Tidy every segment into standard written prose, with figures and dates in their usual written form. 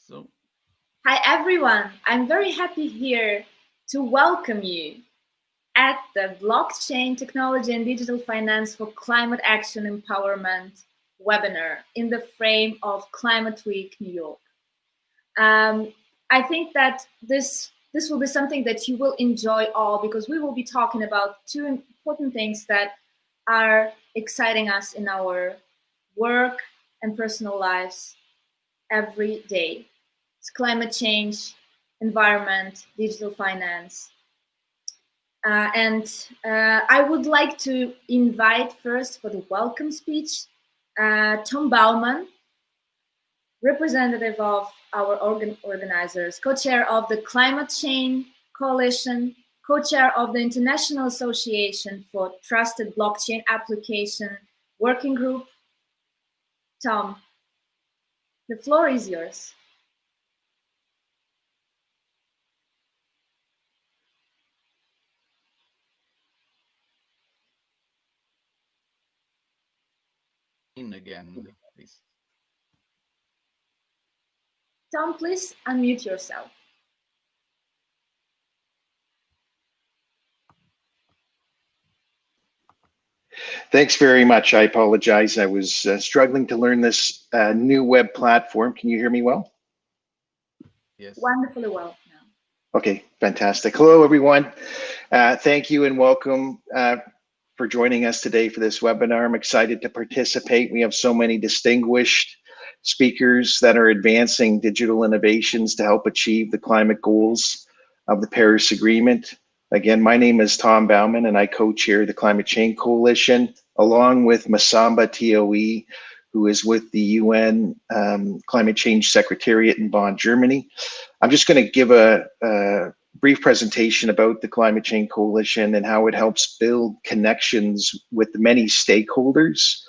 So, Hi everyone, I'm very happy here to welcome you at the Blockchain Technology and Digital Finance for Climate Action Empowerment webinar in the frame of Climate Week New York. I think that this will be something that you will enjoy all because we will be talking about two important things that are exciting us in our work and personal lives every day. It's climate change, environment, digital finance. And I would like to invite first for the welcome speech Tom Bauman, representative of our organizers, co-chair of the Climate Change Coalition, co-chair of the International Association for Trusted Blockchain Application Working Group. Tom, the floor is yours. in again, please. Tom, please unmute yourself. Thanks very much. I apologize. I was struggling to learn this new web platform. Can you hear me well? Yes. Wonderfully well now. Okay, fantastic. Hello, everyone. Thank you and welcome for joining us today for this webinar. I'm excited to participate. We have so many distinguished speakers that are advancing digital innovations to help achieve the climate goals of the Paris Agreement. Again, my name is Tom Bauman and I co-chair the Climate Change Coalition along with Masamba TOE, who is with the UN Climate Change Secretariat in Bonn, Germany. I'm just going to give a brief presentation about the Climate Change Coalition and how it helps build connections with the many stakeholders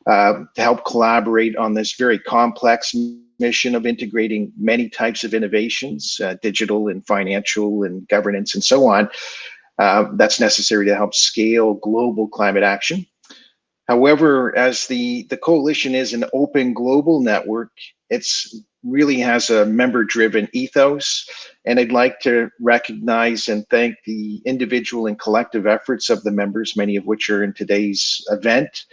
to help collaborate on this very complex mission of integrating many types of innovations, digital and financial and governance and so on, that's necessary to help scale global climate action. However, as the coalition is an open global network, it's really has a member-driven ethos, and I'd like to recognize and thank the individual and collective efforts of the members, many of which are in today's event,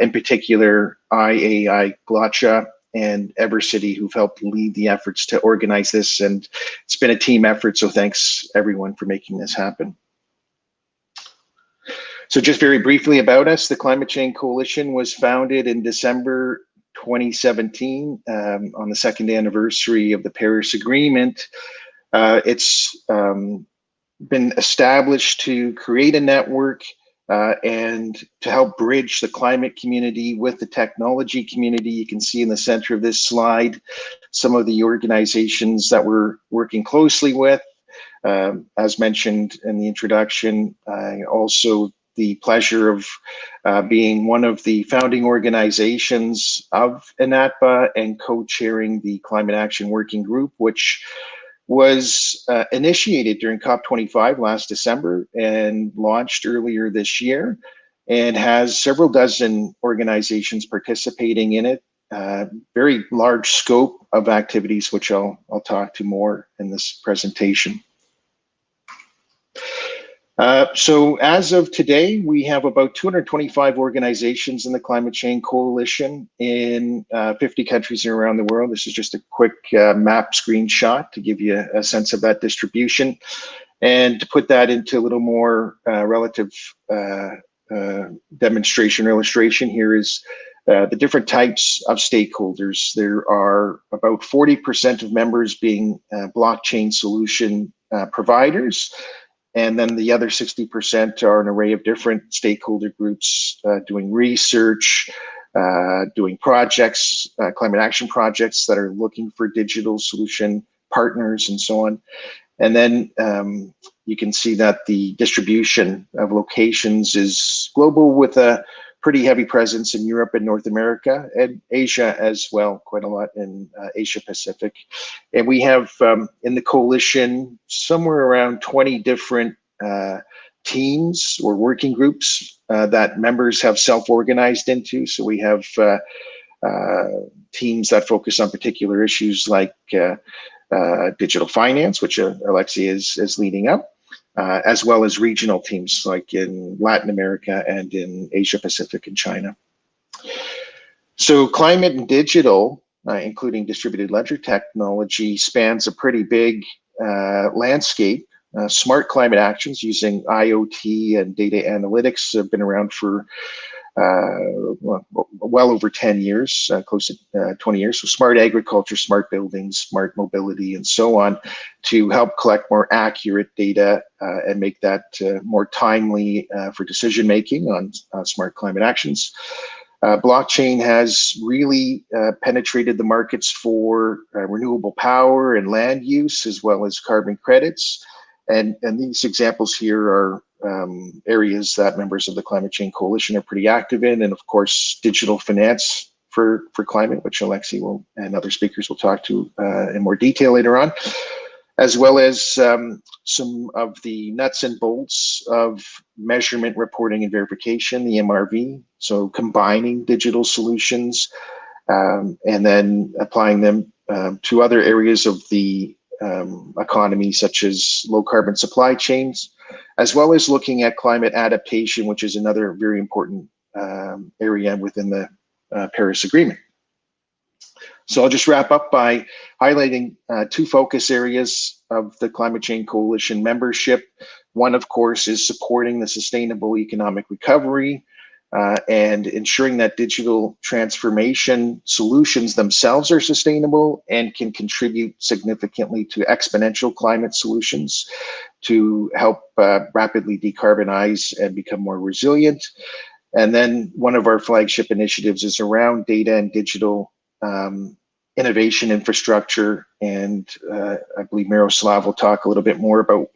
in particular IAI Glacha and Evercity, who've helped lead the efforts to organize this, and it's been a team effort, so thanks everyone for making this happen. So just very briefly about us, the Climate Change Coalition was founded in December 2017 on the second anniversary of the Paris Agreement. It's been established to create a network and to help bridge the climate community with the technology community. You can see in the center of this slide some of the organizations that we're working closely with. As mentioned in the introduction, also the pleasure of being one of the founding organizations of INATBA and co-chairing the Climate Action Working Group, which was initiated during COP25 last December and launched earlier this year, and has several dozen organizations participating in it. Very large scope of activities, which I'll talk to more in this presentation. So as of today, we have about 225 organizations in the Climate Change Coalition in 50 countries around the world. This is just a quick map screenshot to give you a sense of that distribution. And to put that into a little more relative demonstration or illustration, here is the different types of stakeholders. There are about 40% of members being blockchain solution providers. And then the other 60% are an array of different stakeholder groups doing research, doing projects, climate action projects that are looking for digital solution partners and so on. And then you can see that the distribution of locations is global with a pretty heavy presence in Europe and North America and Asia as well, quite a lot in Asia Pacific. And we have in the coalition somewhere around 20 different teams or working groups that members have self-organized into. So we have teams that focus on particular issues like digital finance, which Alexi is leading up, as well as regional teams like in Latin America and in Asia Pacific and China. So climate and digital, including distributed ledger technology, spans a pretty big landscape. Smart climate actions using IoT and data analytics have been around for well over 10 years, close to 20 years. So smart agriculture, smart buildings, smart mobility, and so on, to help collect more accurate data and make that more timely for decision making on smart climate actions. Blockchain has really penetrated the markets for renewable power and land use, as well as carbon credits. And these examples here are areas that members of the Climate Change Coalition are pretty active in. And of course, digital finance for climate, which Alexi will and other speakers will talk to in more detail later on, as well as some of the nuts and bolts of measurement, reporting, and verification, the MRV. So combining digital solutions and then applying them to other areas of the economy, such as low carbon supply chains, as well as looking at climate adaptation, which is another very important area within the Paris Agreement. So I'll just wrap up by highlighting two focus areas of the Climate Change Coalition membership. One, of course, is supporting the sustainable economic recovery and ensuring that digital transformation solutions themselves are sustainable and can contribute significantly to exponential climate solutions to help rapidly decarbonize and become more resilient. And then one of our flagship initiatives is around data and digital innovation infrastructure. And I believe Miroslav will talk a little bit more about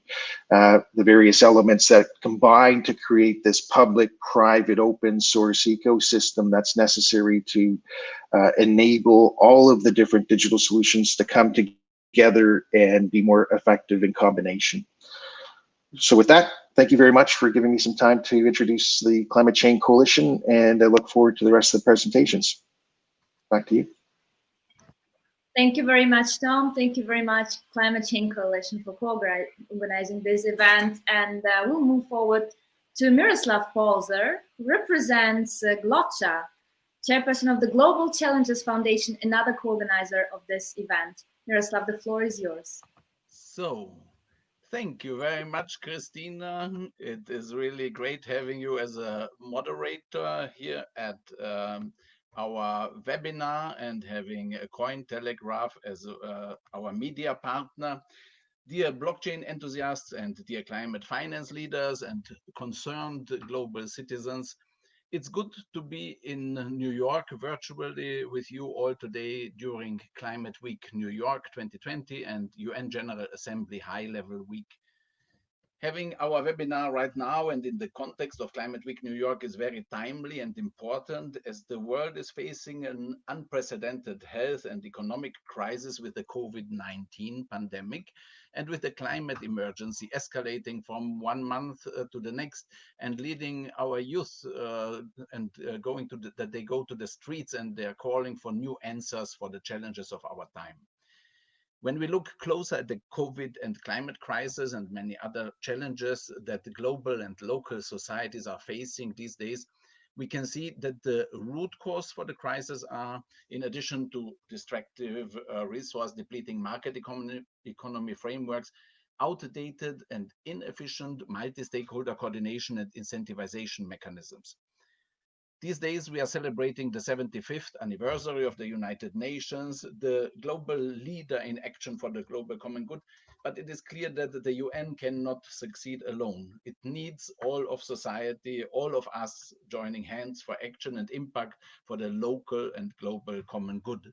the various elements that combine to create this public, private, open source ecosystem that's necessary to enable all of the different digital solutions to come together and be more effective in combination. So with that, thank you very much for giving me some time to introduce the Climate Change Coalition, and I look forward to the rest of the presentations. Back to you. Thank you very much, Tom. Thank you very much, Climate Change Coalition, for organizing this event. And we'll move forward to Miroslav Polzer, who represents Glotcha, chairperson of the Global Challenges Foundation, another co-organizer of this event. Miroslav, the floor is yours. So, thank you very much, Christina. It is really great having you as a moderator here at our webinar and having Cointelegraph as our media partner. Dear blockchain enthusiasts and dear climate finance leaders and concerned global citizens, it's good to be in New York virtually with you all today during Climate Week New York 2020 and UN General Assembly High Level Week. Having our webinar right now and in the context of Climate Week New York is very timely and important, as the world is facing an unprecedented health and economic crisis with the COVID-19 pandemic and with the climate emergency escalating from one month to the next and leading our youth that they go to the streets and they're calling for new answers for the challenges of our time. When we look closer at the COVID and climate crisis and many other challenges that the global and local societies are facing these days, we can see that the root cause for the crisis are, in addition to destructive resource depleting market economy frameworks, outdated and inefficient multi-stakeholder coordination and incentivization mechanisms. These days, we are celebrating the 75th anniversary of the United Nations, the global leader in action for the global common good. But it is clear that the UN cannot succeed alone. It needs all of society, all of us joining hands for action and impact for the local and global common good.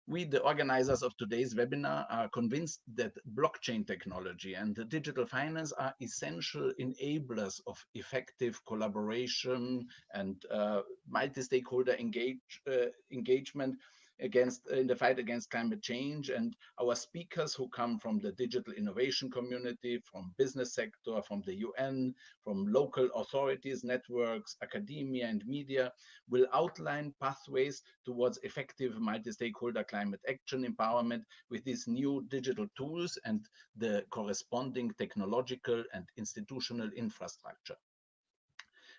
We, the organizers of today's webinar, are convinced that blockchain technology and digital finance are essential enablers of effective collaboration and multi-stakeholder engagement in the fight against climate change. And our speakers who come from the digital innovation community, from business sector, from the UN, from local authorities, networks, academia, and media will outline pathways towards effective multi-stakeholder climate action empowerment with these new digital tools and the corresponding technological and institutional infrastructure.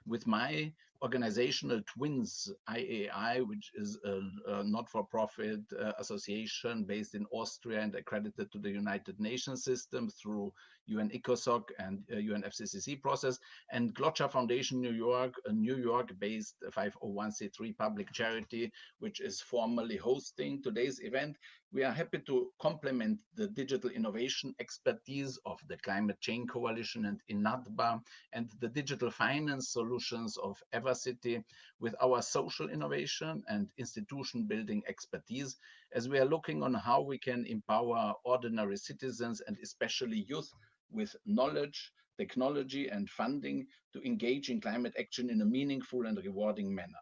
With my organizational twins, IAI, which is a not-for-profit association based in Austria and accredited to the United Nations system through UN ECOSOC and UN FCCC process, and Glotcher Foundation New York, a New York-based 501c3 public charity, which is formally hosting today's event. We are happy to complement the digital innovation expertise of the Climate Change Coalition and INADBA and the digital finance solutions of Evercity with our social innovation and institution building expertise, as we are looking on how we can empower ordinary citizens and especially youth with knowledge, technology, and funding to engage in climate action in a meaningful and rewarding manner.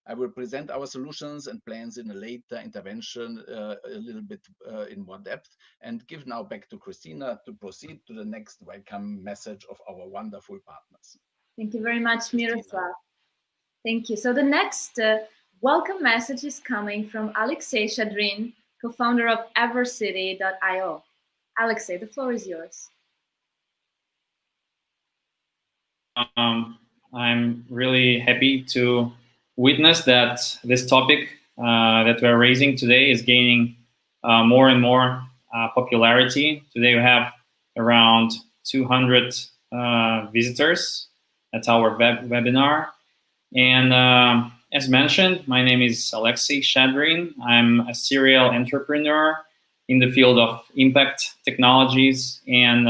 I will present our solutions and plans in a later intervention a little bit in more depth, and give now back to Christina to proceed to the next welcome message of our wonderful partners. Thank you very much, Miroslav. Thank you. So the next welcome message is coming from Alexei Shadrin, co-founder of Evercity.io. Alexei, the floor is yours. I'm really happy to witness that this topic that we're raising today is gaining more and more popularity. Today we have around 200 visitors at our webinar. And as mentioned, my name is Alexei Shadrin. I'm a serial entrepreneur in the field of impact technologies, and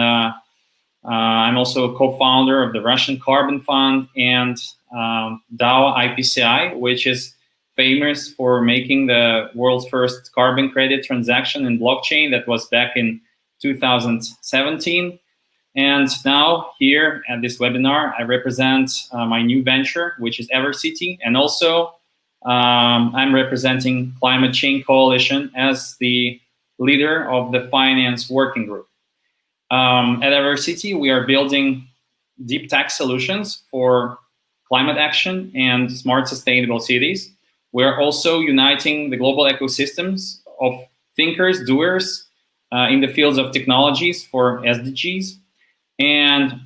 I'm also a co-founder of the Russian Carbon Fund and DAO IPCI, which is famous for making the world's first carbon credit transaction in blockchain. That was back in 2017. And now here at this webinar, I represent my new venture, which is Evercity. And also I'm representing Climate Change Coalition as the leader of the finance working group. At Evercity, we are building deep tech solutions for climate action and smart sustainable cities. We're also uniting the global ecosystems of thinkers, doers in the fields of technologies for SDGs. And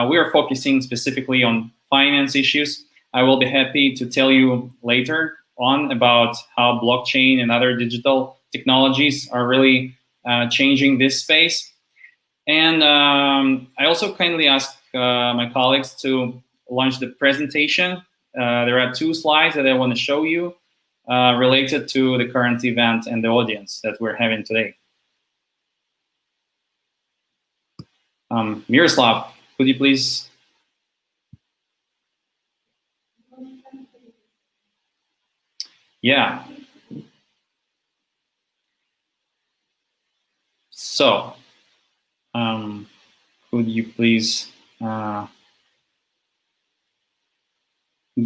we are focusing specifically on finance issues. I will be happy to tell you later on about how blockchain and other digital technologies are really changing this space. And I also kindly ask my colleagues to launch the presentation. There are 2 slides that I want to show you related to the current event and the audience that we're having today. Miroslav, could you please? Yeah. So, could you please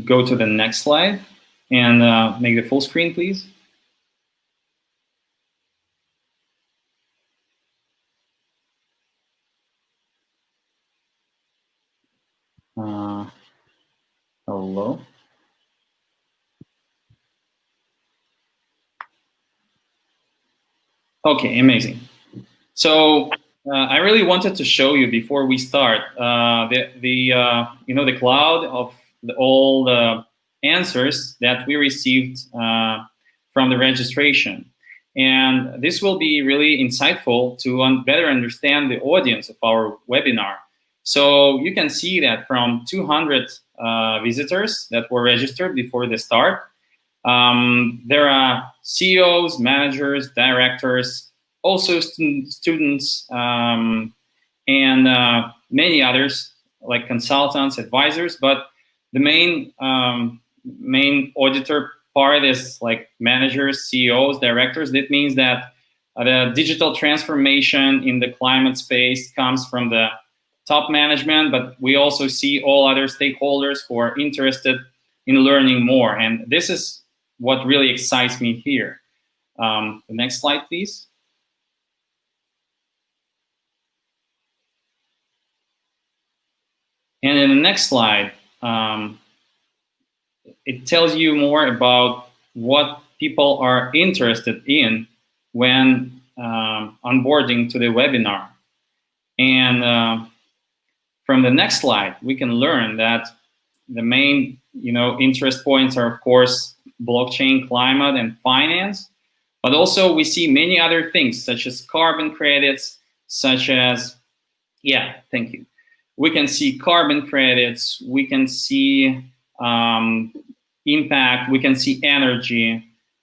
go to the next slide and make the full screen, please? Hello. Okay, amazing. So I really wanted to show you before we start the cloud of all the answers that we received from the registration, and this will be really insightful to better understand the audience of our webinar. So you can see that from 200 visitors that were registered before the start, there are CEOs, managers, directors, also students, and many others like consultants, advisors. But the main auditor part is like managers, CEOs, directors. That means that the digital transformation in the climate space comes from the top management, but we also see all other stakeholders who are interested in learning more. And this is what really excites me here. The next slide, please. And in the next slide, it tells you more about what people are interested in when onboarding to the webinar. And from the next slide, we can learn that the main, interest points are, of course, blockchain, climate, and finance. But also we see many other things, such as carbon credits, such as, thank you. We can see carbon credits, we can see impact, we can see energy,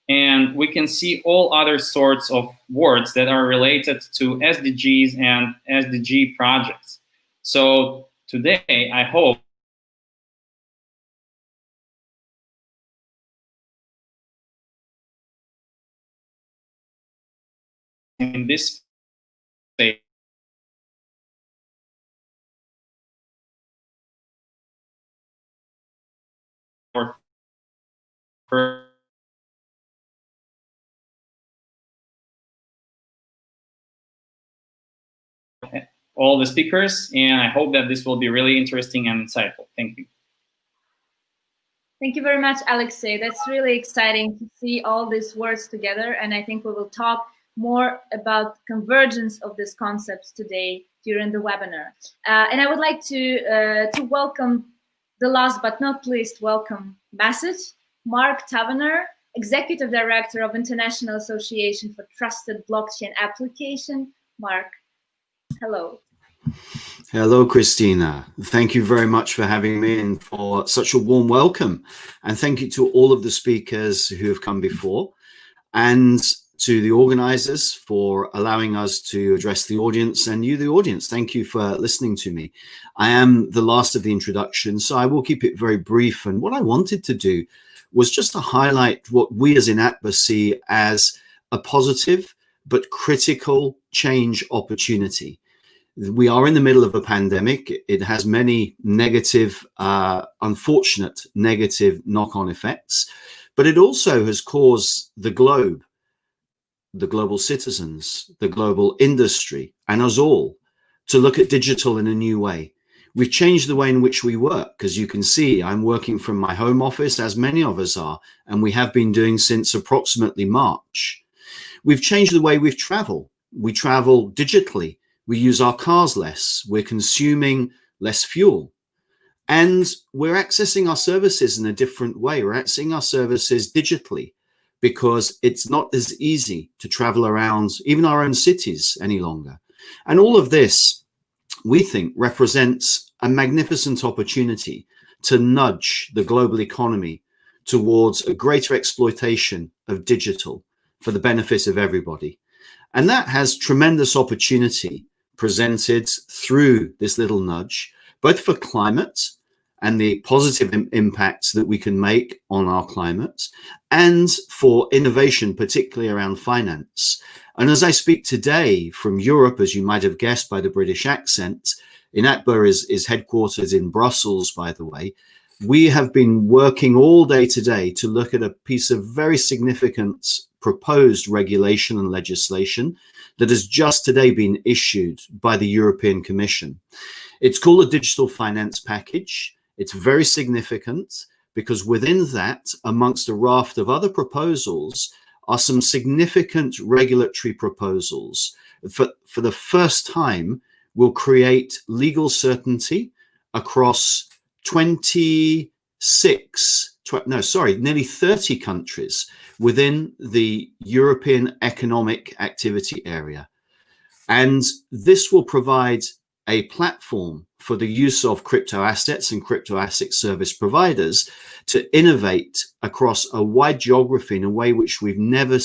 and we can see all other sorts of words that are related to SDGs and SDG projects. So today, I hope in this space, for all the speakers, and I hope that this will be really interesting and insightful. Thank you. Thank you very much, Alexei. That's really exciting to see all these words together, and I think we will talk more about convergence of these concepts today during the webinar. And I would like to welcome the last but not least welcome message, Mark Taverner, Executive Director of International Association for Trusted Blockchain Application. Mark, hello. Hello, Christina. Thank you very much for having me and for such a warm welcome. And thank you to all of the speakers who have come before and to the organizers for allowing us to address the audience, and you, the audience. Thank you for listening to me. I am the last of the introduction, so I will keep it very brief. And what I wanted to do was just to highlight what we as INATBA see as a positive but critical change opportunity. We are in the middle of a pandemic. It has many negative, unfortunate negative knock-on effects, but it also has caused the globe, the global citizens, the global industry, and us all to look at digital in a new way. We've changed the way in which we work. As you can see, I'm working from my home office, as many of us are, and we have been doing since approximately March. We've changed the way we travel. We travel digitally. We use our cars less. We're consuming less fuel. And we're accessing our services in a different way. We're accessing our services digitally because it's not as easy to travel around even our own cities any longer. And all of this, we think, represents a magnificent opportunity to nudge the global economy towards a greater exploitation of digital for the benefit of everybody. And that has tremendous opportunity presented through this little nudge, both for climate and the positive impacts that we can make on our climate, and for innovation, particularly around finance. And as I speak today from Europe, as you might have guessed by the British accent, INATBA is headquartered in Brussels, by the way. We have been working all day today to look at a piece of very significant proposed regulation and legislation that has just today been issued by the European Commission. It's called a Digital Finance Package. It's very significant because within that, amongst a raft of other proposals, are some significant regulatory proposals. For the first time, will create legal certainty across nearly 30 countries within the European Economic Activity Area. And this will provide a platform for the use of crypto assets and crypto asset service providers to innovate across a wide geography in a way which we've never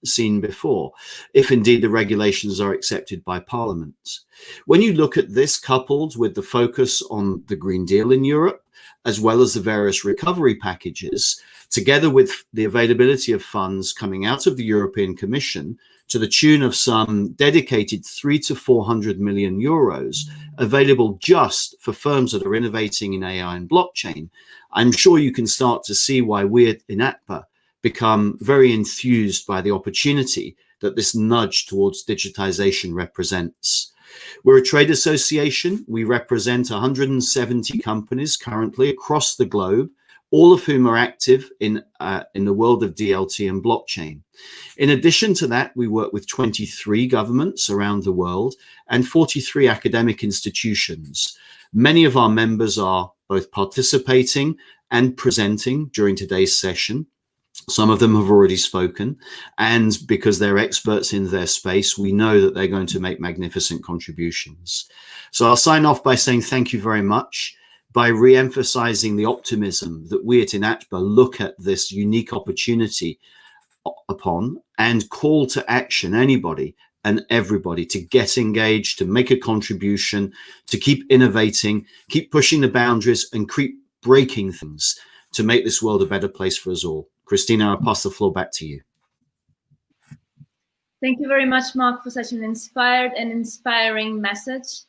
seen before, if indeed the regulations are accepted by Parliament. When you look at this coupled with the focus on the Green Deal in Europe, as well as the various recovery packages, together with the availability of funds coming out of the European Commission to the tune of some dedicated 300 to 400 million euros available just for firms that are innovating in AI and blockchain, I'm sure you can start to see why we at INATBA become very enthused by the opportunity that this nudge towards digitization represents. We're a trade association. We represent 170 companies currently across the globe, all of whom are active in the world of DLT and blockchain. In addition to that, we work with 23 governments around the world and 43 academic institutions. Many of our members are both participating and presenting during today's session. Some of them have already spoken, and because they're experts in their space, we know that they're going to make magnificent contributions. So I'll sign off by saying thank you very much, by re-emphasizing the optimism that we at INATBA look at this unique opportunity upon, and call to action anybody and everybody to get engaged, to make a contribution, to keep innovating, keep pushing the boundaries, and keep breaking things to make this world a better place for us all. Christina, I'll pass the floor back to you. Thank you very much, Mark, for such an inspired and inspiring message.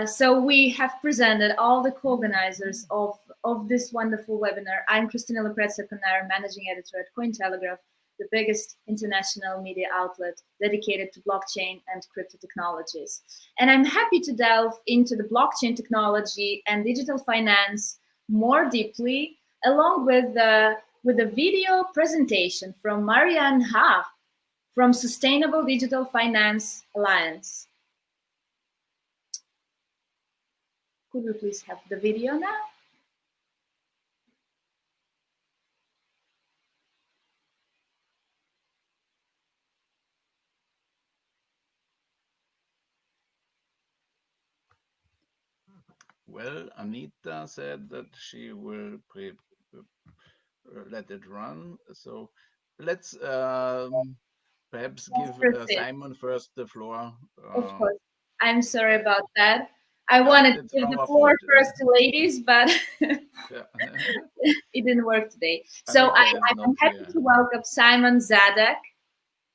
So we have presented all the co-organizers of this wonderful webinar. I'm Christina Lucrezia-Conner, Managing Editor at Cointelegraph, the biggest international media outlet dedicated to blockchain and crypto technologies. And I'm happy to delve into the blockchain technology and digital finance more deeply, along with a video presentation from Marianne Ha from Sustainable Digital Finance Alliance. Could we please have the video now? Well, Anita said that she will let it run. So let's perhaps give Simon first the floor. Of course. I'm sorry about that. I wanted to give the floor first to ladies, but it didn't work today. So I'm happy to welcome Simon Zadak,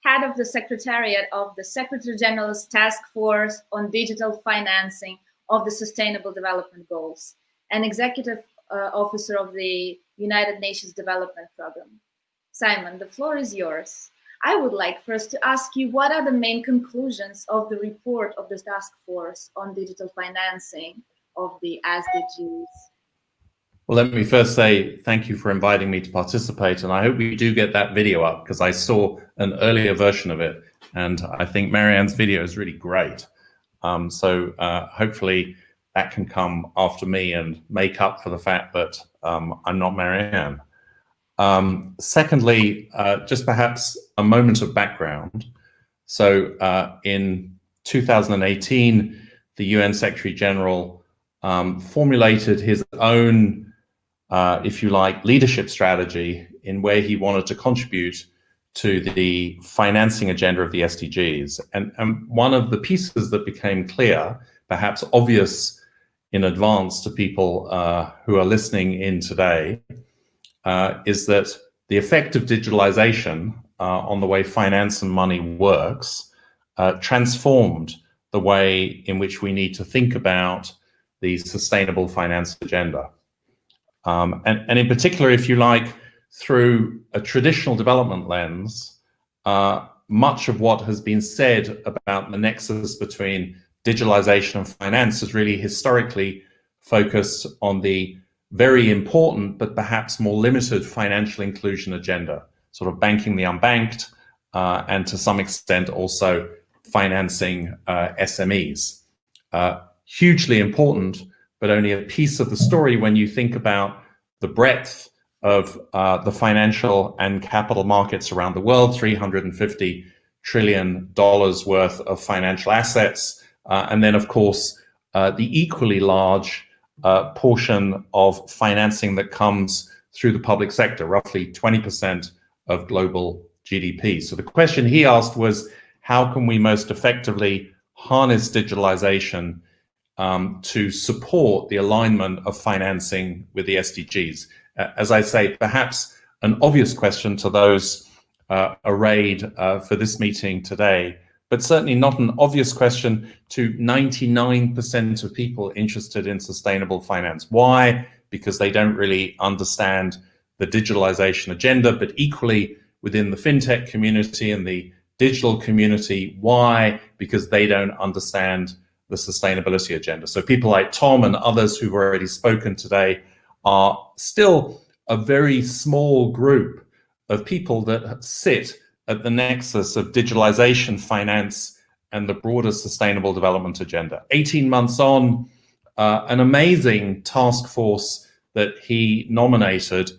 head of the Secretariat of the Secretary General's Task Force on Digital Financing of the Sustainable Development Goals, and Executive Officer of the United Nations Development Program. Simon, the floor is yours. I would like first to ask you, what are the main conclusions of the report of the Task Force on Digital Financing of the SDGs? Well, let me first say thank you for inviting me to participate, and I hope we do get that video up, because I saw an earlier version of it, and I think Marianne's video is really great. So hopefully that can come after me and make up for the fact that I'm not Marianne. Secondly, just perhaps a moment of background. So in 2018, the UN Secretary General formulated his own, if you like, leadership strategy in where he wanted to contribute to the financing agenda of the SDGs. And one of the pieces that became clear, perhaps obvious in advance to people who are listening in today, is that the effect of digitalization on the way finance and money works transformed the way in which we need to think about the sustainable finance agenda. And in particular, if you like, through a traditional development lens, much of what has been said about the nexus between digitalization and finance has really historically focused on the very important but perhaps more limited financial inclusion agenda, sort of banking the unbanked, and to some extent also financing SMEs. Hugely important, but only a piece of the story when you think about the breadth of the financial and capital markets around the world, $350 trillion worth of financial assets, and then of course the equally large portion of financing that comes through the public sector, roughly 20% of global GDP. So the question he asked was, how can we most effectively harness digitalization to support the alignment of financing with the SDGs? As I say, perhaps an obvious question to those arrayed for this meeting today, but certainly not an obvious question to 99% of people interested in sustainable finance. Why? Because they don't really understand the digitalization agenda, but equally within the fintech community and the digital community. Why? Because they don't understand the sustainability agenda. So people like Tom and others who've already spoken today are still a very small group of people that sit at the nexus of digitalization, finance, and the broader sustainable development agenda. 18 months on, an amazing task force that he nominated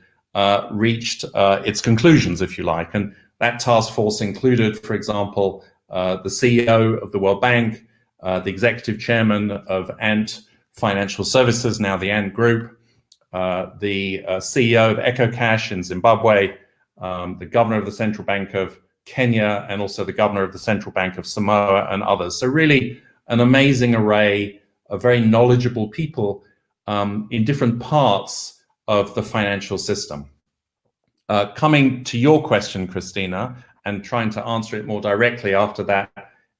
reached its conclusions, if you like. And that task force included, for example, the CEO of the World Bank, the executive chairman of Ant Financial Services, now the Ant Group, the CEO of EcoCash in Zimbabwe, the governor of the Central Bank of Kenya, and also the governor of the Central Bank of Samoa, and others. So really an amazing array of very knowledgeable people in different parts of the financial system. Coming to your question, Christina, and trying to answer it more directly after that,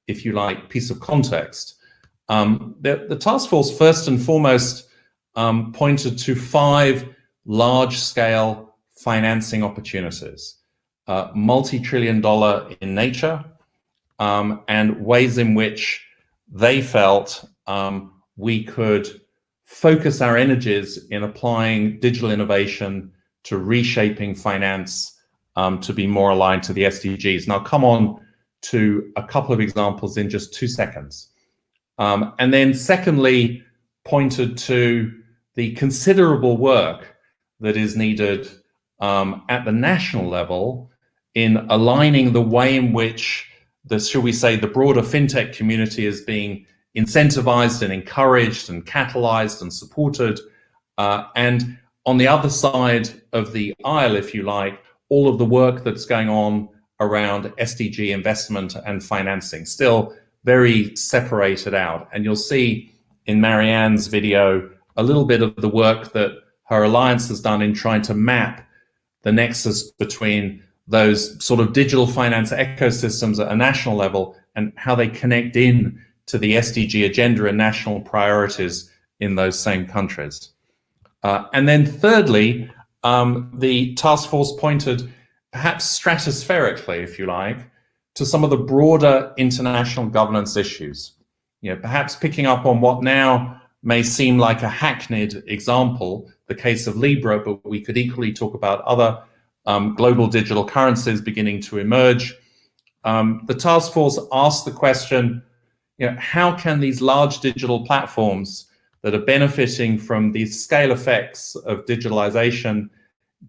if you like, piece of context. The task force first and foremost pointed to 5 large-scale financing opportunities, multi-trillion-dollar in nature, and ways in which they felt we could focus our energies in applying digital innovation to reshaping finance to be more aligned to the SDGs. And I'll come on to a couple of examples in just 2 seconds. And then secondly, pointed to the considerable work that is needed at the national level in aligning the way in which shall we say, the broader fintech community is being incentivized and encouraged and catalyzed and supported. And on the other side of the aisle, if you like, all of the work that's going on around SDG investment and financing, still very separated out. And you'll see in Marianne's video a little bit of the work that her alliance has done in trying to map the nexus between those sort of digital finance ecosystems at a national level and how they connect in to the SDG agenda and national priorities in those same countries. And then thirdly, the task force pointed perhaps stratospherically, if you like, to some of the broader international governance issues. You know, perhaps picking up on what now may seem like a hackneyed example, the case of Libra, but we could equally talk about other global digital currencies beginning to emerge. The task force asked the question, you know, how can these large digital platforms that are benefiting from these scale effects of digitalization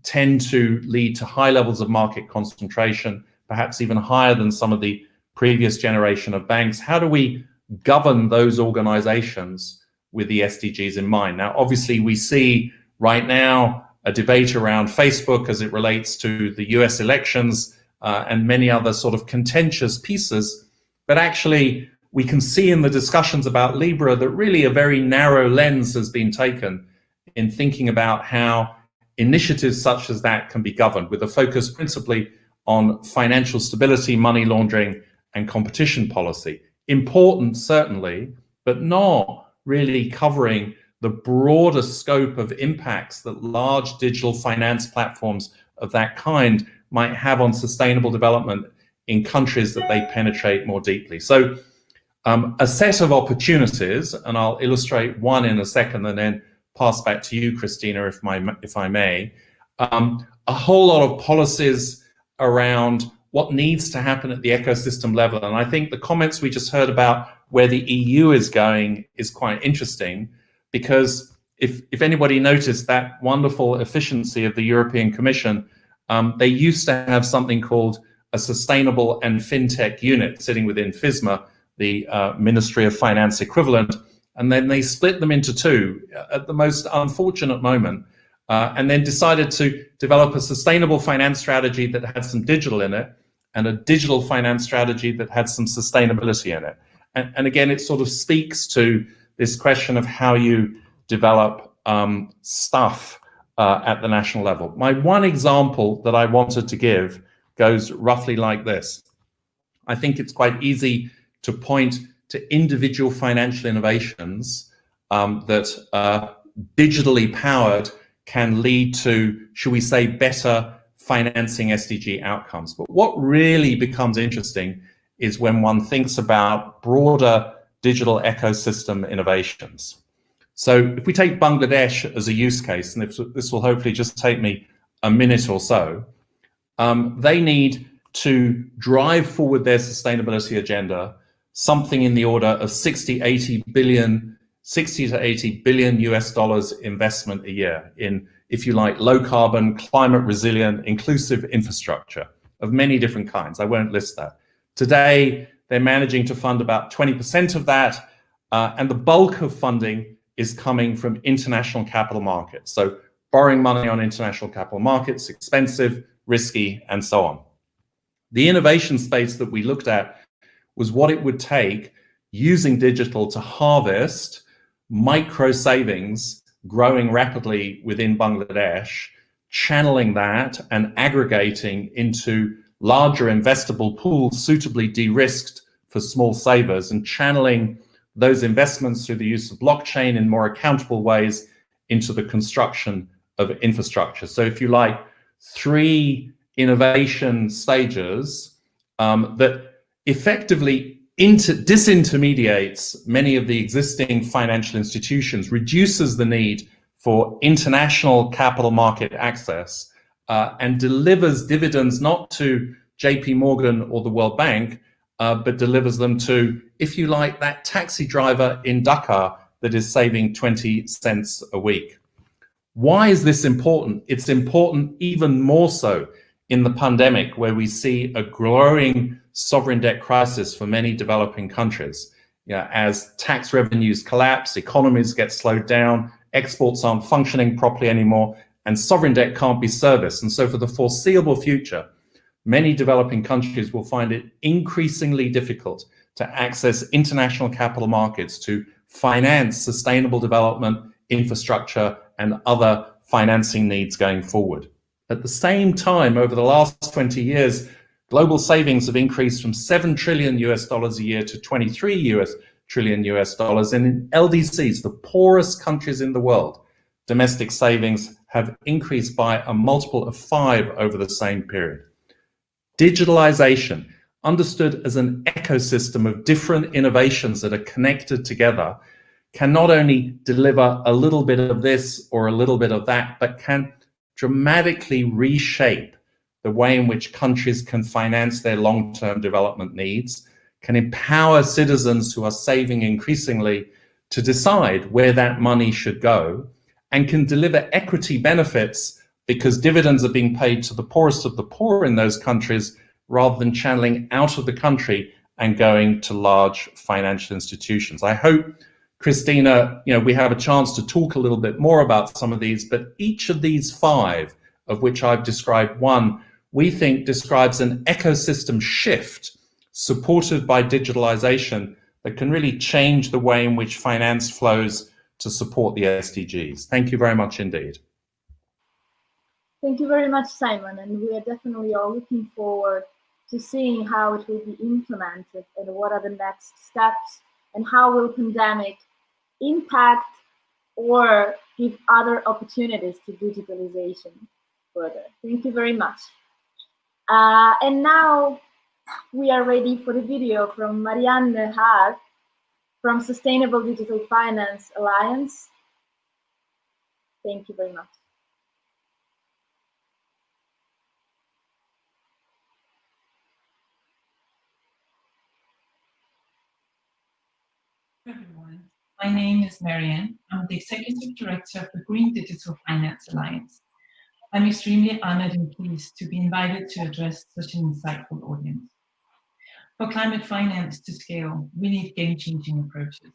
tend to lead to high levels of market concentration, perhaps even higher than some of the previous generation of banks? How do we govern those organizations with the SDGs in mind? Now, obviously, we see right now a debate around Facebook as it relates to the US elections and many other sort of contentious pieces. But actually, we can see in the discussions about Libra that really a very narrow lens has been taken in thinking about how initiatives such as that can be governed, with a focus principally on financial stability, money laundering, and competition policy. Important, certainly, but not really covering the broader scope of impacts that large digital finance platforms of that kind might have on sustainable development in countries that they penetrate more deeply. So a set of opportunities, and I'll illustrate one in a second and then pass back to you, Christina, if I may. A whole lot of policies around what needs to happen at the ecosystem level. And I think the comments we just heard about where the EU is going is quite interesting, because if anybody noticed that wonderful efficiency of the European Commission, they used to have something called a sustainable and fintech unit sitting within FISMA, the Ministry of Finance equivalent, and then they split them into 2 at the most unfortunate moment, and then decided to develop a sustainable finance strategy that had some digital in it and a digital finance strategy that had some sustainability in it. And again, it sort of speaks to this question of how you develop stuff at the national level. My one example that I wanted to give goes roughly like this. I think it's quite easy to point to individual financial innovations that digitally powered can lead to, should we say, better financing SDG outcomes. But what really becomes interesting is when one thinks about broader digital ecosystem innovations. So if we take Bangladesh as a use case, and this will hopefully just take me a minute or so, they need to drive forward their sustainability agenda, something in the order of 60 to 80 billion US dollars investment a year in, if you like, low carbon, climate resilient, inclusive infrastructure of many different kinds. I won't list that. Today, they're managing to fund about 20% of that, and the bulk of funding is coming from international capital markets. So borrowing money on international capital markets, expensive, risky, and so on. The innovation space that we looked at was what it would take using digital to harvest micro savings growing rapidly within Bangladesh, channeling that and aggregating into larger investable pools suitably de-risked for small savers, and channeling those investments through the use of blockchain in more accountable ways into the construction of infrastructure. So if you like, 3 innovation stages that effectively disintermediates many of the existing financial institutions, reduces the need for international capital market access, and delivers dividends not to JP Morgan or the World Bank, but delivers them to, if you like, that taxi driver in Dhaka that is saving 20 cents a week. Why is this important? It's important even more so in the pandemic, where we see a growing sovereign debt crisis for many developing countries. As tax revenues collapse, economies get slowed down, exports aren't functioning properly anymore, and sovereign debt can't be serviced. And so for the foreseeable future, many developing countries will find it increasingly difficult to access international capital markets to finance sustainable development, infrastructure, and other financing needs going forward. At the same time, over the last 20 years, global savings have increased from 7 trillion US dollars a year to 23 trillion US dollars. And in LDCs, the poorest countries in the world, domestic savings have increased by a multiple of 5 over the same period. Digitalization, understood as an ecosystem of different innovations that are connected together, can not only deliver a little bit of this or a little bit of that, but can dramatically reshape the way in which countries can finance their long-term development needs, can empower citizens who are saving increasingly to decide where that money should go, and can deliver equity benefits because dividends are being paid to the poorest of the poor in those countries rather than channeling out of the country and going to large financial institutions. I hope, Christina, we have a chance to talk a little bit more about some of these, but each of these 5, of which I've described one, we think describes an ecosystem shift supported by digitalization that can really change the way in which finance flows to support the SDGs. Thank you very much indeed. Thank you very much, Simon, and we are definitely all looking forward to seeing how it will be implemented and what are the next steps and how will pandemic impact or give other opportunities to digitalization further. Thank you very much. And now we are ready for the video from Marianne Haar from Sustainable Digital Finance Alliance. Thank you very much. Everyone. My name is Marianne. I'm the Executive Director of the Green Digital Finance Alliance. I'm extremely honored and pleased to be invited to address such an insightful audience. For climate finance to scale, we need game-changing approaches.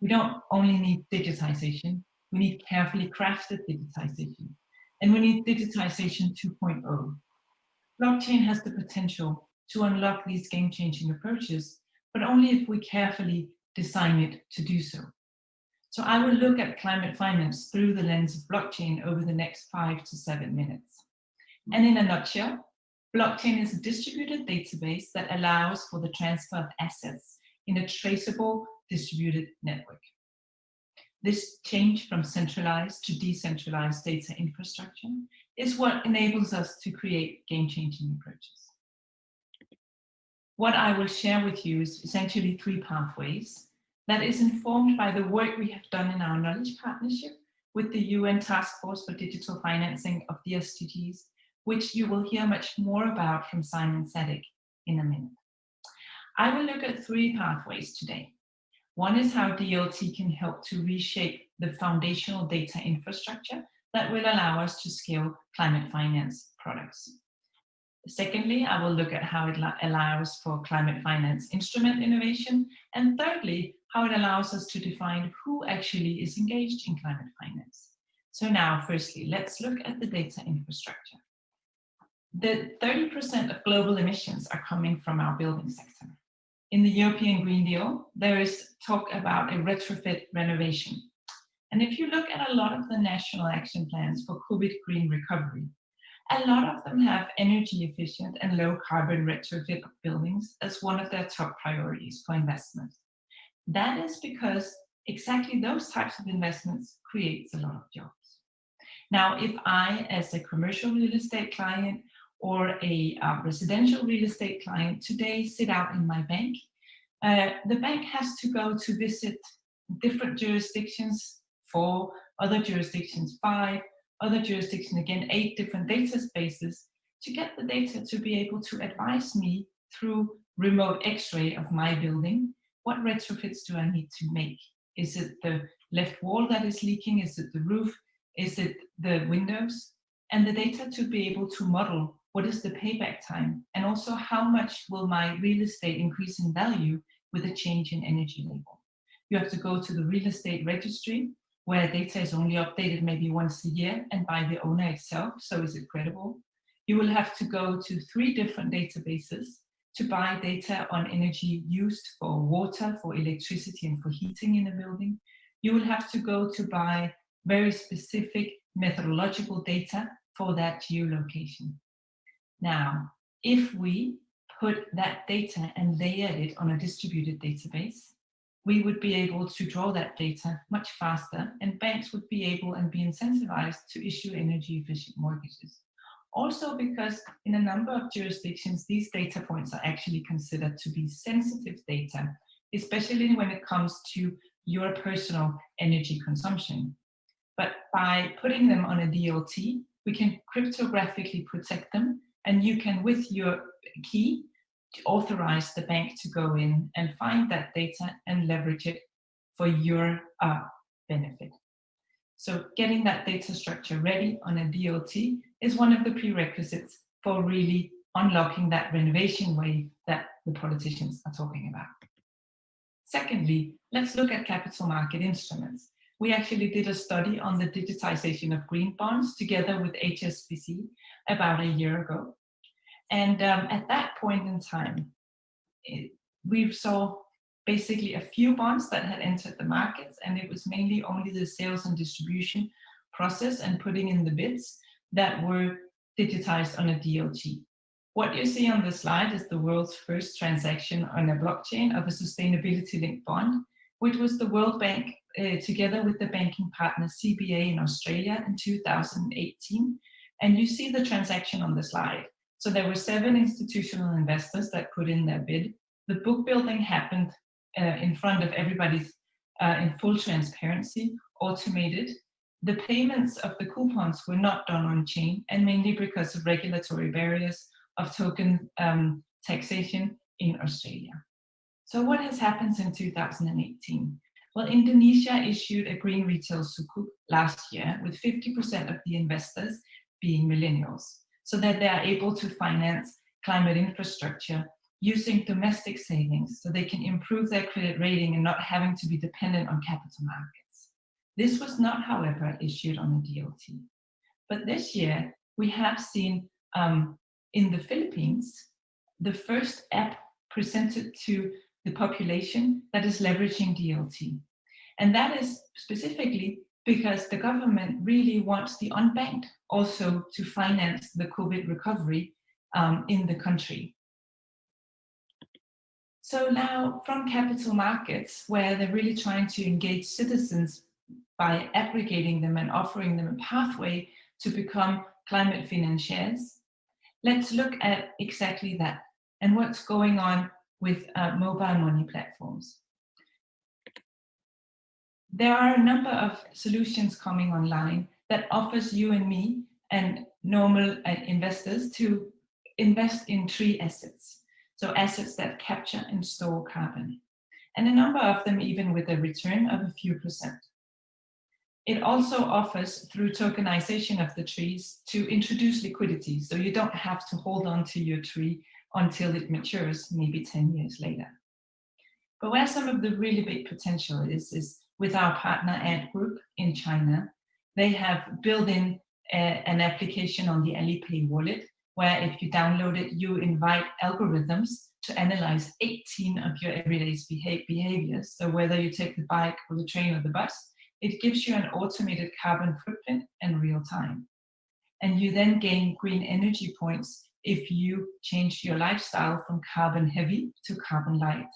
We don't only need digitization, we need carefully crafted digitization, and we need digitization 2.0. Blockchain has the potential to unlock these game-changing approaches, but only if we carefully design it to do so. So I will look at climate finance through the lens of blockchain over the next 5 to 7 minutes. And in a nutshell, blockchain is a distributed database that allows for the transfer of assets in a traceable distributed network. This change from centralized to decentralized data infrastructure is what enables us to create game-changing approaches. What I will share with you is essentially 3 pathways that is informed by the work we have done in our knowledge partnership with the UN Task Force for Digital Financing of the SDGs, which you will hear much more about from Simon Zadak in a minute. I will look at 3 pathways today. One is how DLT can help to reshape the foundational data infrastructure that will allow us to scale climate finance products. Secondly, I will look at how it allows for climate finance instrument innovation. And thirdly, how it allows us to define who actually is engaged in climate finance. So now, firstly, let's look at the data infrastructure. The 30% of global emissions are coming from our building sector. In the European Green Deal, there is talk about a retrofit renovation. And if you look at a lot of the national action plans for COVID green recovery, a lot of them have energy efficient and low carbon retrofit of buildings as one of their top priorities for investment. That is because exactly those types of investments creates a lot of jobs. Now, if I, as a commercial real estate client or a residential real estate client today sit out in my bank, the bank has to go to visit different jurisdictions, 4, other jurisdictions 5, other jurisdiction again 8 different data spaces to get the data to be able to advise me through remote x-ray of my building. What retrofits do I need to make? Is it the left wall that is leaking? Is it the roof? Is it the windows? And the data to be able to model what is the payback time, and also how much will my real estate increase in value with a change in energy label. You have to go to the real estate registry, where data is only updated maybe once a year and by the owner itself, so is it credible? You will have to go to 3 different databases to buy data on energy used for water, for electricity, and for heating in a building. You will have to go to buy very specific methodological data for that geolocation. Now, if we put that data and layered it on a distributed database, we would be able to draw that data much faster, and banks would be able and be incentivized to issue energy efficient mortgages. Also because in a number of jurisdictions, these data points are actually considered to be sensitive data, especially when it comes to your personal energy consumption. But by putting them on a DLT, we can cryptographically protect them, and you can, with your key, authorize the bank to go in and find that data and leverage it for your benefit. So getting that data structure ready on a DLT is one of the prerequisites for really unlocking that renovation wave that the politicians are talking about. Secondly, let's look at capital market instruments. We actually did a study on the digitization of green bonds together with HSBC about a year ago. And at that point in time, we saw basically a few bonds that had entered the markets, and it was mainly only the sales and distribution process and putting in the bids that were digitized on a DLT. What you see on the slide is the world's first transaction on a blockchain of a sustainability-linked bond, which was the World Bank together with the banking partner CBA in Australia in 2018. And you see the transaction on the slide. So there were 7 institutional investors that put in their bid. The book building happened in front of everybody's in full transparency, automated. The payments of the coupons were not done on chain, and mainly because of regulatory barriers of token taxation in Australia. So what has happened since 2018? Well, Indonesia issued a green retail sukuk last year with 50% of the investors being millennials, so that they are able to finance climate infrastructure using domestic savings so they can improve their credit rating and not having to be dependent on capital markets. This was not, however, issued on the DLT. But this year, we have seen in the Philippines, the first app presented to the population that is leveraging DLT. And that is specifically because the government really wants the unbanked also to finance the COVID recovery in the country. So now from capital markets, where they're really trying to engage citizens by aggregating them and offering them a pathway to become climate financiers. Let's look at exactly that and what's going on with mobile money platforms. There are a number of solutions coming online that offers you and me and normal investors to invest in 3 assets. So assets that capture and store carbon. And a number of them even with a return of a few %. It also offers, through tokenization of the trees, to introduce liquidity. So you don't have to hold on to your tree until it matures, maybe 10 years later. But where some of the really big potential is with our partner Ant Group in China. They have built in an application on the Alipay wallet, where if you download it, you invite algorithms to analyze 18 of your everyday behaviors. So whether you take the bike or the train or the bus, it gives you an automated carbon footprint in real time. And you then gain green energy points if you change your lifestyle from carbon heavy to carbon light.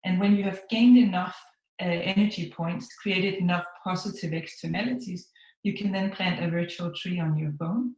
And when you have gained enough energy points, created enough positive externalities, you can then plant a virtual tree on your phone.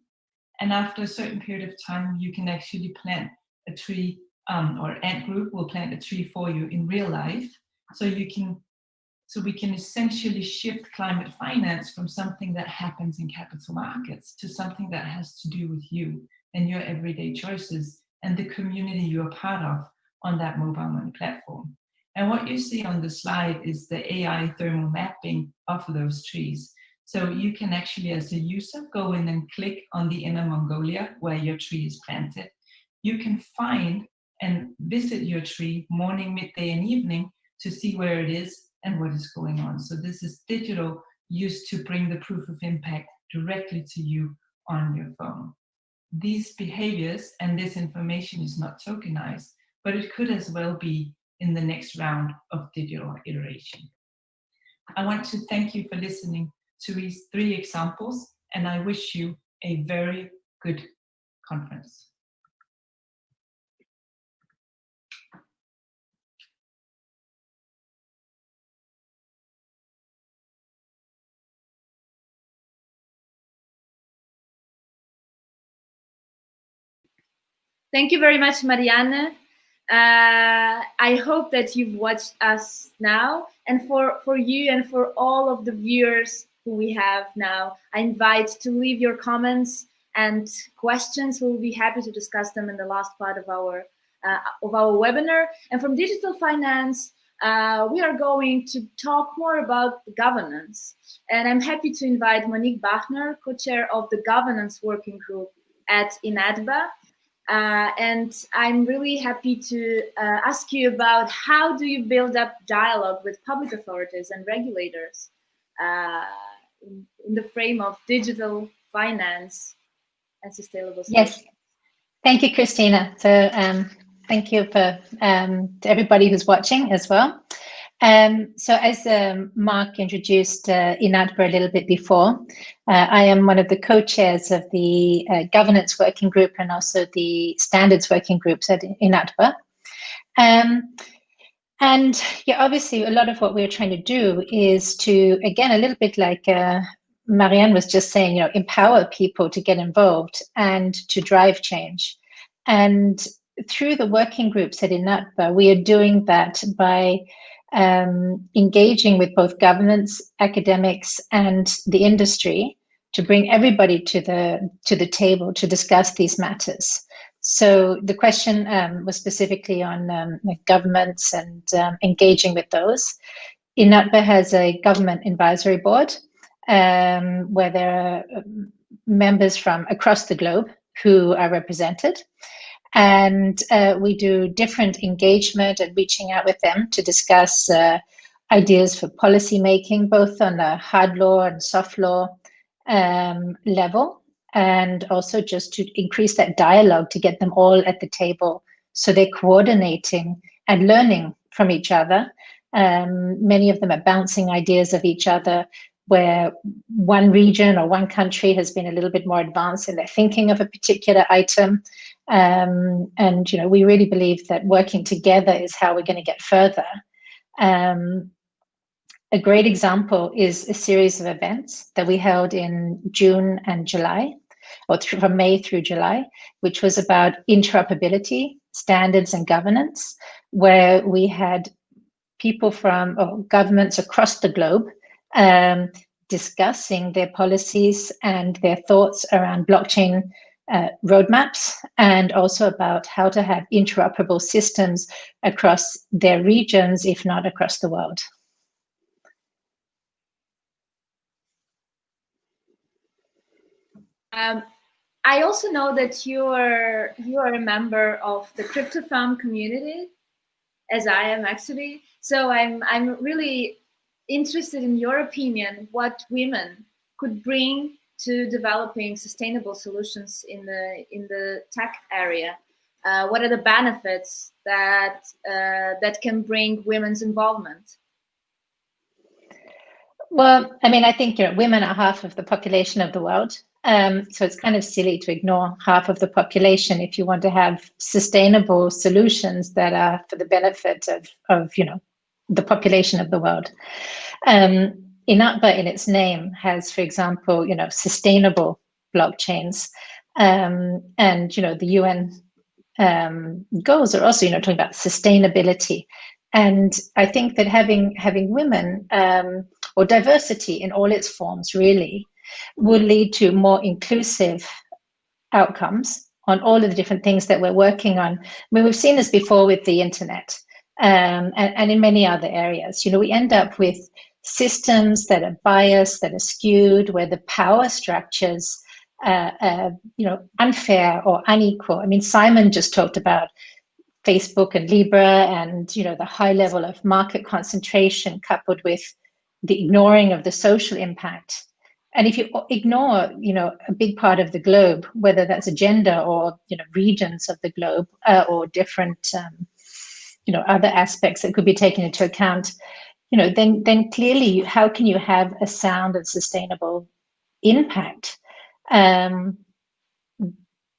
And after a certain period of time, you can actually plant a tree, or Ant Group will plant a tree for you in real life. So we can essentially shift climate finance from something that happens in capital markets to something that has to do with you and your everyday choices and the community you're part of on that mobile money platform. And what you see on the slide is the AI thermal mapping of those trees. So you can actually, as a user, go in and click on the Inner Mongolia where your tree is planted. You can find and visit your tree morning, midday, and evening to see where it is and what is going on. So this is digital used to bring the proof of impact directly to you on your phone. These behaviors and this information is not tokenized, but it could as well be in the next round of digital iteration. I want to thank you for listening to these 3 examples, and I wish you a very good conference. Thank you very much, Marianne. I hope that you've watched us now, and for you and for all of the viewers who we have now, I invite to leave your comments and questions. We'll be happy to discuss them in the last part of our webinar. And from Digital Finance, we are going to talk more about the governance. And I'm happy to invite Monique Bachner, co-chair of the Governance Working Group at INADBA. And I'm really happy to ask you about how do you build up dialogue with public authorities and regulators in the frame of digital finance and sustainable solutions? Yes, thank you, Christina. So thank you for to everybody who's watching as well. So as Mark introduced INADBA a little bit before, I am one of the co-chairs of the Governance Working Group and also the Standards Working Groups at INADBA. And yeah, obviously a lot of what we're trying to do is to, again, a little bit like Marianne was just saying, you know, empower people to get involved and to drive change. And through the working groups at INADBA, we are doing that by engaging with both governments, academics, and the industry to bring everybody to the table to discuss these matters. So the question was specifically on governments and engaging with those. INADBA has a government advisory board where there are members from across the globe who are represented. And we do different engagement and reaching out with them to discuss ideas for policy making, both on the hard law and soft law level, and also just to increase that dialogue to get them all at the table so they're coordinating and learning from each other. Many of them are bouncing ideas of each other, where one region or one country has been a little bit more advanced in their thinking of a particular item. And, you know, we really believe that working together is how we're going to get further. And a great example is a series of events that we held in June and July, or from May through July, which was about interoperability, standards, and governance, where we had people from governments across the globe discussing their policies and their thoughts around blockchain roadmaps, and also about how to have interoperable systems across their regions, if not across the world. I also know that you are a member of the crypto farm community, as I am actually. So I'm really interested in your opinion, what women could bring to developing sustainable solutions in the tech area. What are the benefits that that can bring women's involvement? Well, I mean, I think women are half of the population of the world. So it's kind of silly to ignore half of the population if you want to have sustainable solutions that are for the benefit of the population of the world. INATBA in its name has, for example, sustainable blockchains, and the UN goals are also talking about sustainability. And I think that having women or diversity in all its forms really will lead to more inclusive outcomes on all of the different things that we're working on. I mean, we've seen this before with the internet and in many other areas. We end up with systems that are biased, that are skewed, where the power structures unfair or unequal. I mean, Simon just talked about Facebook and Libra and the high level of market concentration coupled with the ignoring of the social impact. And if you ignore a big part of the globe, whether that's a gender or regions of the globe or different other aspects that could be taken into account, then clearly how can you have a sound and sustainable impact that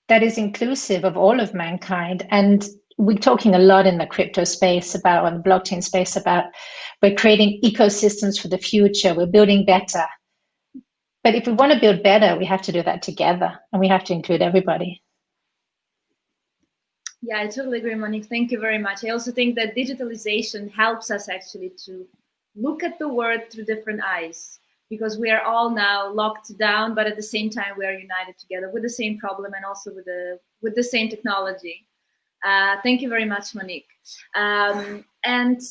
is inclusive of all of mankind? And we're talking a lot in the crypto space about, on the blockchain space about, we're creating ecosystems for the future, we're building better. But if we want to build better, we have to do that together, and we have to include everybody. Yeah, I totally agree, Monique. Thank you very much. I also think that digitalization helps us actually to look at the world through different eyes, because we are all now locked down, but at the same time, we are united together with the same problem and also with the same technology. Thank you very much, Monique. And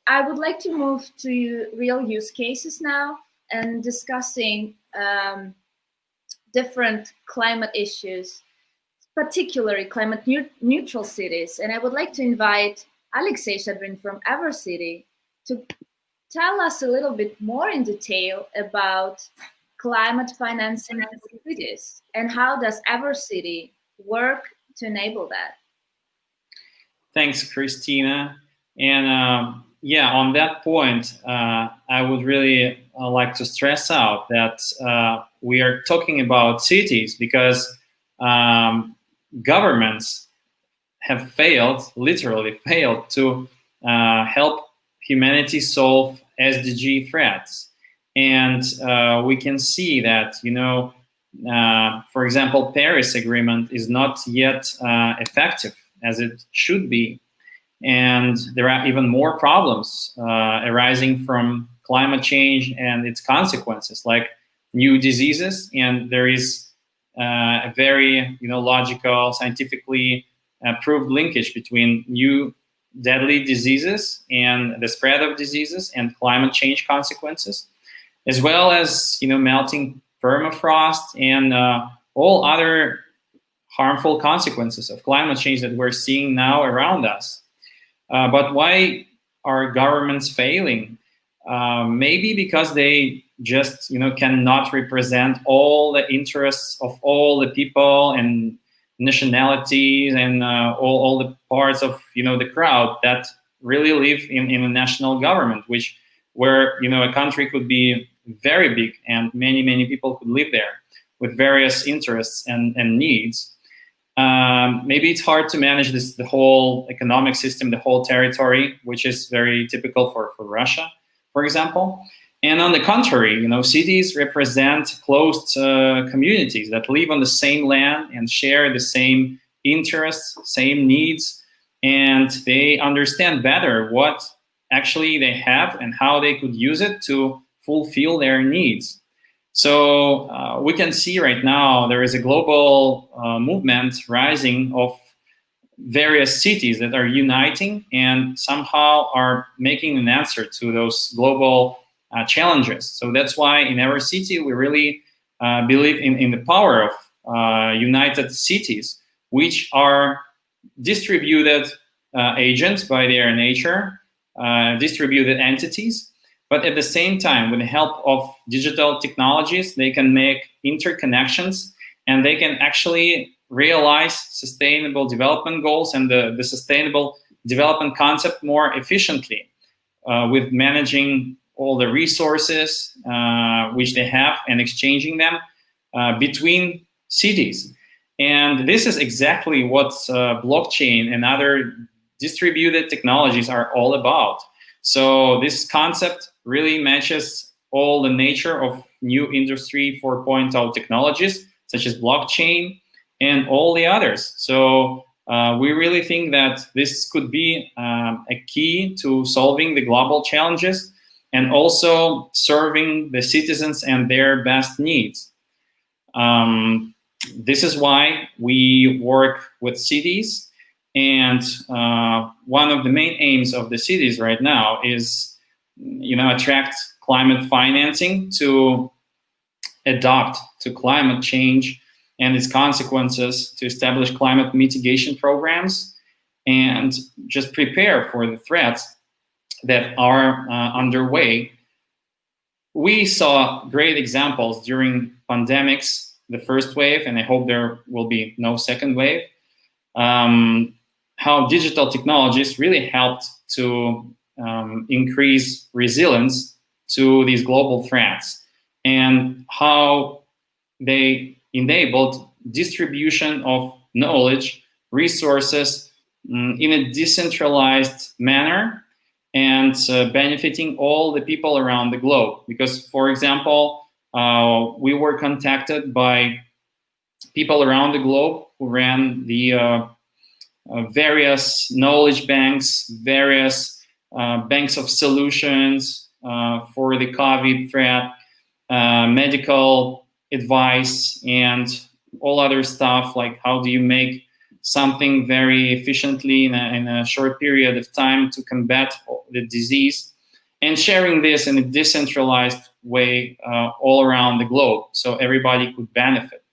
I would like to move to real use cases now and discussing different climate issues, particularly climate neutral cities. And I would like to invite Alexei Shadrin from Evercity to tell us a little bit more in detail about climate financing for cities and how does Evercity work to enable that? Thanks, Christina. And yeah, on that point, I would really like to stress out that we are talking about cities because governments have failed, literally failed, to help humanity solve SDG threats. And we can see that, for example, Paris Agreement is not yet effective as it should be. And there are even more problems arising from climate change and its consequences, like new diseases. And there is a very logical, scientifically proved linkage between new deadly diseases and the spread of diseases and climate change consequences, as well as melting permafrost and all other harmful consequences of climate change that we're seeing now around us. But why are governments failing? Maybe because they just cannot represent all the interests of all the people and nationalities and all the parts of the crowd that really live in a national government, where a country could be very big and many people could live there with various interests and needs. Maybe it's hard to manage the whole economic system, the whole territory, which is very typical for Russia. for example. And on the contrary, you know, cities represent closed communities that live on the same land and share the same interests, same needs, and they understand better what actually they have and how they could use it to fulfill their needs. So we can see right now there is a global movement rising of various cities that are uniting and somehow are making an answer to those global challenges. So that's why in Evercity we really believe in the power of united cities, which are distributed agents by their nature, distributed entities, but at the same time, with the help of digital technologies, they can make interconnections and they can actually realize sustainable development goals and the sustainable development concept more efficiently with managing all the resources which they have and exchanging them between cities. And this is exactly what blockchain and other distributed technologies are all about. So this concept really matches all the nature of new Industry 4.0 technologies, such as blockchain and all the others. So we really think that this could be a key to solving the global challenges and also serving the citizens and their best needs. This is why we work with cities, and one of the main aims of the cities right now is, you know, attract climate financing to adapt to climate change and its consequences, to establish climate mitigation programs, and just prepare for the threats that are underway. We saw great examples during pandemics, the first wave, and I hope there will be no second wave, how digital technologies really helped to increase resilience to these global threats, and how they enabled distribution of knowledge, resources in a decentralized manner, and benefiting all the people around the globe. Because, for example, we were contacted by people around the globe who ran the various knowledge banks, various banks of solutions for the COVID threat, medical advice, and all other stuff, like how do you make something very efficiently in a short period of time to combat the disease, and sharing this in a decentralized way all around the globe so everybody could benefit.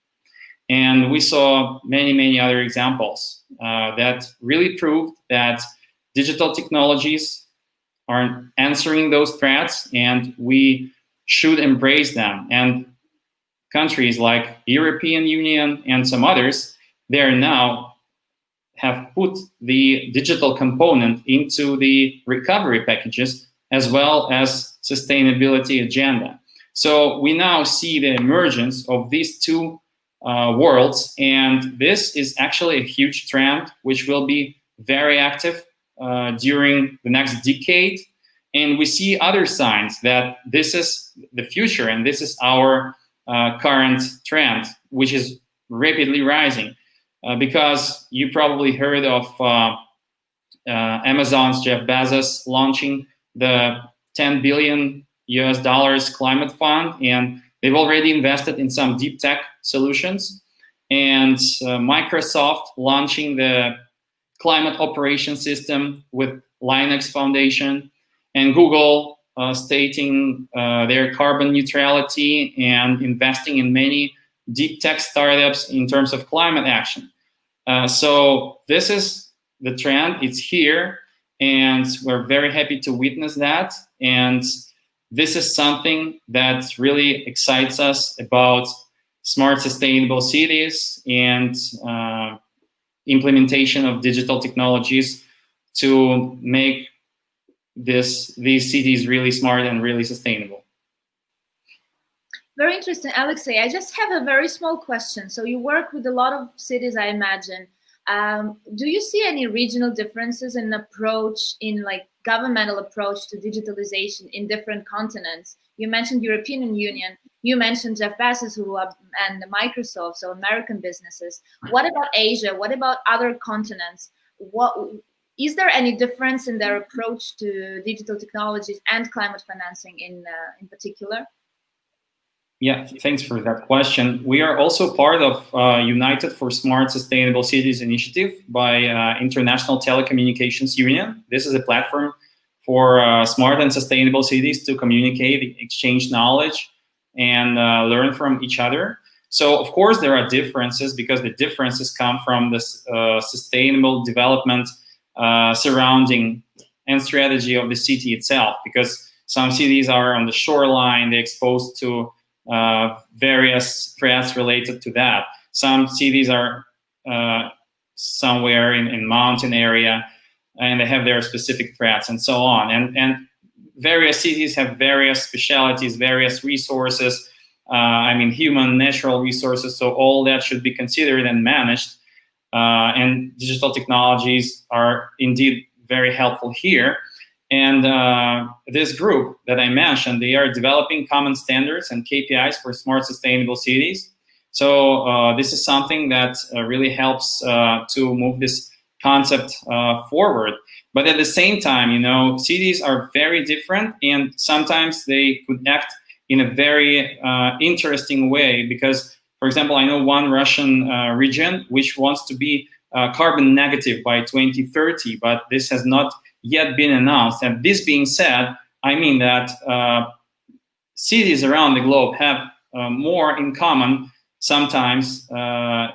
And we saw many, many other examples that really proved that digital technologies are answering those threats and we should embrace them. And countries like European Union and some others, they are now have put the digital component into the recovery packages as well as sustainability agenda. So we now see the emergence of these two worlds, and this is actually a huge trend which will be very active during the next decade. And we see other signs that this is the future and this is our current trend, which is rapidly rising. Because you probably heard of Amazon's Jeff Bezos launching the $10 billion climate fund, and they've already invested in some deep tech solutions. And Microsoft launching the climate operation system with Linux Foundation, and Google stating their carbon neutrality and investing in many deep tech startups in terms of climate action. So this is the trend, it's here, and we're very happy to witness that. And this is something that really excites us about smart, sustainable cities and implementation of digital technologies to make these cities really smart and really sustainable. Very interesting, Alexei. I just have a very small question. So you work with a lot of cities, I imagine. Do you see any regional differences in approach, in like governmental approach to digitalization in different continents? You mentioned European Union, you mentioned Jeff Bezos and Microsoft, so American businesses. What about Asia? What about other continents? What is there any difference in their approach to digital technologies and climate financing in particular? Yeah, thanks for that question. We are also part of United for Smart Sustainable Cities initiative by International Telecommunications Union. This is a platform for smart and sustainable cities to communicate, exchange knowledge, and learn from each other. So, of course, there are differences because the differences come from this sustainable development surrounding and strategy of the city itself. Because some cities are on the shoreline, they're exposed to various threats related to that. Some cities are somewhere in mountain area, and they have their specific threats and so on. And various cities have various specialities, various resources. I mean, human, natural resources. So all that should be considered and managed. And digital technologies are indeed very helpful here. And this group that I mentioned, they are developing common standards and KPIs for smart, sustainable cities. So this is something that really helps to move this concept forward. But at the same time, you know, cities are very different, and sometimes they could act in a very interesting way. Because, for example, I know one Russian region which wants to be carbon negative by 2030, but this has not yet been announced. And this being said, I mean that cities around the globe have more in common, sometimes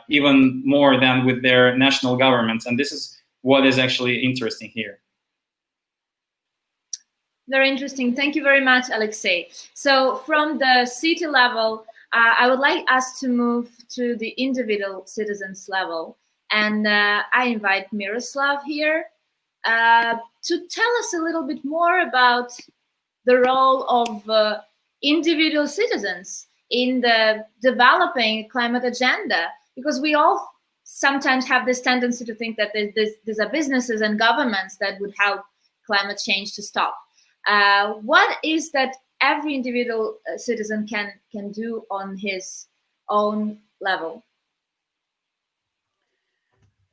even more than with their national governments. And this is what is actually interesting here. Very interesting. Thank you very much, Alexei. So from the city level, I would like us to move to the individual citizens level. And I invite Miroslav here to tell us a little bit more about the role of individual citizens in the developing climate agenda, because we all sometimes have this tendency to think that these are businesses and governments that would help climate change to stop. What is that every individual citizen can do on his own level?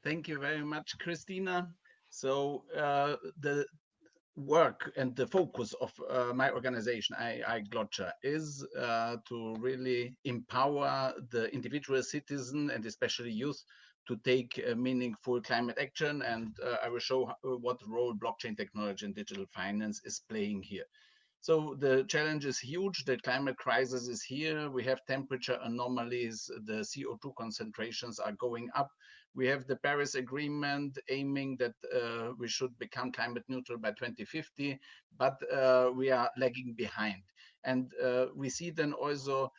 Thank you very much, Christina. So the work and the focus of my organization, iGlotcha, is to really empower the individual citizen and especially youth to take meaningful climate action. And I will show what role blockchain technology and digital finance is playing here. So the challenge is huge. The climate crisis is here. We have temperature anomalies. The CO2 concentrations are going up. We have the Paris Agreement aiming that we should become climate neutral by 2050, but we are lagging behind. And we see then also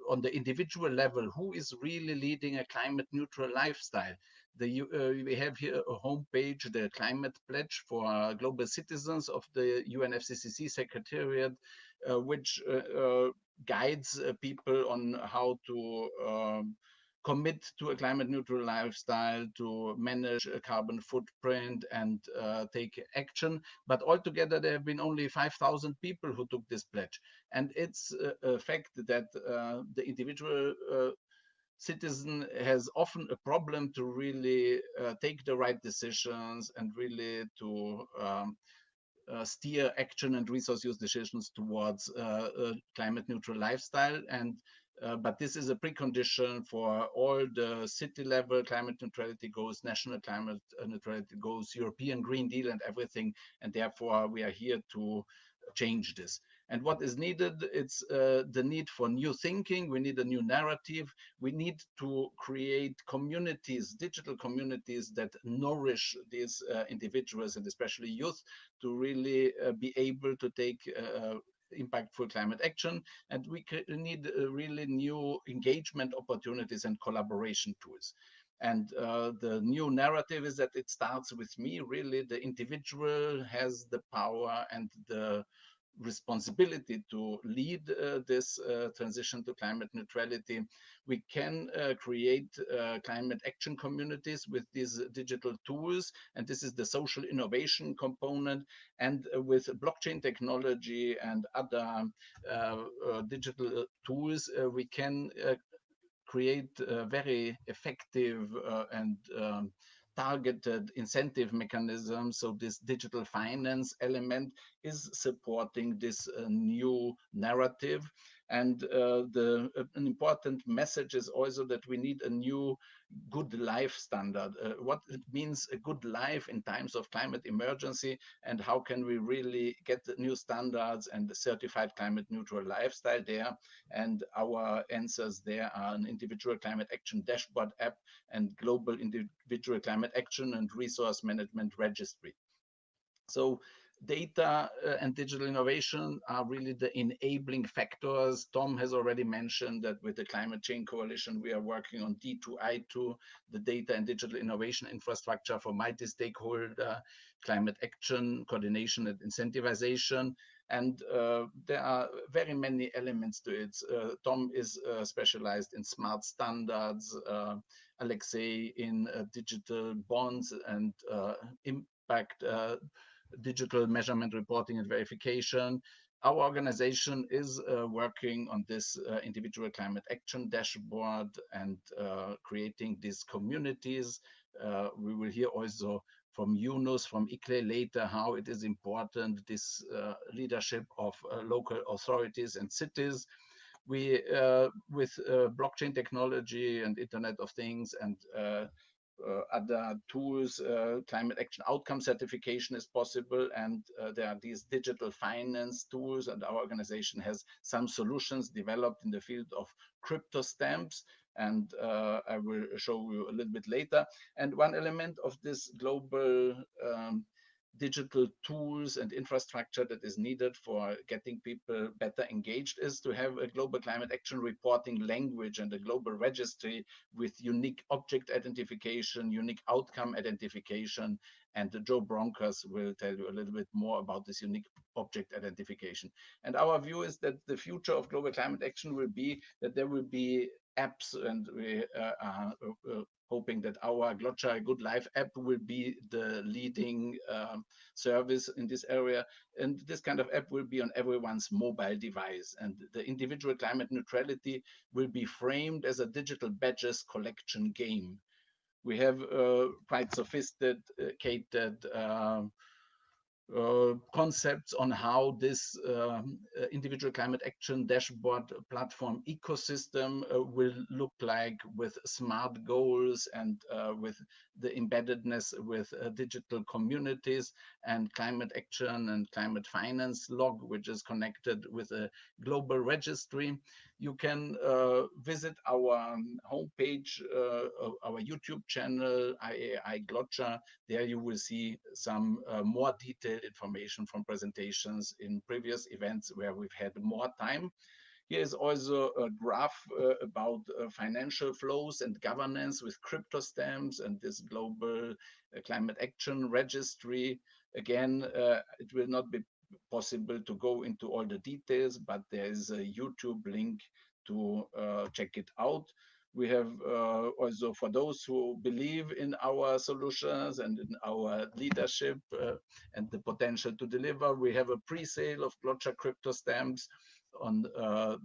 on the individual level, who is really leading a climate neutral lifestyle. We have here a homepage, the climate pledge for global citizens of the UNFCCC Secretariat, which guides people on how to commit to a climate neutral lifestyle, to manage a carbon footprint and take action. But altogether, there have been only 5,000 people who took this pledge. And it's a fact that the individual citizen has often a problem to really take the right decisions and really to steer action and resource use decisions towards a climate neutral lifestyle. And but this is a precondition for all the city level climate neutrality goals, national climate neutrality goals, European Green Deal and everything. And therefore we are here to change this. And what is needed, it's the need for new thinking. We need a new narrative. We need to create communities, digital communities that nourish these individuals and especially youth to really be able to take impactful climate action. And we need really new engagement opportunities and collaboration tools. And the new narrative is that it starts with me. Really, the individual has the power and the responsibility to lead this transition to climate neutrality, we can create climate action communities with these digital tools. And this is the social innovation component. And with blockchain technology and other digital tools, we can create very effective and targeted incentive mechanisms. So this digital finance element is supporting this new narrative. And an important message is also that we need a new good life standard. What it means a good life in times of climate emergency, and how can we really get new standards and a certified climate neutral lifestyle there. And our answers there are an individual climate action dashboard app and global individual climate action and resource management registry. So data and digital innovation are really the enabling factors. Tom has already mentioned that with the Climate Change Coalition, we are working on D2I2, the data and digital innovation infrastructure for multi-stakeholder climate action, coordination and incentivization. And there are very many elements to it. Tom is specialized in smart standards, Alexei in digital bonds and impact digital measurement, reporting, and verification. Our organization is working on this individual climate action dashboard and creating these communities. We will hear also from Yunus, from ICLE later, how it is important, this leadership of local authorities and cities. We, with blockchain technology and Internet of Things and other tools, climate action outcome certification is possible, and there are these digital finance tools, and our organization has some solutions developed in the field of crypto stamps, and I will show you a little bit later. And one element of this global digital tools and infrastructure that is needed for getting people better engaged is to have a global climate action reporting language and a global registry with unique object identification, unique outcome identification. And Joe Bronkers will tell you a little bit more about this unique object identification. And our view is that the future of global climate action will be that there will be apps, and we are hoping that our Glotcha Good Life app will be the leading service in this area. And this kind of app will be on everyone's mobile device. And the individual climate neutrality will be framed as a digital badges collection game. We have quite sophisticated concepts on how this individual climate action dashboard platform ecosystem will look like, with smart goals and with the embeddedness with digital communities and climate action and climate finance log, which is connected with a global registry. You can visit our homepage, our YouTube channel, IAI Glotcha. There you will see some more detailed information from presentations in previous events where we've had more time. Here is also a graph about financial flows and governance with crypto stamps and this global climate action registry. Again, it will not be possible to go into all the details, but there is a YouTube link to check it out. We have also, for those who believe in our solutions and in our leadership and the potential to deliver, we have a pre-sale of Glotcha crypto stamps on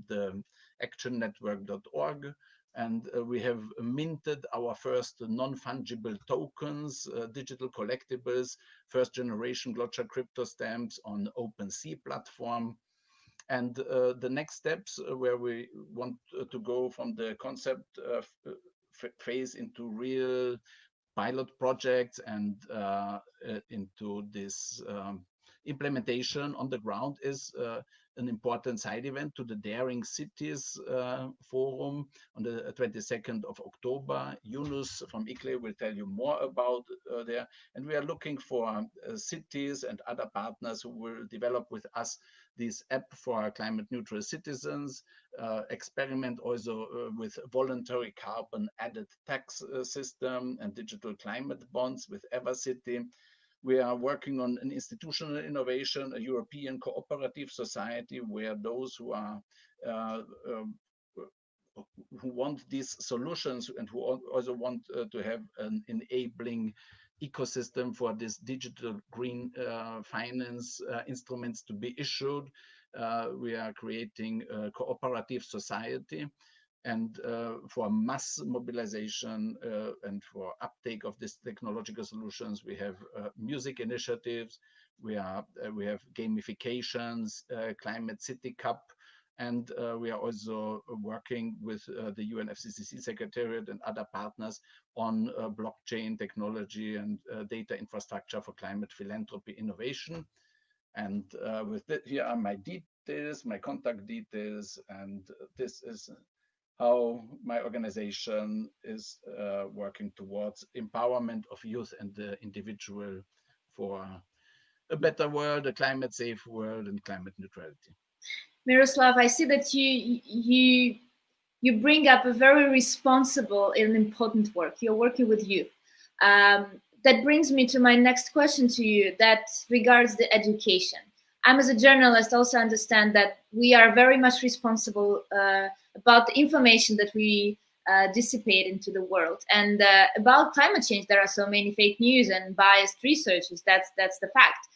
the actionnetwork.org. And we have minted our first non-fungible tokens, digital collectibles, first generation Glotcha crypto stamps on OpenSea platform. And the next steps where we want to go from the concept phase into real pilot projects and into this implementation on the ground is an important side event to the Daring Cities Forum on the 22nd of October. Yunus from ICLE will tell you more about there. And we are looking for cities and other partners who will develop with us this app for climate neutral citizens, experiment also with voluntary carbon added tax system and digital climate bonds with Evercity. We are working on an institutional innovation, a European cooperative society, where those who are who want these solutions and who also want to have an enabling ecosystem for this digital green finance instruments to be issued. We are creating a cooperative society, and for mass mobilization and for uptake of these technological solutions, we have music initiatives, we have gamifications, Climate City Cup, and we are also working with the UNFCCC Secretariat and other partners on blockchain technology and data infrastructure for climate philanthropy innovation. And with that, here are my details, my contact details, and this is how my organization is working towards empowerment of youth and the individual for a better world, a climate safe world, and climate neutrality. Miroslav, I see that you bring up a very responsible and important work. You're working with youth. That brings me to my next question to you that regards the education. I'm, as a journalist, also understand that we are very much responsible about the information that we dissipate into the world. And about climate change, there are so many fake news and biased researches. That's the fact.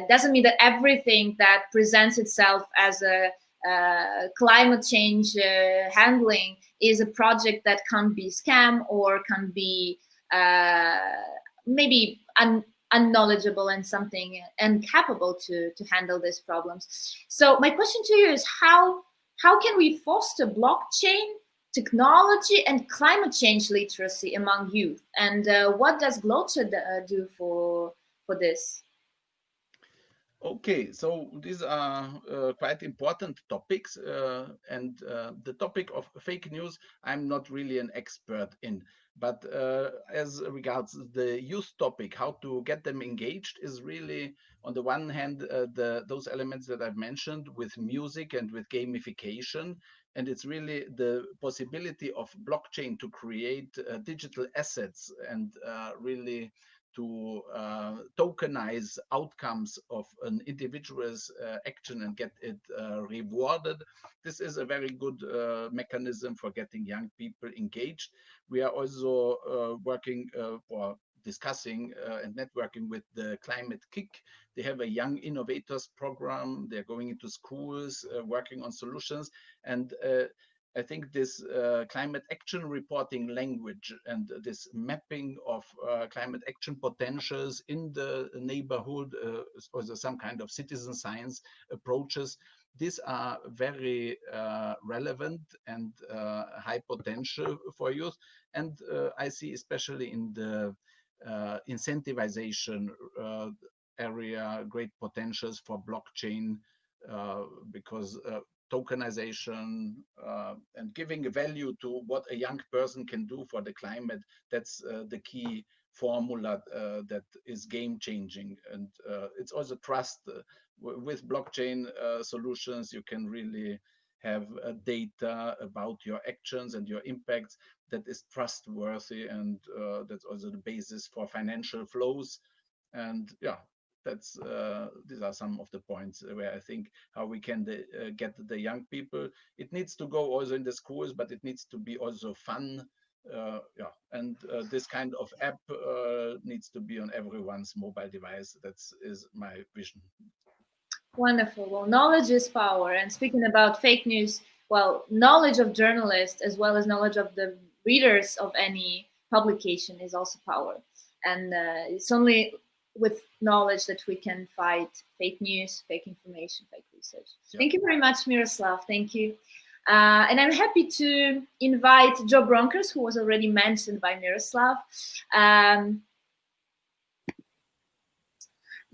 Doesn't mean that everything that presents itself as a climate change handling is a project that can be scam or can be maybe unknowledgeable and something incapable to handle these problems. So my question to you is how can we foster blockchain technology and climate change literacy among youth, and what does Glocha do for this? Okay, so these are quite important topics, and the topic of fake news, I'm not really an expert in, but as regards the youth topic, how to get them engaged is really, on the one hand, those elements that I've mentioned with music and with gamification, and it's really the possibility of blockchain to create digital assets and really to tokenize outcomes of an individual's action and get it rewarded. This is a very good mechanism for getting young people engaged. We are also working or discussing and networking with the Climate Kick. They have a young innovators program. They're going into schools, working on solutions. And I think this climate action reporting language and this mapping of climate action potentials in the neighborhood, also some kind of citizen science approaches, these are very relevant and high potential for youth. And I see especially in the incentivization area great potentials for blockchain because tokenization and giving a value to what a young person can do for the climate, that's the key formula that is game changing. And it's also trust. With blockchain solutions, you can really have data about your actions and your impacts that is trustworthy, and that's also the basis for financial flows. And yeah, that's these are some of the points where I think how we can get the young people. It needs to go also in the schools, but it needs to be also fun. Yeah, and this kind of app needs to be on everyone's mobile device. That is my vision. Wonderful. Well, knowledge is power. And speaking about fake news, well, knowledge of journalists as well as knowledge of the readers of any publication is also power. And it's only with knowledge that we can fight fake news, fake information, fake research. Yeah. Thank you very much, Miroslav. Thank you. And I'm happy to invite Joe Bronkers, who was already mentioned by Miroslav.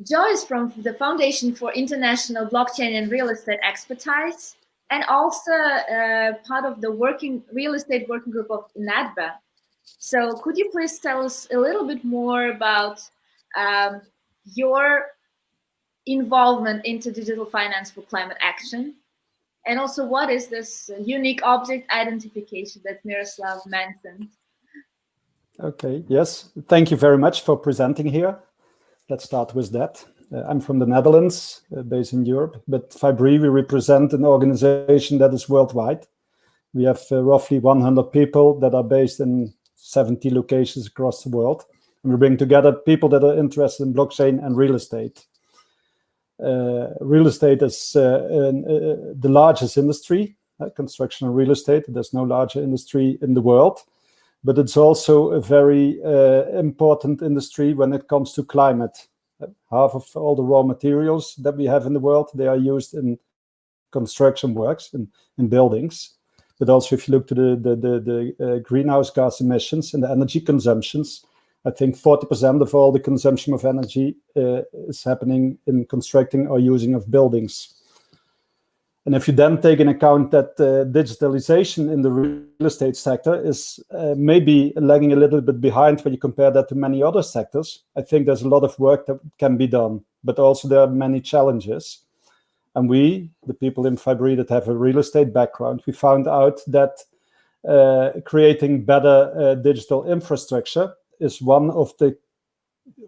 Joe is from the Foundation for International Blockchain and Real Estate Expertise, and also part of the real estate working group of NADBA. So could you please tell us a little bit more about your involvement into digital finance for climate action? And also, what is this unique object identification that Miroslav mentioned? Okay, yes. Thank you very much for presenting here. Let's start with that. I'm from the Netherlands, based in Europe, but Fibri, we represent an organization that is worldwide. We have roughly 100 people that are based in 70 locations across the world. And we bring together people that are interested in blockchain and real estate. Real estate is the largest industry, construction and real estate. There's no larger industry in the world, but it's also a very important industry when it comes to climate. Half of all the raw materials that we have in the world, they are used in construction works, in buildings. But also if you look to the greenhouse gas emissions and the energy consumptions, I think 40% of all the consumption of energy is happening in constructing or using of buildings. And if you then take into account that digitalization in the real estate sector is maybe lagging a little bit behind when you compare that to many other sectors, I think there's a lot of work that can be done, but also there are many challenges. And we, the people in Fibri that have a real estate background, we found out that creating better digital infrastructure is one of the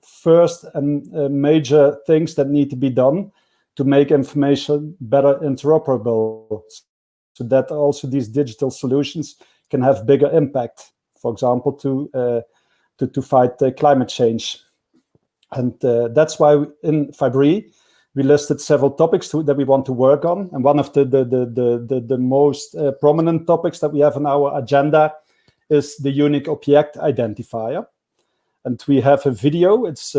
first and major things that need to be done to make information better interoperable, so that also these digital solutions can have bigger impact, for example, to fight climate change. And that's why in Fibri, we listed several topics that we want to work on. And one of the most prominent topics that we have on our agenda is the unique object identifier. And we have a video. It's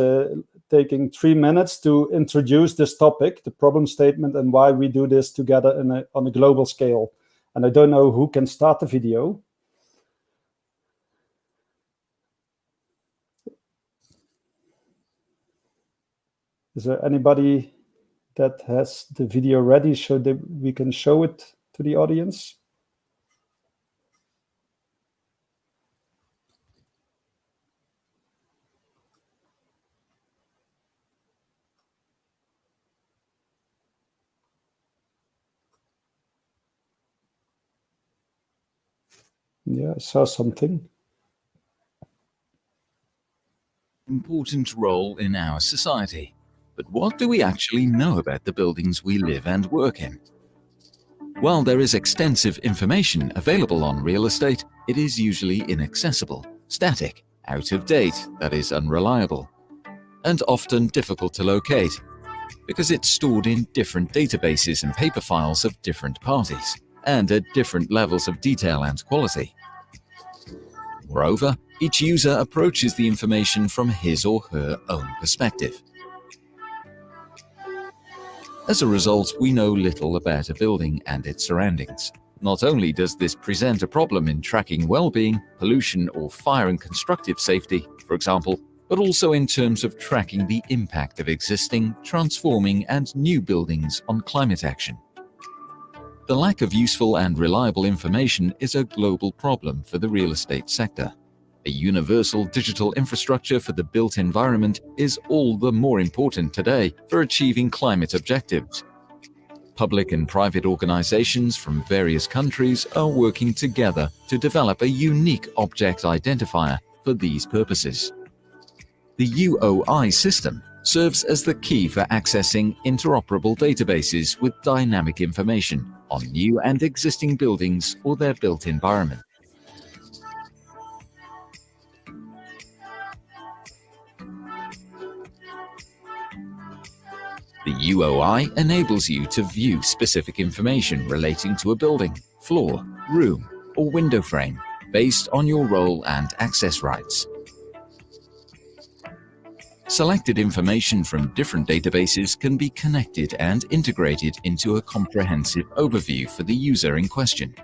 taking 3 minutes to introduce this topic, the problem statement, and why we do this together on a global scale. And I don't know who can start the video. Is there anybody that has the video ready so that we can show it to the audience? Yeah, I saw something. Important role in our society. But what do we actually know about the buildings we live and work in? While there is extensive information available on real estate, it is usually inaccessible, static, out of date, that is unreliable, and often difficult to locate, because it's stored in different databases and paper files of different parties, and at different levels of detail and quality. Moreover, each user approaches the information from his or her own perspective. As a result, we know little about a building and its surroundings. Not only does this present a problem in tracking well-being, pollution or fire and constructive safety, for example, but also in terms of tracking the impact of existing, transforming and new buildings on climate action. The lack of useful and reliable information is a global problem for the real estate sector. A universal digital infrastructure for the built environment is all the more important today for achieving climate objectives. Public and private organizations from various countries are working together to develop a unique object identifier for these purposes. The UOI system serves as the key for accessing interoperable databases with dynamic information on new and existing buildings or their built environment. The UOI enables you to view specific information relating to a building, floor, room, or window frame based on your role and access rights. Selected information from different databases can be connected and integrated into a comprehensive overview for the user in question.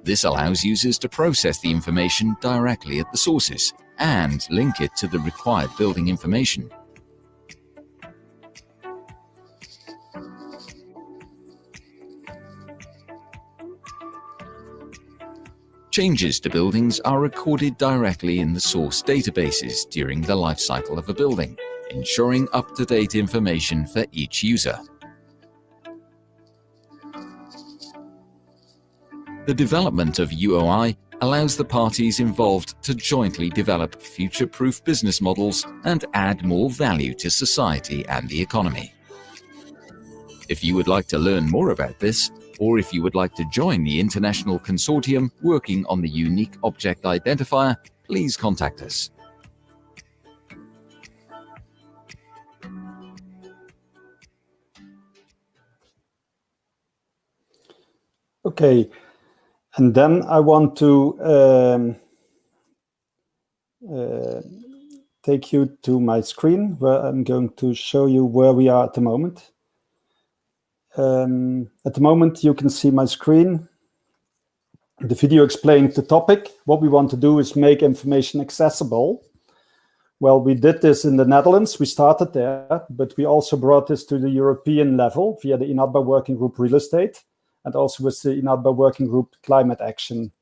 This allows users to process the information directly at the sources and link it to the required building information. Changes to buildings are recorded directly in the source databases during the life cycle of a building, ensuring up-to-date information for each user. The development of UOI allows the parties involved to jointly develop future-proof business models and add more value to society and the economy. If you would like to learn more about this, or if you would like to join the international consortium working on the unique object identifier, please contact us. Okay, and then I want to take you to my screen where I'm going to show you where we are at the moment. At the moment, you can see my screen. The video explained the topic. What we want to do is make information accessible. Well, we did this in the Netherlands. We started there, but we also brought this to the European level via the INATBA Working Group Real Estate and also with the INATBA Working Group Climate Action.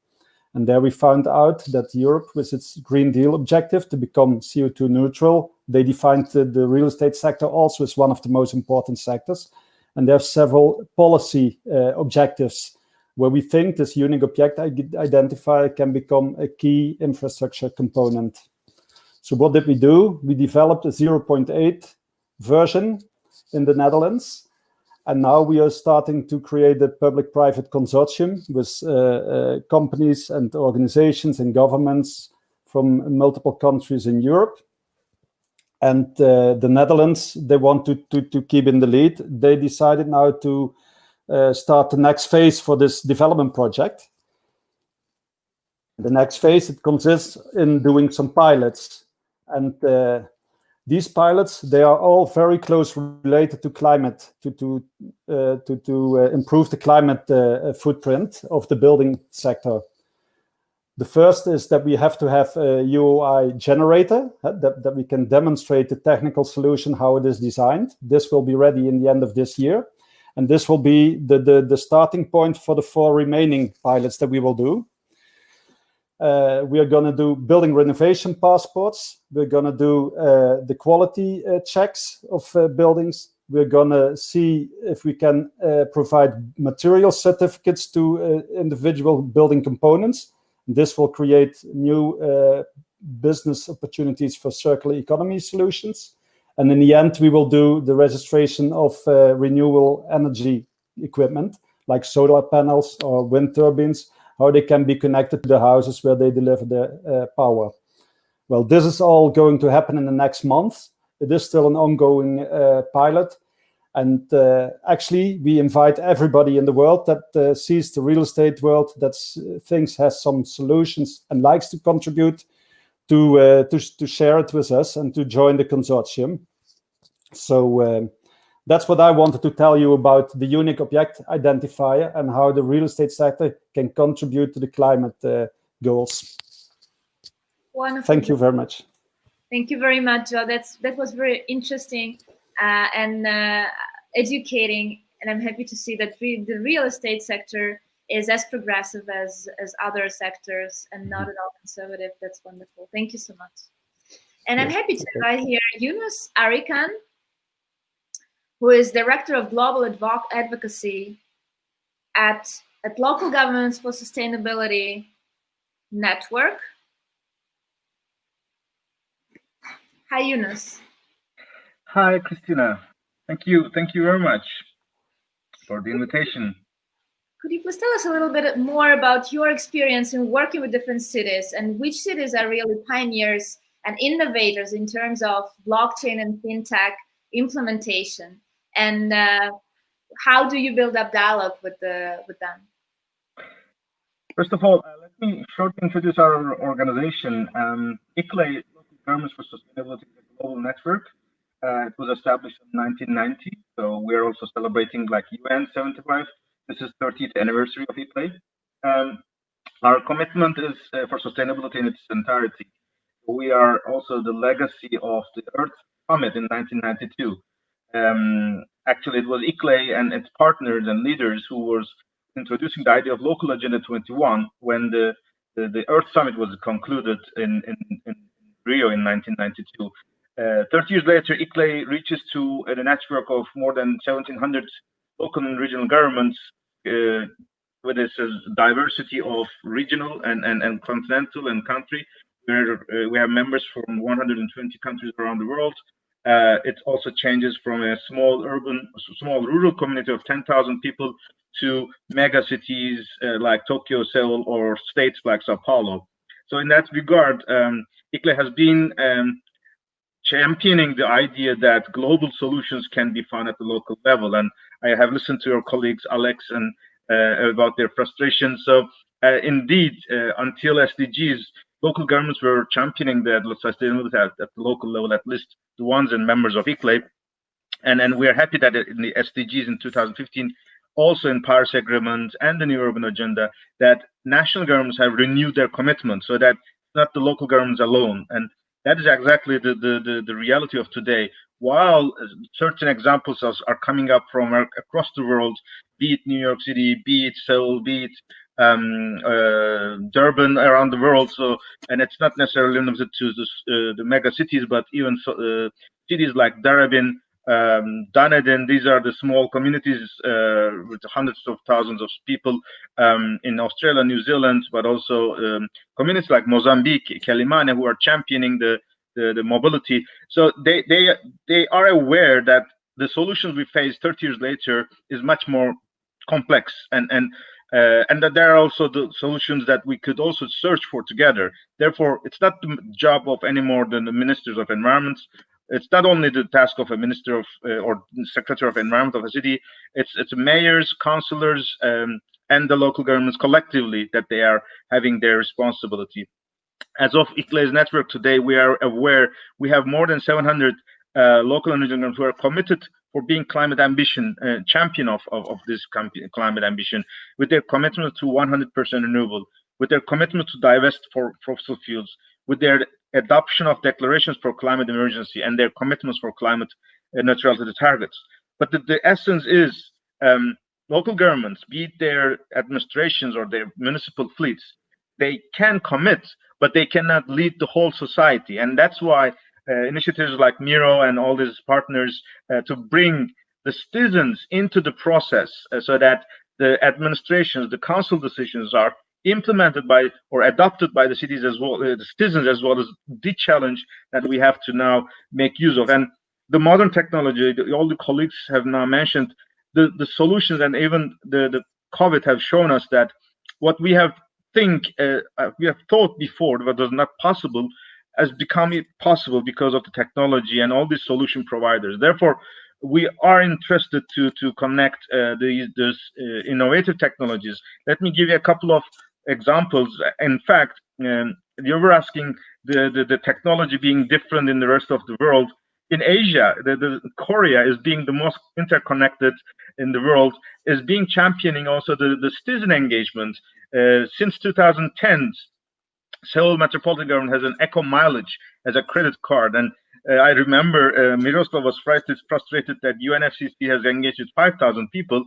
And there we found out that Europe, with its Green Deal objective to become CO2 neutral, they defined the real estate sector also as one of the most important sectors. And there are several policy objectives where we think this unique object identifier can become a key infrastructure component. So what did we do? We developed a 0.8 version in the Netherlands. And now we are starting to create a public-private consortium with companies and organizations and governments from multiple countries in Europe. And the Netherlands, they want to keep in the lead. They decided now to start the next phase for this development project. The next phase, it consists in doing some pilots. And these pilots, they are all very close related to climate, to improve the climate footprint of the building sector. The first is that we have to have a UOI generator that we can demonstrate the technical solution, how it is designed. This will be ready in the end of this year. And this will be the starting point for the 4 remaining pilots that we will do. We are going to do building renovation passports. We're going to do the quality checks of buildings. We're going to see if we can provide material certificates to individual building components. This will create new business opportunities for circular economy solutions. And in the end, we will do the registration of renewable energy equipment, like solar panels or wind turbines, how they can be connected to the houses where they deliver the power. Well, this is all going to happen in the next month. It is still an ongoing pilot. And actually, we invite everybody in the world that sees the real estate world, that thinks has some solutions and likes to contribute to share it with us and to join the consortium. So that's what I wanted to tell you about the unique object identifier and how the real estate sector can contribute to the climate goals. Wonderful. Thank you very much. Thank you very much, Joe. That was very interesting and educating. And I'm happy to see that the real estate sector is as progressive as other sectors and not at all conservative. That's wonderful. Thank you so much. And I'm happy to invite here Yunus Arikan, who is Director of Global Advocacy at Local Governments for Sustainability Network. Hi, Yunus. Hi, Christina. Thank you very much for the invitation. Could you please tell us a little bit more about your experience in working with different cities and which cities are really pioneers and innovators in terms of blockchain and fintech implementation? And how do you build up dialogue with them? First of all, let me shortly introduce our organization. ICLE, Local Governments for Sustainability, is a global network. It was established in 1990, so we're also celebrating like UN 75. This is 30th anniversary of ICLE. Our commitment is for sustainability in its entirety. We are also the legacy of the Earth Summit in 1992. Actually, it was ICLE and its partners and leaders who was introducing the idea of local Agenda 21 when the Earth Summit was concluded in Rio in 1992. 30 years later, ICLE reaches to a network of more than 1,700 local and regional governments with its diversity of regional and continental and country, where we have members from 120 countries around the world. It also changes from a small rural community of 10,000 people to mega cities like Tokyo, Seoul, or states like Sao Paulo. So in that regard, ICLEI has been championing the idea that global solutions can be found at the local level. And I have listened to your colleagues, Alex, and about their frustration. So indeed, until SDGs, local governments were championing the sustainability at the local level, at least the ones and members of ICLEI. And we are happy that in the SDGs in 2015, also in Paris Agreement and the New Urban Agenda, that national governments have renewed their commitment, so that not the local governments alone. And that is exactly the reality of today. While certain examples are coming up from across the world, be it New York City, be it Seoul, be it Durban, around the world. So, and it's not necessarily limited to the mega cities, but even cities like Darabin, Dunedin. These are the small communities with hundreds of thousands of people in Australia, New Zealand, but also communities like Mozambique, Quelimane, who are championing the mobility. So they are aware that the solutions we face 30 years later is much more complex, and that there are also the solutions that we could also search for together. Therefore, it's not the job of any more than the ministers of environment. It's not only the task of a minister of or secretary of environment of a city. It's mayors, councillors, and the local governments collectively that they are having their responsibility. As of ICLEI's network today, we are aware we have more than 700 local and regional governments who are committed for being climate ambition champion of this climate ambition, with their commitment to 100% renewable, with their commitment to divest for fossil fuels, with their adoption of declarations for climate emergency, and their commitments for climate neutrality targets. But the essence is local governments, be it their administrations or their municipal fleets, they can commit, but they cannot lead the whole society. And that's why initiatives like Miro and all these partners to bring the citizens into the process so that the administrations, the council decisions are implemented by or adopted by the cities as well, the citizens, as well as the challenge that we have to now make use of. And the modern technology, all the colleagues have now mentioned, the solutions, and even the COVID have shown us that what we have thought before that was not possible has become possible because of the technology and all these solution providers. Therefore, we are interested to connect these innovative technologies. Let me give you a couple of examples. In fact, you were asking the technology being different in the rest of the world. In Asia, the Korea is being the most interconnected in the world, is being championing also the citizen engagement. Since 2010, Seoul Metropolitan Government has an eco mileage as a credit card. And I remember Miroslav was frustrated that UNFCCC has engaged with 5,000 people.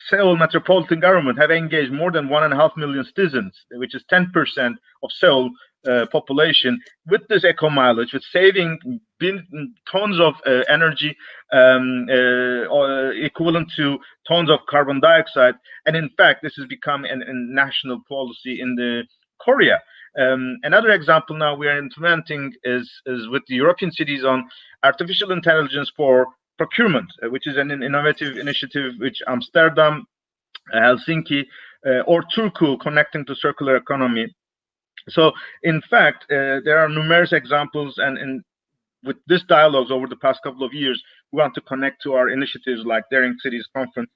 Seoul Metropolitan Government have engaged more than 1.5 million citizens, which is 10% of Seoul population, with this eco mileage, with saving tons of energy equivalent to tons of carbon dioxide. And in fact, this has become a national policy in the Korea. Another example now we are implementing is with the European cities on artificial intelligence for procurement, which is an innovative initiative which Amsterdam, Helsinki, or Turku connecting to circular economy. So in fact, there are numerous examples, and with this dialogues over the past couple of years, we want to connect to our initiatives like Daring Cities Conference,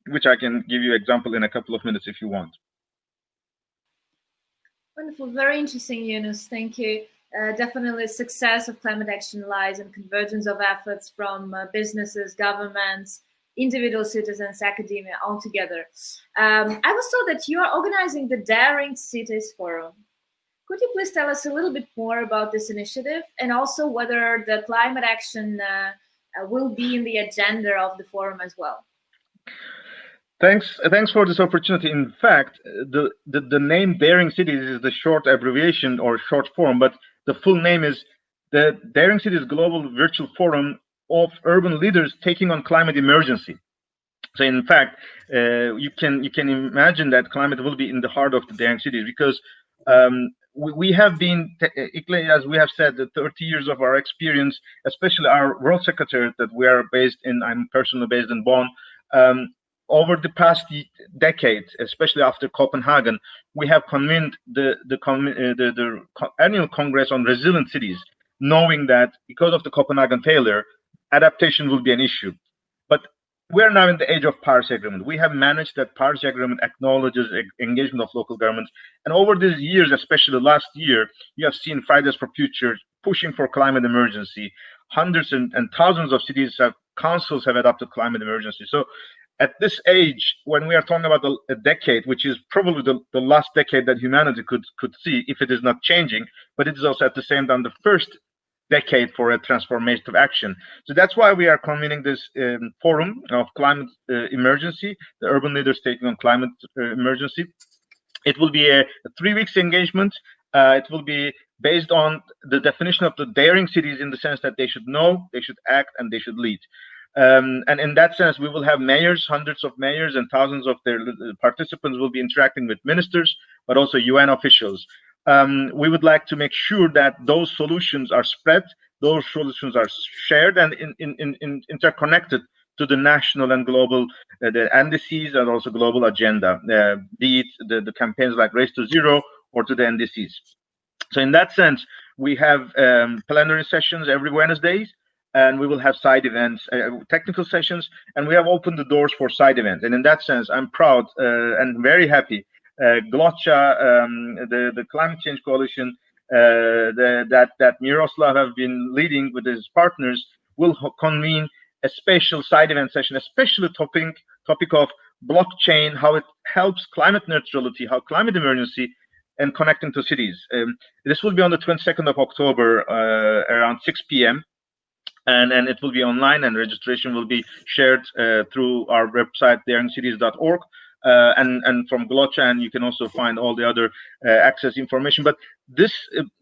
which I can give you an example in a couple of minutes if you want. Wonderful, very interesting, Yunus. Thank you. Definitely, success of climate action lies in convergence of efforts from businesses, governments, individual citizens, academia, all together. I was told that you are organizing the Daring Cities Forum. Could you please tell us a little bit more about this initiative, and also whether the climate action will be in the agenda of the forum as well? Thanks for this opportunity. In fact, the name Daring Cities is the short abbreviation or short form, but the full name is the Daring Cities Global Virtual Forum of Urban Leaders Taking on Climate Emergency. So in fact, you can imagine that climate will be in the heart of the daring cities, because we have been, ICLE, as we have said, the 30 years of our experience, especially our World Secretariat that we are based in, I'm personally based in Bonn, over the past decade, especially after Copenhagen, we have convened the annual Congress on Resilient Cities, knowing that because of the Copenhagen failure, adaptation will be an issue. But we're now in the age of Paris Agreement. We have managed that Paris Agreement acknowledges engagement of local governments. And over these years, especially last year, you have seen Fridays for Future pushing for climate emergency. Hundreds and thousands of councils have adopted climate emergency. So at this age, when we are talking about a decade, which is probably the last decade that humanity could see, if it is not changing, but it is also at the same time the first decade for a transformative action. So that's why we are convening this forum of climate emergency, the urban leaders taking on climate emergency. It will be a 3 weeks engagement. It will be based on the definition of the daring cities, in the sense that they should know, they should act, and they should lead. And in that sense, we will have mayors, hundreds of mayors, and thousands of their participants will be interacting with ministers, but also UN officials. We would like to make sure that those solutions are spread, those solutions are shared and interconnected to the national and global the NDCs and also global agenda, be it the campaigns like Race to Zero or to the NDCs. So in that sense, we have plenary sessions every Wednesdays, and we will have side events, technical sessions, and we have opened the doors for side events. And in that sense, I'm proud and very happy. GLOCHA, the Climate Change Coalition that Miroslav have been leading with his partners, will convene a special side event session, especially topic of blockchain, how it helps climate neutrality, how climate emergency, and connecting to cities. This will be on the 22nd of October around 6 p.m. And it will be online, and registration will be shared through our website, daringcities.org. And from GLOCHA, and you can also find all the other access information. But this,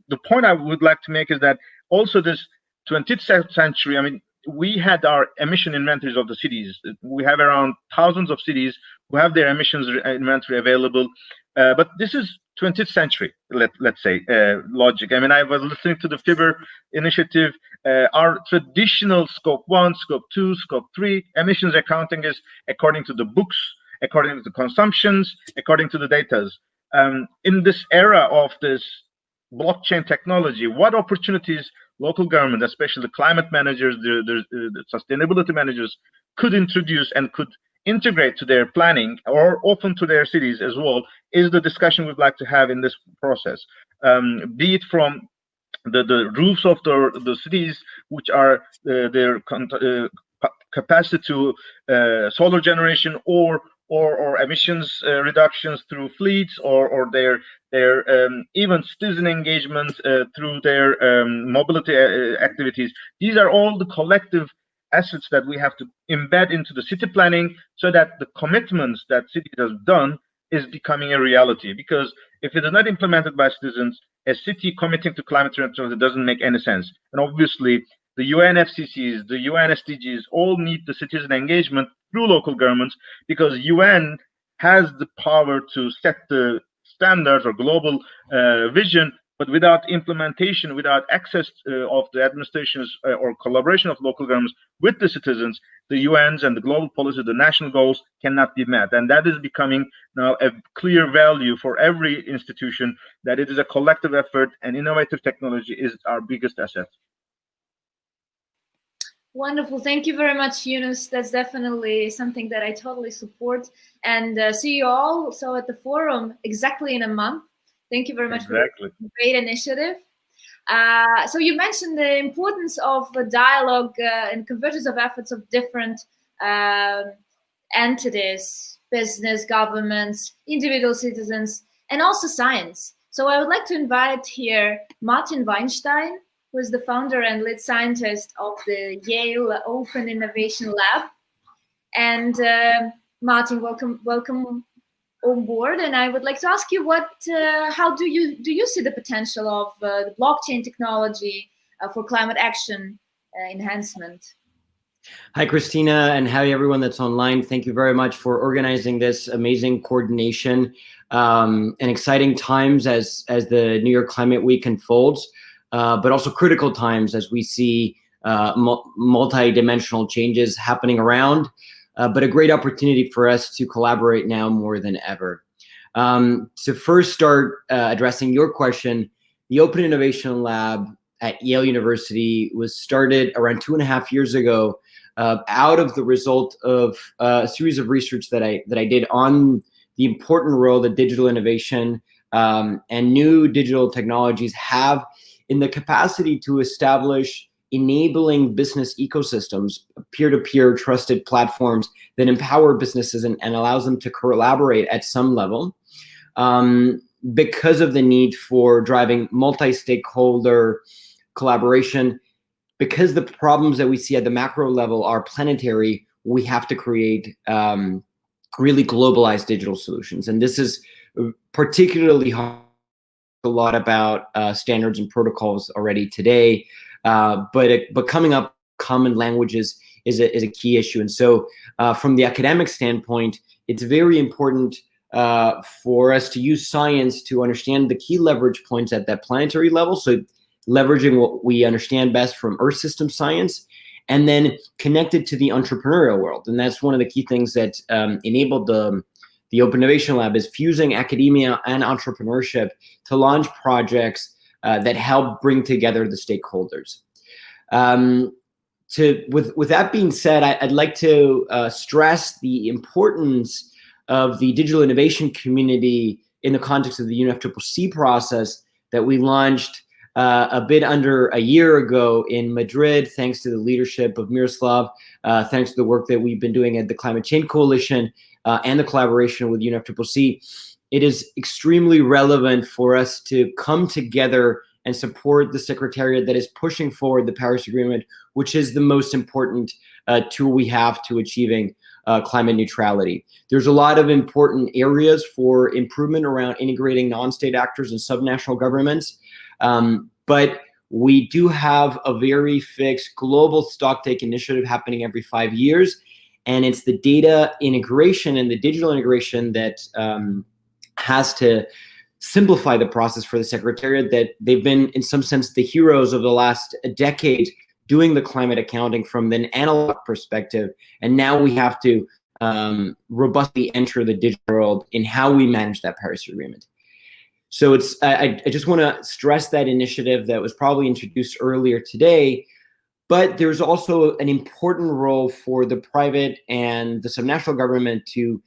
the point I would like to make is that also this 20th century, I mean, we had our emission inventories of the cities. We have around thousands of cities who have their emissions inventory available. But this is 20th century, let's say, logic. I mean, I was listening to the FIBER initiative. Our traditional scope 1, scope 2, scope 3 emissions accounting is according to the books, according to the consumptions, according to the datas. In this era of this blockchain technology, what opportunities local government, especially the climate managers, the sustainability managers, could introduce and could integrate to their planning, or open to their cities as well, is the discussion we'd like to have in this process. Be it from the roofs of the cities, which are their capacity to solar generation, or emissions reductions through fleets, or their even citizen engagement through their mobility activities. These are all the collective assets that we have to embed into the city planning, so that the commitments that cities have done is becoming a reality. Because if it is not implemented by citizens, a city committing to climate neutrality doesn't make any sense. And obviously, the UN FCCs, the UN SDGs all need the citizen engagement through local governments, because UN has the power to set the standards or global vision, but without implementation, without access of the administrations or collaboration of local governments with the citizens, the UNs and the global policy, the national goals cannot be met. And that is becoming now a clear value for every institution, that it is a collective effort, and innovative technology is our biggest asset. Wonderful. Thank you very much, Yunus. That's definitely something that I totally support. And see you all so at the forum exactly in a month. Thank you very much for the great initiative. So you mentioned the importance of dialogue and convergence of efforts of different entities, business, governments, individual citizens, and also science. So I would like to invite here Martin Weinstein, who is the founder and lead scientist of the Yale Open Innovation Lab. And Martin, welcome on board. And I would like to ask you, how do you see the potential of the blockchain technology for climate action enhancement? Hi, Christina, and hi, everyone that's online. Thank you very much for organizing this amazing coordination and exciting times as the New York Climate Week unfolds, but also critical times as we see multi-dimensional changes happening around, but a great opportunity for us to collaborate now more than ever. To first start addressing your question, the Open Innovation Lab at Yale University was started around 2.5 years ago out of the result of a series of research that I did on the important role that digital innovation and new digital technologies have in the capacity to establish enabling business ecosystems, peer-to-peer trusted platforms that empower businesses and allows them to collaborate at some level. Because of the need for driving multi-stakeholder collaboration, because the problems that we see at the macro level are planetary, we have to create really globalized digital solutions. And this is particularly hard, a lot about standards and protocols already today, but coming up common languages is a key issue. And so from the academic standpoint, it's very important for us to use science to understand the key leverage points at that planetary level. So leveraging what we understand best from Earth system science, and then connected to the entrepreneurial world. And that's one of the key things that enabled the Open Innovation Lab, is fusing academia and entrepreneurship to launch projects that help bring together the stakeholders. With that being said, I'd like to stress the importance of the digital innovation community in the context of the UNFCCC process that we launched a bit under a year ago in Madrid, thanks to the leadership of Miroslav, thanks to the work that we've been doing at the Climate Change Coalition and the collaboration with UNFCCC. It is extremely relevant for us to come together and support the Secretariat that is pushing forward the Paris Agreement, which is the most important tool we have to achieving climate neutrality. There's a lot of important areas for improvement around integrating non-state actors and subnational governments. But we do have a very fixed global stocktake initiative happening every 5 years. And it's the data integration and the digital integration that has to simplify the process for the Secretariat, that they've been, in some sense, the heroes of the last decade doing the climate accounting from an analog perspective. And now we have to robustly enter the digital world in how we manage that Paris Agreement. So it's I just want to stress that initiative that was probably introduced earlier today, but there's also an important role for the private and the subnational government to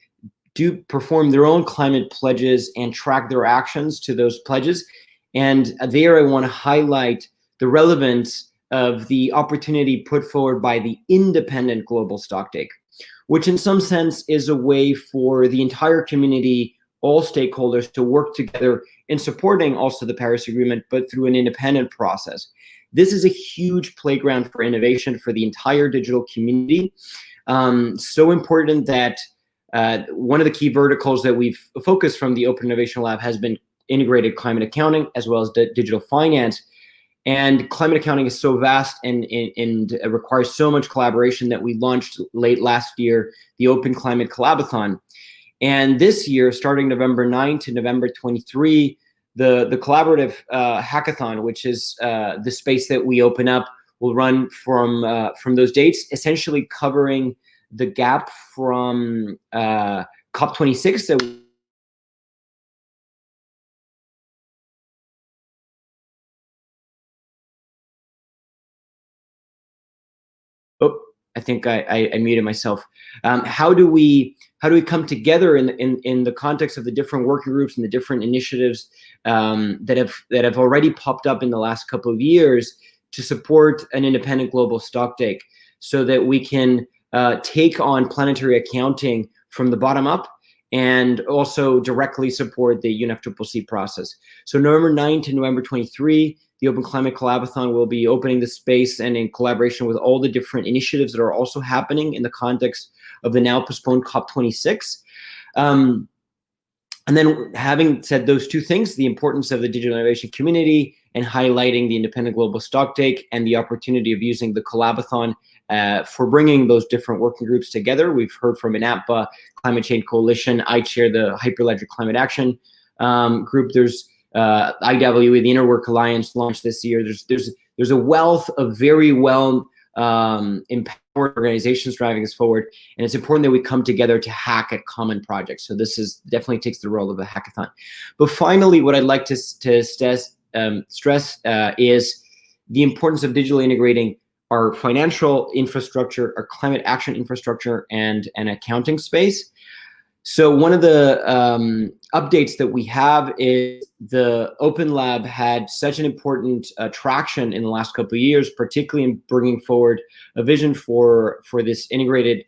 perform their own climate pledges and track their actions to those pledges. And there I want to highlight the relevance of the opportunity put forward by the independent global stocktake, which in some sense is a way for the entire community, all stakeholders, to work together in supporting also the Paris Agreement, but through an independent process. This is a huge playground for innovation for the entire digital community. So important that one of the key verticals that we've focused from the Open Innovation Lab has been integrated climate accounting as well as digital finance. And climate accounting is so vast and requires so much collaboration that we launched late last year the Open Climate Collaborathon. And this year, starting November 9 to November 23, the collaborative hackathon, which is the space that we open up, will run from those dates, essentially covering the gap from COP26 that I think I muted myself. How do we come together in the context of the different working groups and the different initiatives that have already popped up in the last couple of years to support an independent global stocktake, so that we can take on planetary accounting from the bottom up and also directly support the UNFCCC process. So November 9 to November 23, the Open Climate Collaborathon will be opening the space, and in collaboration with all the different initiatives that are also happening in the context of the now postponed COP26. And then having said those two things, the importance of the digital innovation community and highlighting the independent global stocktake and the opportunity of using the Collabothon for bringing those different working groups together. We've heard from INAPA, Climate Change Coalition. I chair the Hyperledger Climate Action group. There's IWE, the Interwork Alliance, launched this year. There's a wealth of very well empowered organizations driving us forward, and it's important that we come together to hack at common projects. So this is definitely takes the role of a hackathon. But finally, what I'd like to stress is the importance of digitally integrating our financial infrastructure, our climate action infrastructure, and an accounting space. So one of the updates that we have is the Open Lab had such an important traction in the last couple of years, particularly in bringing forward a vision for this integrated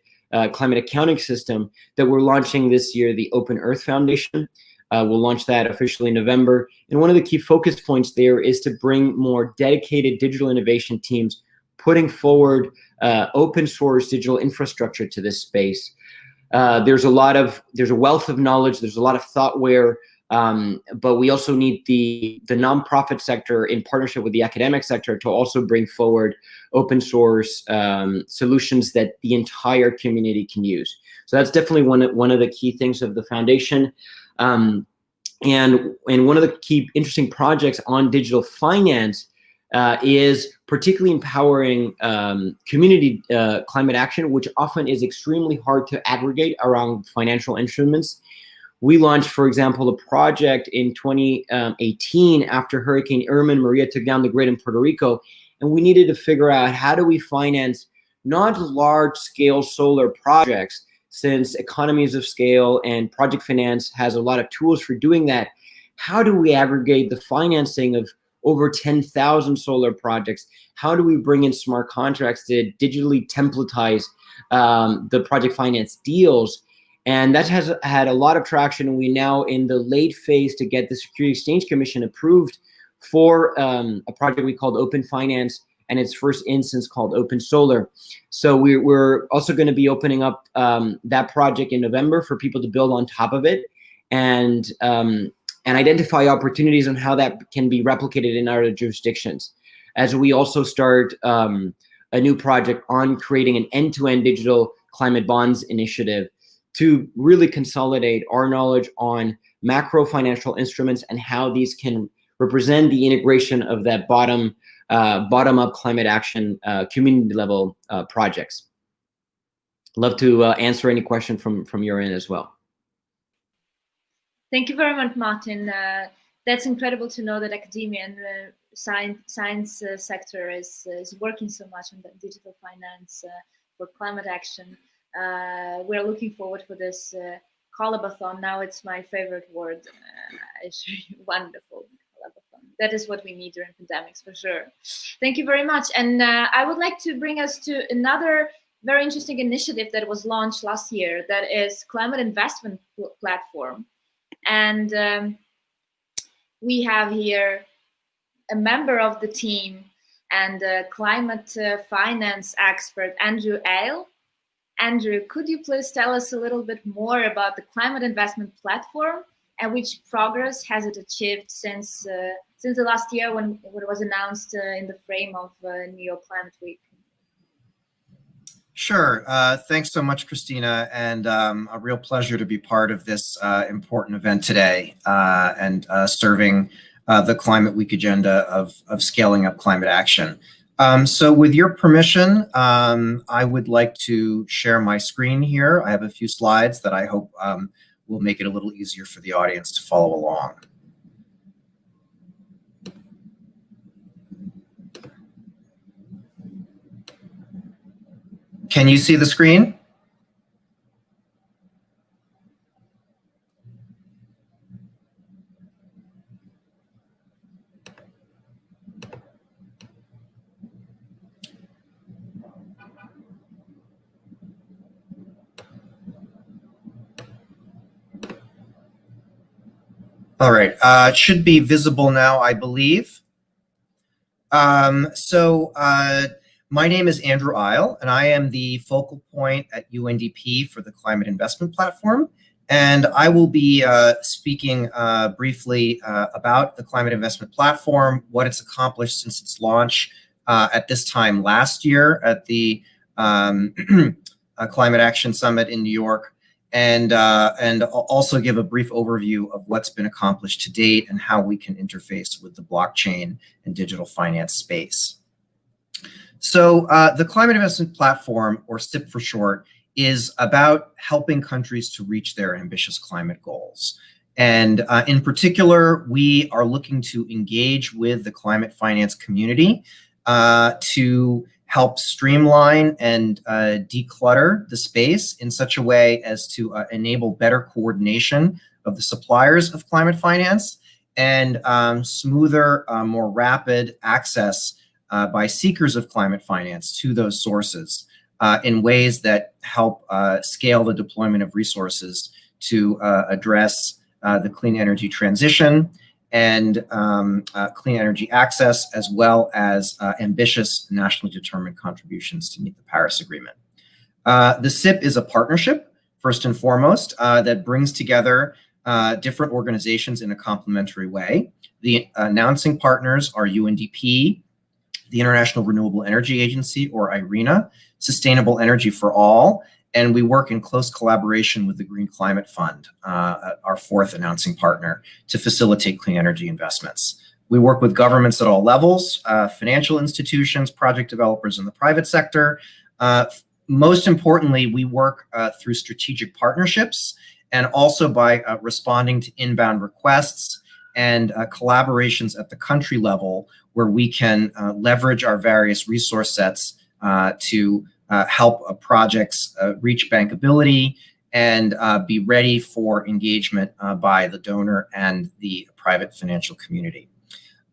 climate accounting system, that we're launching this year the Open Earth Foundation. We'll launch that officially in November. And one of the key focus points there is to bring more dedicated digital innovation teams putting forward open source digital infrastructure to this space. There's a wealth of knowledge, there's a lot of thoughtware, but we also need the nonprofit sector in partnership with the academic sector to also bring forward open source solutions that the entire community can use. So that's definitely one of the key things of the foundation. And one of the key interesting projects on digital finance is particularly empowering community climate action, which often is extremely hard to aggregate around financial instruments. We launched, for example, a project in 2018 after Hurricane Irma and Maria took down the grid in Puerto Rico, and we needed to figure out how do we finance not large-scale solar projects, since economies of scale and project finance has a lot of tools for doing that. How do we aggregate the financing of over 10,000 solar projects? How do we bring in smart contracts to digitally templatize the project finance deals? And that has had a lot of traction, and we're now in the late phase to get the Security Exchange Commission approved for a project we called Open Finance, and its first instance called Open Solar. So we're also going to be opening up that project in November for people to build on top of it, and identify opportunities on how that can be replicated in other jurisdictions. As we also start a new project on creating an end-to-end digital climate bonds initiative to really consolidate our knowledge on macro financial instruments and how these can represent the integration of that bottom-up climate action community level projects. Love to answer any question from your end as well. Thank you very much, Martin. That's incredible to know that academia and the science sector is working so much on the digital finance for climate action. We're looking forward for this Collabothon. Now it's my favorite word. It's really wonderful. Collabothon. That is what we need during pandemics, for sure. Thank you very much. And I would like to bring us to another very interesting initiative that was launched last year. That is Climate Investment Platform. And we have here a member of the team and climate finance expert, Andrew Ale. Andrew, could you please tell us a little bit more about the Climate Investment Platform and which progress has it achieved since the last year when it was announced in the frame of New York Climate Week? Sure. Thanks so much, Christina, and a real pleasure to be part of this important event today and serving the Climate Week agenda of scaling up climate action. So with your permission, I would like to share my screen here. I have a few slides that I hope will make it a little easier for the audience to follow along. Can you see the screen? All right, it should be visible now, I believe. My name is Andrew Isle, and I am the focal point at UNDP for the Climate Investment Platform. And I will be speaking briefly about the Climate Investment Platform, what it's accomplished since its launch at this time last year at the Climate Action Summit in New York, and also give a brief overview of what's been accomplished to date and how we can interface with the blockchain and digital finance space. So the Climate Investment Platform, or CIP for short, is about helping countries to reach their ambitious climate goals. And in particular, we are looking to engage with the climate finance community to help streamline and declutter the space in such a way as to enable better coordination of the suppliers of climate finance and smoother, more rapid access by seekers of climate finance to those sources in ways that help scale the deployment of resources to address the clean energy transition and clean energy access, as well as ambitious nationally determined contributions to meet the Paris Agreement. The CIP is a partnership, first and foremost, that brings together different organizations in a complementary way. The announcing partners are UNDP, the International Renewable Energy Agency, or IRENA, Sustainable Energy for All, and we work in close collaboration with the Green Climate Fund, our fourth announcing partner, to facilitate clean energy investments. We work with governments at all levels, financial institutions, project developers in the private sector. Most importantly, we work through strategic partnerships and also by responding to inbound requests and collaborations at the country level, where we can leverage our various resource sets to help projects reach bankability and be ready for engagement by the donor and the private financial community.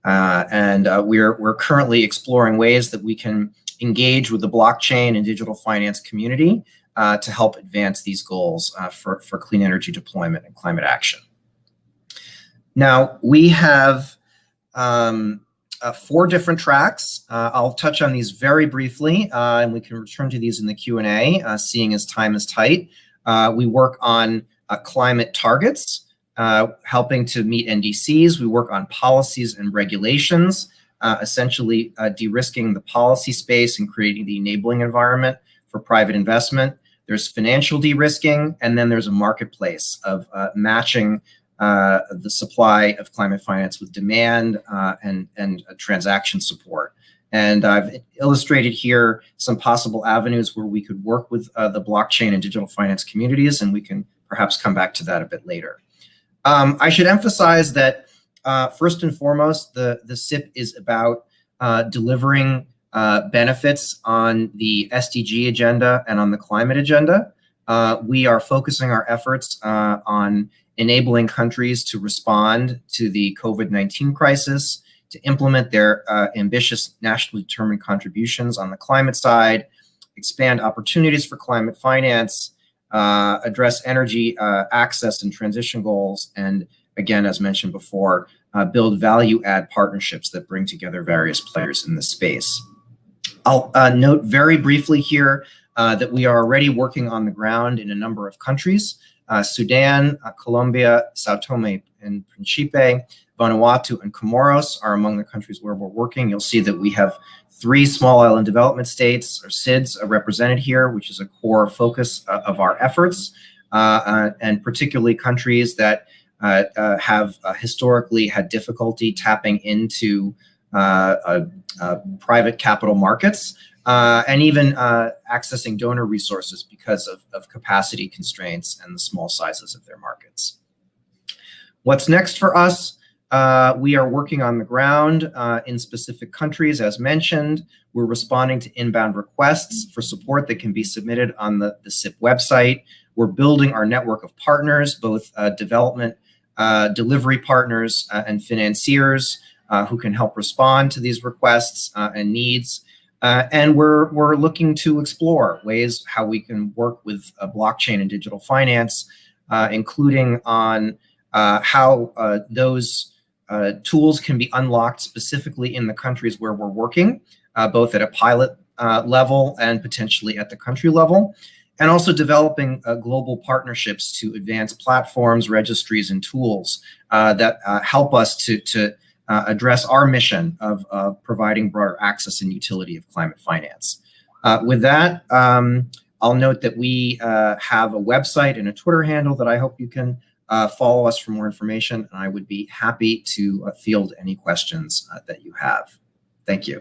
We're currently exploring ways that we can engage with the blockchain and digital finance community to help advance these goals for clean energy deployment and climate action. Now, we have 4 different tracks. I'll touch on these very briefly, and we can return to these in the Q&A, seeing as time is tight. We work on climate targets, helping to meet NDCs. We work on policies and regulations, essentially de-risking the policy space and creating the enabling environment for private investment. There's financial de-risking, and then there's a marketplace of matching the supply of climate finance with demand and transaction support. And I've illustrated here some possible avenues where we could work with the blockchain and digital finance communities, and we can perhaps come back to that a bit later. I should emphasize that first and foremost, the CIP is about delivering benefits on the SDG agenda and on the climate agenda. We are focusing our efforts on enabling countries to respond to the COVID-19 crisis, to implement their ambitious nationally determined contributions on the climate side, expand opportunities for climate finance, address energy access and transition goals, and again, as mentioned before, build value-add partnerships that bring together various players in the space. I'll note very briefly here that we are already working on the ground in a number of countries. Sudan, Colombia, Sao Tome and Principe, Vanuatu, and Comoros are among the countries where we're working. You'll see that we have 3 small island development states, or SIDS, represented here, which is a core focus of our efforts, and particularly countries that have historically had difficulty tapping into private capital markets, and even accessing donor resources because of capacity constraints and the small sizes of their markets. What's next for us? We are working on the ground in specific countries, as mentioned. We're responding to inbound requests for support that can be submitted on the CIP website. We're building our network of partners, both development, delivery partners, and financiers who can help respond to these requests and needs. And we're looking to explore ways how we can work with blockchain and digital finance, including on how those tools can be unlocked specifically in the countries where we're working, both at a pilot level and potentially at the country level. and also developing global partnerships to advance platforms, registries, and tools that help us to address our mission of providing broader access and utility of climate finance. With that, I'll note that we have a website and a Twitter handle that I hope you can follow us for more information, and I would be happy to field any questions that you have. Thank you.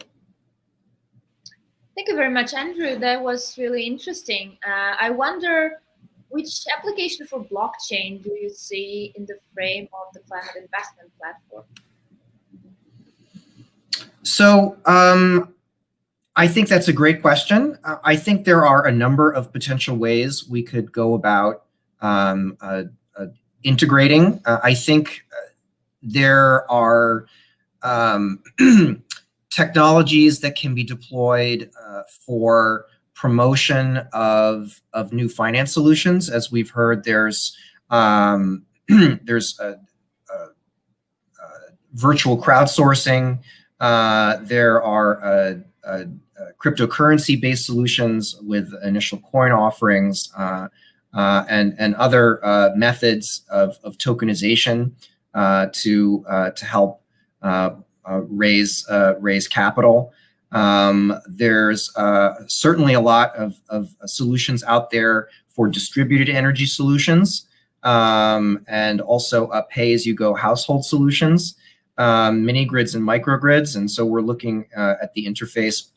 Thank you very much, Andrew. That was really interesting. I wonder which application for blockchain do you see in the frame of the climate investment platform? So I think that's a great question. I think there are a number of potential ways we could go about integrating. I think there are technologies that can be deployed for promotion of new finance solutions. As we've heard, there's virtual crowdsourcing. There are cryptocurrency-based solutions with initial coin offerings and other methods of tokenization to help raise capital. There's certainly a lot of solutions out there for distributed energy solutions and also pay-as-you-go household solutions, mini grids and microgrids. And so we're looking at the interface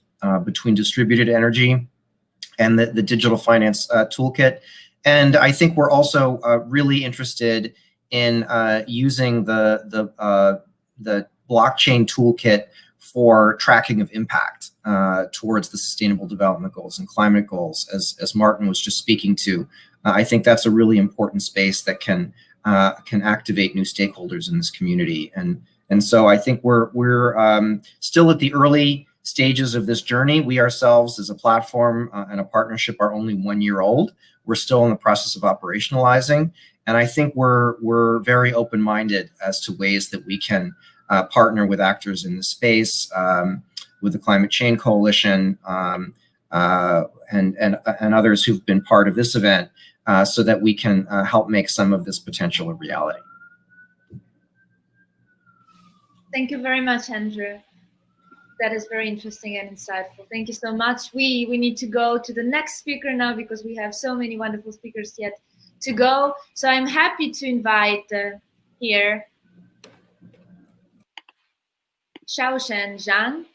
between distributed energy and the digital finance toolkit. And I think we're also really interested in using the blockchain toolkit for tracking of impact towards the Sustainable Development Goals and climate goals, as Martin was just speaking to. I think that's a really important space that can activate new stakeholders in this community. And so I think we're still at the early stages of this journey. We ourselves as a platform and a partnership are only 1 year old. We're still in the process of operationalizing. And I think we're very open-minded as to ways that we can partner with actors in the space, with the Climate Chain Coalition and others who've been part of this event so that we can help make some of this potential a reality. Thank you very much, Andrew. That is very interesting and insightful. Thank you so much. We need to go to the next speaker now because we have so many wonderful speakers yet to go. So I'm happy to invite here Xiaoshen Zhang,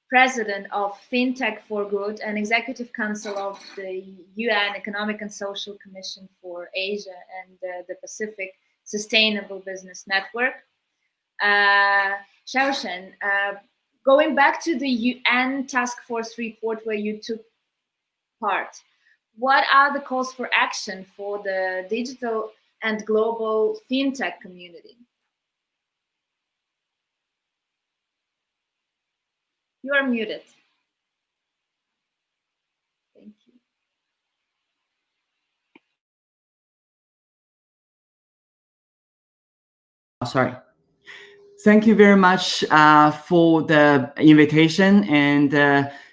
President of FinTech for Good and Executive Council of the UN Economic and Social Commission for Asia and the Pacific Sustainable Business Network. Xiaoshen, going back to the UN Task Force report where you took part, what are the calls for action for the digital and global FinTech community? You are muted. Thank you. Sorry. Thank you very much for the invitation. And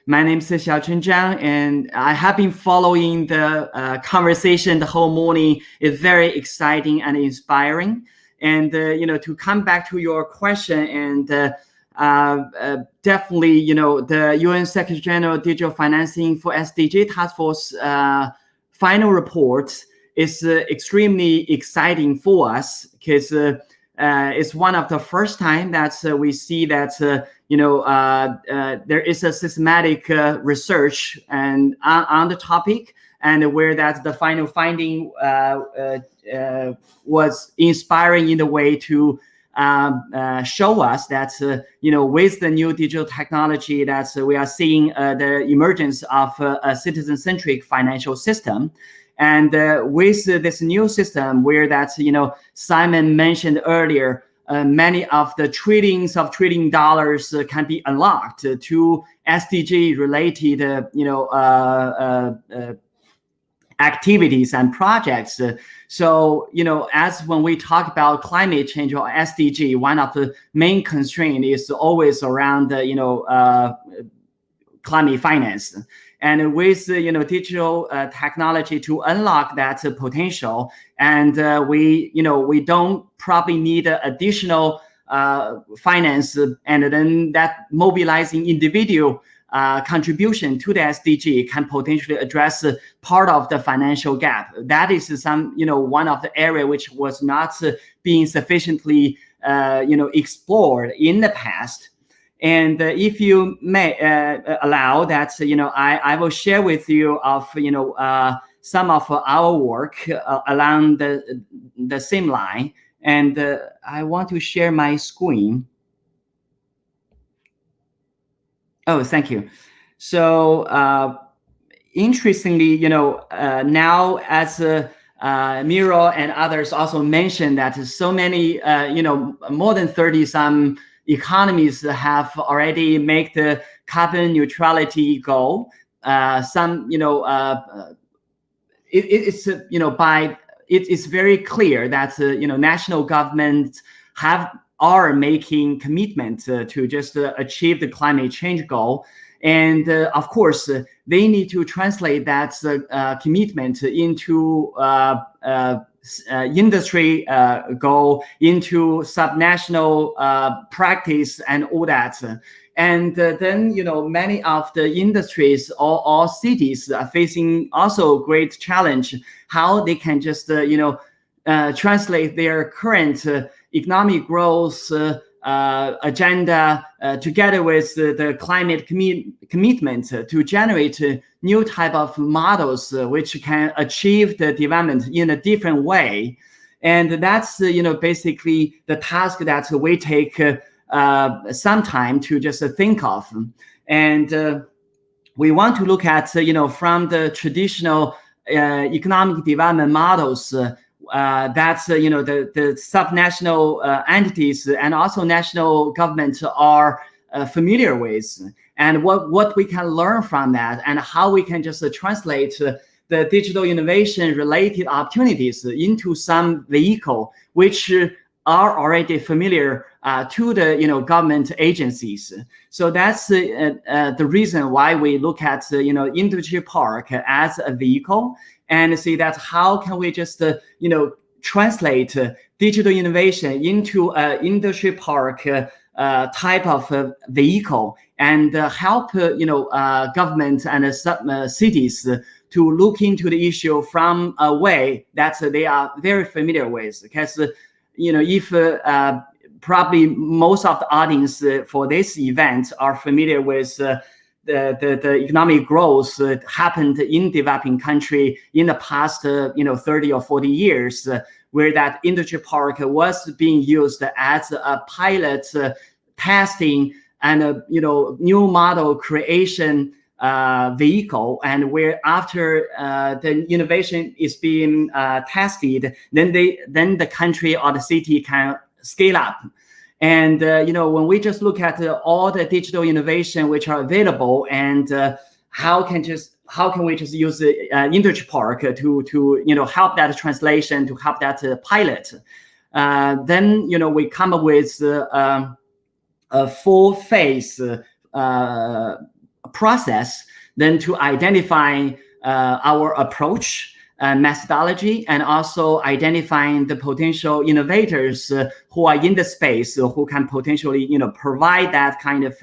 my name is Xiaochen Zhang, and I have been following the conversation the whole morning. It's very exciting and inspiring. And to come back to your question, and definitely, the UN Secretary General Digital Financing for SDG Task Force final report is extremely exciting for us because it's one of the first time that we see that there is a systematic research and on the topic, and where that the final finding was inspiring in the way to show us that with the new digital technology that we are seeing the emergence of a citizen-centric financial system. And with this new system where that, Simon mentioned earlier, many of the trillions of dollars can be unlocked to SDG related, activities and projects. So, as when we talk about climate change or SDG, one of the main constraints is always around, climate finance. and with digital technology to unlock that potential. And we don't probably need additional finance, and then that mobilizing individual contribution to the SDG can potentially address part of the financial gap. That is one of the area which was not being sufficiently explored in the past. And if you may allow that, I will share with you of some of our work along the same line. And I want to share my screen. Oh, thank you. So interestingly, now as Miro and others also mentioned that so many, more than 30 some economies have already made the carbon neutrality goal. It's very clear that national governments are making commitments to just achieve the climate change goal. And of course, they need to translate that commitment into industry goal, into subnational practice and all that. And then, many of the industries or cities are facing also great challenge, how they can just, translate their current economic growth agenda together with the climate commitment to generate new type of models which can achieve the development in a different way. And that's basically the task that we take some time to just think of. And we want to look at from the traditional economic development models that's the subnational entities and also national governments are familiar with, and what we can learn from that, and how we can just translate the digital innovation related opportunities into some vehicle which are already familiar to the government agencies. So that's the reason why we look at industry park as a vehicle, and see that how can we just translate digital innovation into an industry park type of vehicle, and help government and cities to look into the issue from a way that they are very familiar with. Because if probably most of the audience for this event are familiar with the economic growth happened in developing country in the past 30 or 40 years, where that industry park was being used as a pilot testing and a new model creation vehicle, and where after the innovation is being tested, then the country or the city can scale up. And when we just look at all the digital innovation which are available, and how can we just use the industry park to help that translation, to help that pilot, then we come up with a full phase process, then to identify our approach, methodology, and also identifying the potential innovators who are in the space, who can potentially provide that kind of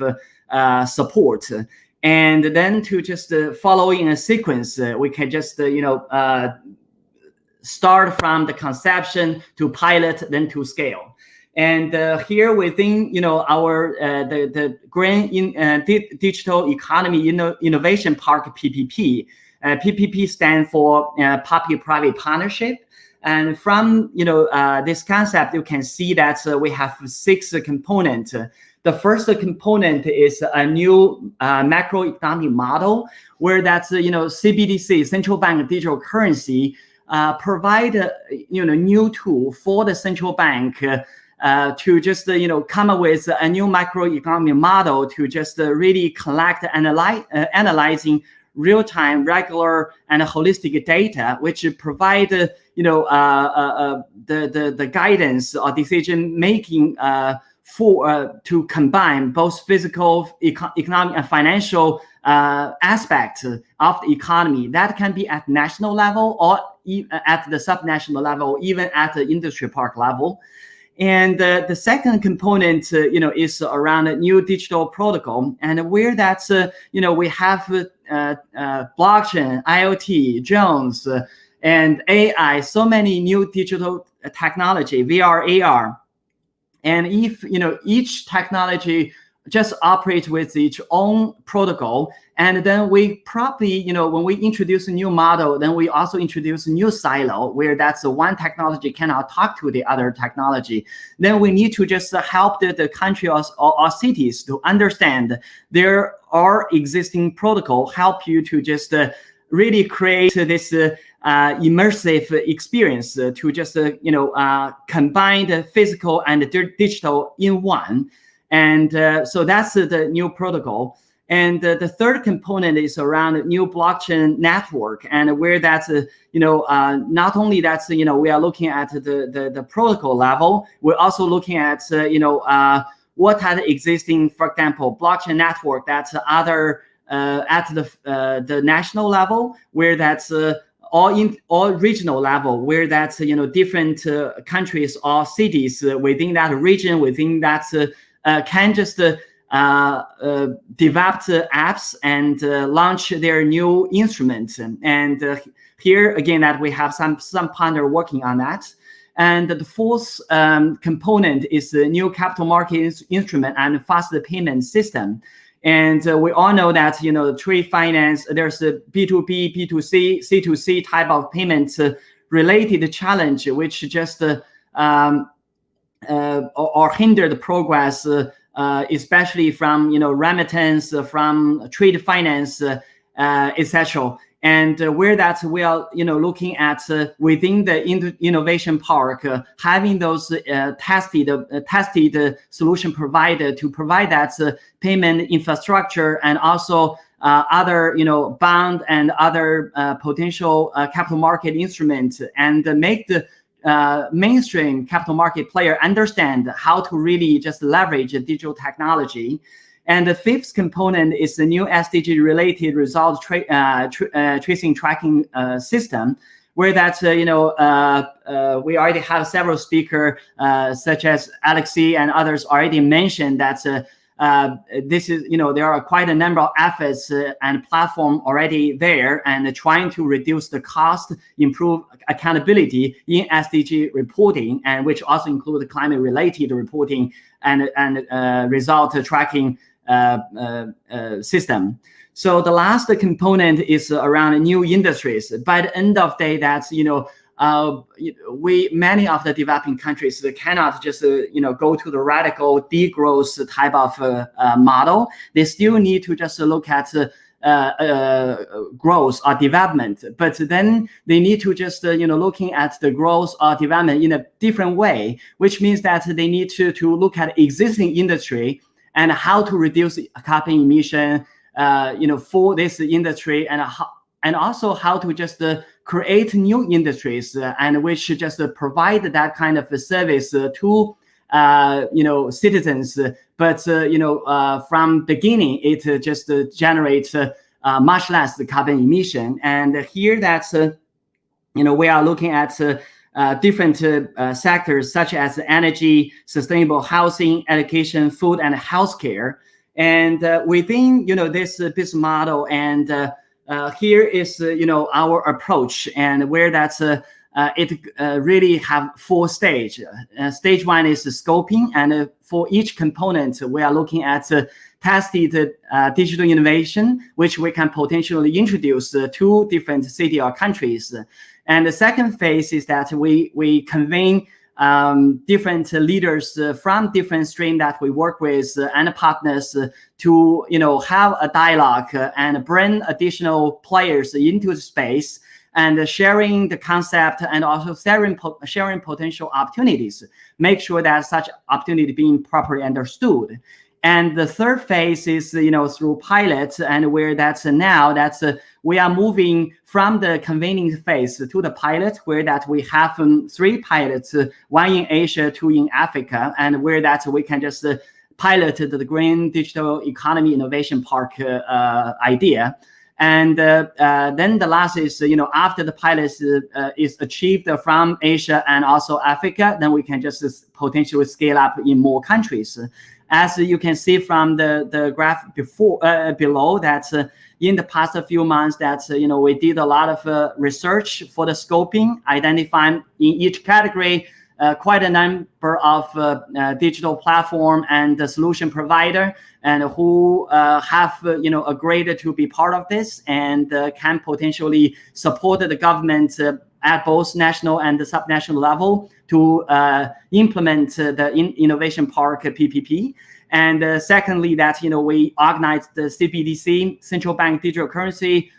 support. And then to just follow in a sequence, we can just start from the conception to pilot, then to scale. And here within our the Green Digital Economy Innovation Park PPP. PPP stands for public-private partnership, and from this concept, you can see that we have 6 components. The first component is a new macroeconomic model, where that's CBDC, central bank digital currency, provide a new tool for the central bank to just come up with a new macroeconomic model to just really collect, analyzing real-time, regular, and holistic data, which provide the guidance or decision making to combine both physical, economic, and financial aspects of the economy. That can be at national level or at the subnational level, even at the industry park level. And the second component, is around a new digital protocol, and where that's, we have blockchain, IoT, drones, and AI, so many new digital technology, VR, AR. And if, each technology just operates with its own protocol, and then we probably, when we introduce a new model, then we also introduce a new silo where that's one technology cannot talk to the other technology. Then we need to just help the country or cities to understand there are existing protocol, help you to just really create this immersive experience to just combine the physical and the digital in one. And so that's the new protocol. And the third component is around new blockchain network, and where that's not only that's we are looking at the protocol level, we're also looking at what are the existing, for example, blockchain network that's other at the national level, where that's all regional level, where that's different countries or cities within that region, within that can just develop apps and launch their new instruments. And here again, that we have some partner working on that. And the fourth component is the new capital market instrument and faster payment system. And we all know that trade finance, there's a B2B, B2C, C2C type of payments related challenge, which just or hinder the progress, especially from remittance, from trade finance, etc. And where that we are looking at within the innovation park, having those tested solution provider to provide that payment infrastructure, and also other bond and other potential capital market instruments, and make the mainstream capital market player understand how to really just leverage digital technology. And the fifth component is the new SDG related result tracing tracking system, where that's we already have several speakers such as Alexei and others already mentioned that this is there are quite a number of efforts and platform already there, and trying to reduce the cost, improve accountability in SDG reporting, and which also include climate related reporting and result tracking system. So the last component is around new industries. By the end of the day, that's many of the developing countries cannot just go to the radical degrowth type of model. They still need to just look at growth or development, but then they need to just looking at the growth or development in a different way, which means that they need to look at existing industry and how to reduce carbon emission for this industry, and also how to just create new industries and which just provide that kind of a service to citizens. But from beginning, it just generates much less carbon emission. And here that's we are looking at different sectors such as energy, sustainable housing, education, food, and healthcare. And within this business model, and here is our approach, and where that's it really have 4 stages. Stage 1 is the scoping, and for each component, we are looking at tested digital innovation, which we can potentially introduce to different cities or countries. And the second phase is that we convene different leaders from different streams that we work with and partners to have a dialogue and bring additional players into the space, and sharing the concept and also sharing potential opportunities, make sure that such opportunity being properly understood. And the third phase is, through pilots, and where we are moving from the convening phase to the pilot, where we have 3 pilots, 1 in Asia, 2 in Africa, and where we can just pilot the Green Digital Economy Innovation Park idea. And then the last is, after the pilot is achieved from Asia and also Africa, then we can just potentially scale up in more countries. As you can see from the graph below, that in the past few months, we did a lot of research for the scoping, identifying in each category quite a number of digital platform and the solution provider, and who have agreed to be part of this and can potentially support the government at both national and the subnational level to implement the Innovation Park PPP. And secondly, we organized the CBDC, Central Bank Digital Currency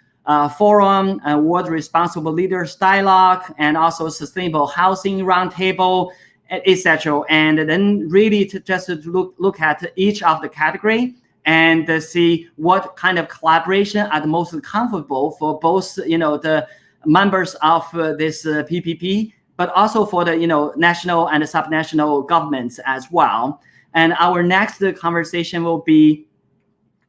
Forum, World Responsible Leaders Dialogue, and also Sustainable Housing Roundtable, etc. And then really to just look at each of the category and see what kind of collaboration are the most comfortable for both, the members of this PPP, but also for the, national and subnational governments as well. And our next conversation will be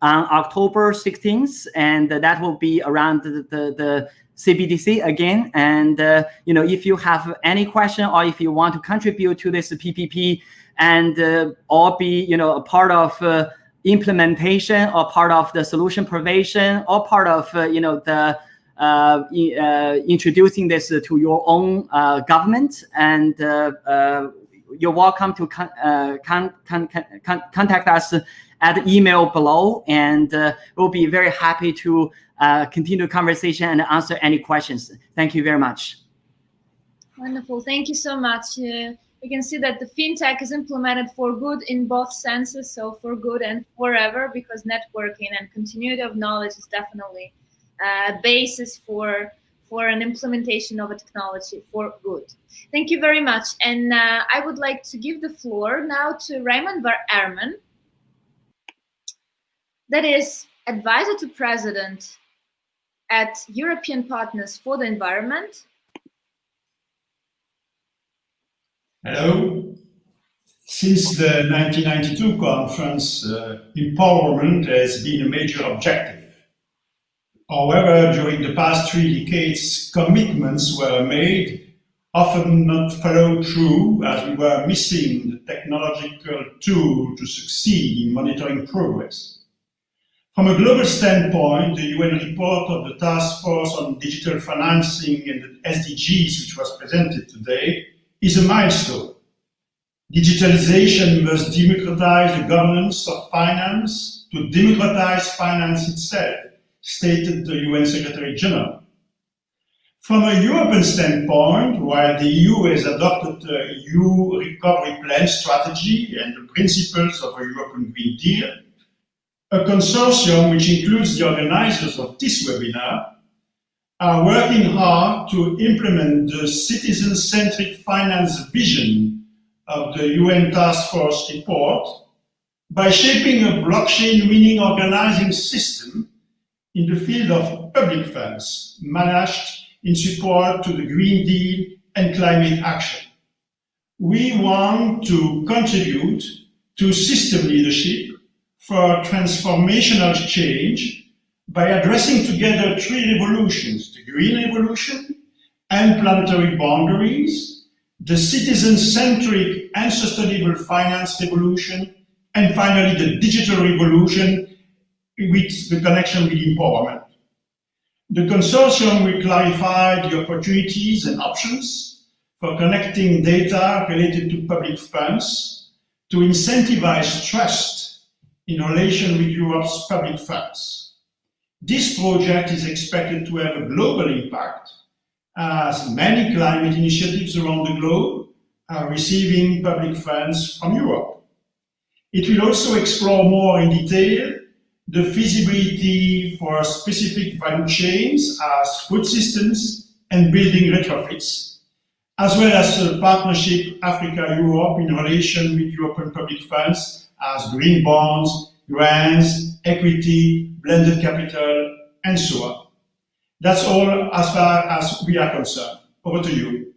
on October 16th, and that will be around the CBDC again. And if you have any question, or if you want to contribute to this PPP and or be a part of implementation, or part of the solution provision, or part of introducing this to your own government, and you're welcome to contact us at the email below, and we'll be very happy to continue the conversation and answer any questions. Thank you very much. Wonderful. Thank you so much. We can see that the fintech is implemented for good in both senses, so for good and forever, because networking and continuity of knowledge is definitely a basis for an implementation of a technology for good. Thank you very much. And I would like to give the floor now to Raymond Ehrman, that is Advisor to President at European Partners for the Environment. Hello. Since the 1992 conference, empowerment has been a major objective. However, during the past 3 decades, commitments were made, often not followed through, as we were missing the technological tool to succeed in monitoring progress. From a global standpoint, the UN report of the Task Force on Digital Financing and the SDGs, which was presented today, is a milestone. Digitalization must democratize the governance of finance to democratize finance itself, stated the UN Secretary General. From a European standpoint, while the EU has adopted the EU Recovery Plan strategy and the principles of a European Green Deal, a consortium which includes the organizers of this webinar are working hard to implement the citizen-centric finance vision of the UN Task Force report by shaping a blockchain-winning organizing system in the field of public funds managed in support to the Green Deal and climate action. We want to contribute to system leadership for transformational change by addressing together 3 revolutions: the green revolution and planetary boundaries, the citizen-centric and sustainable finance revolution, and finally the digital revolution with the connection with empowerment. The consortium will clarify the opportunities and options for connecting data related to public funds to incentivize trust in relation with Europe's public funds. This project is expected to have a global impact, as many climate initiatives around the globe are receiving public funds from Europe. It will also explore more in detail the feasibility for specific value chains as food systems and building retrofits, as well as a partnership Africa-Europe in relation with European public funds as green bonds, grants, equity, blended capital, and so on. That's all as far as we are concerned. Over to you.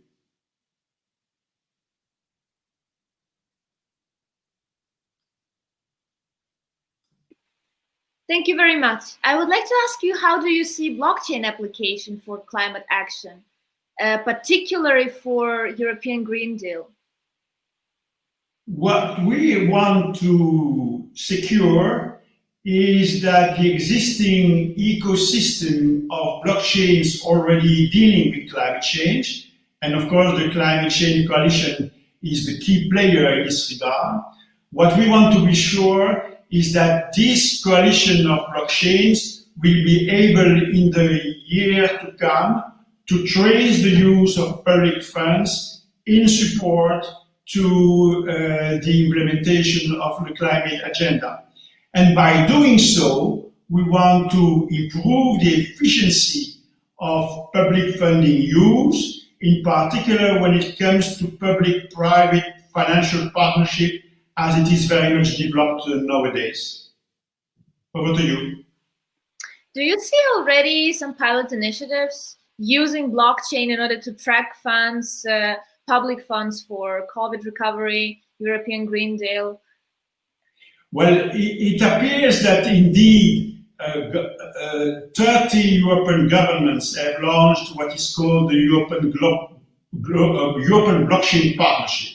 Thank you very much. I would like to ask you, how do you see blockchain application for climate action, particularly for European Green Deal? What we want to secure is that the existing ecosystem of blockchains already dealing with climate change, and of course the Climate Change Coalition is the key player in this regard. What we want to be sure is that this coalition of blockchains will be able in the year to come to trace the use of public funds in support to the implementation of the climate agenda. And by doing so, we want to improve the efficiency of public funding use, in particular when it comes to public-private financial partnership, as it is very much developed nowadays. Over to you. Do you see already some pilot initiatives using blockchain in order to track funds, public funds for COVID recovery, European Green Deal? Well, it appears that indeed 30 European governments have launched what is called the European Blockchain Partnership.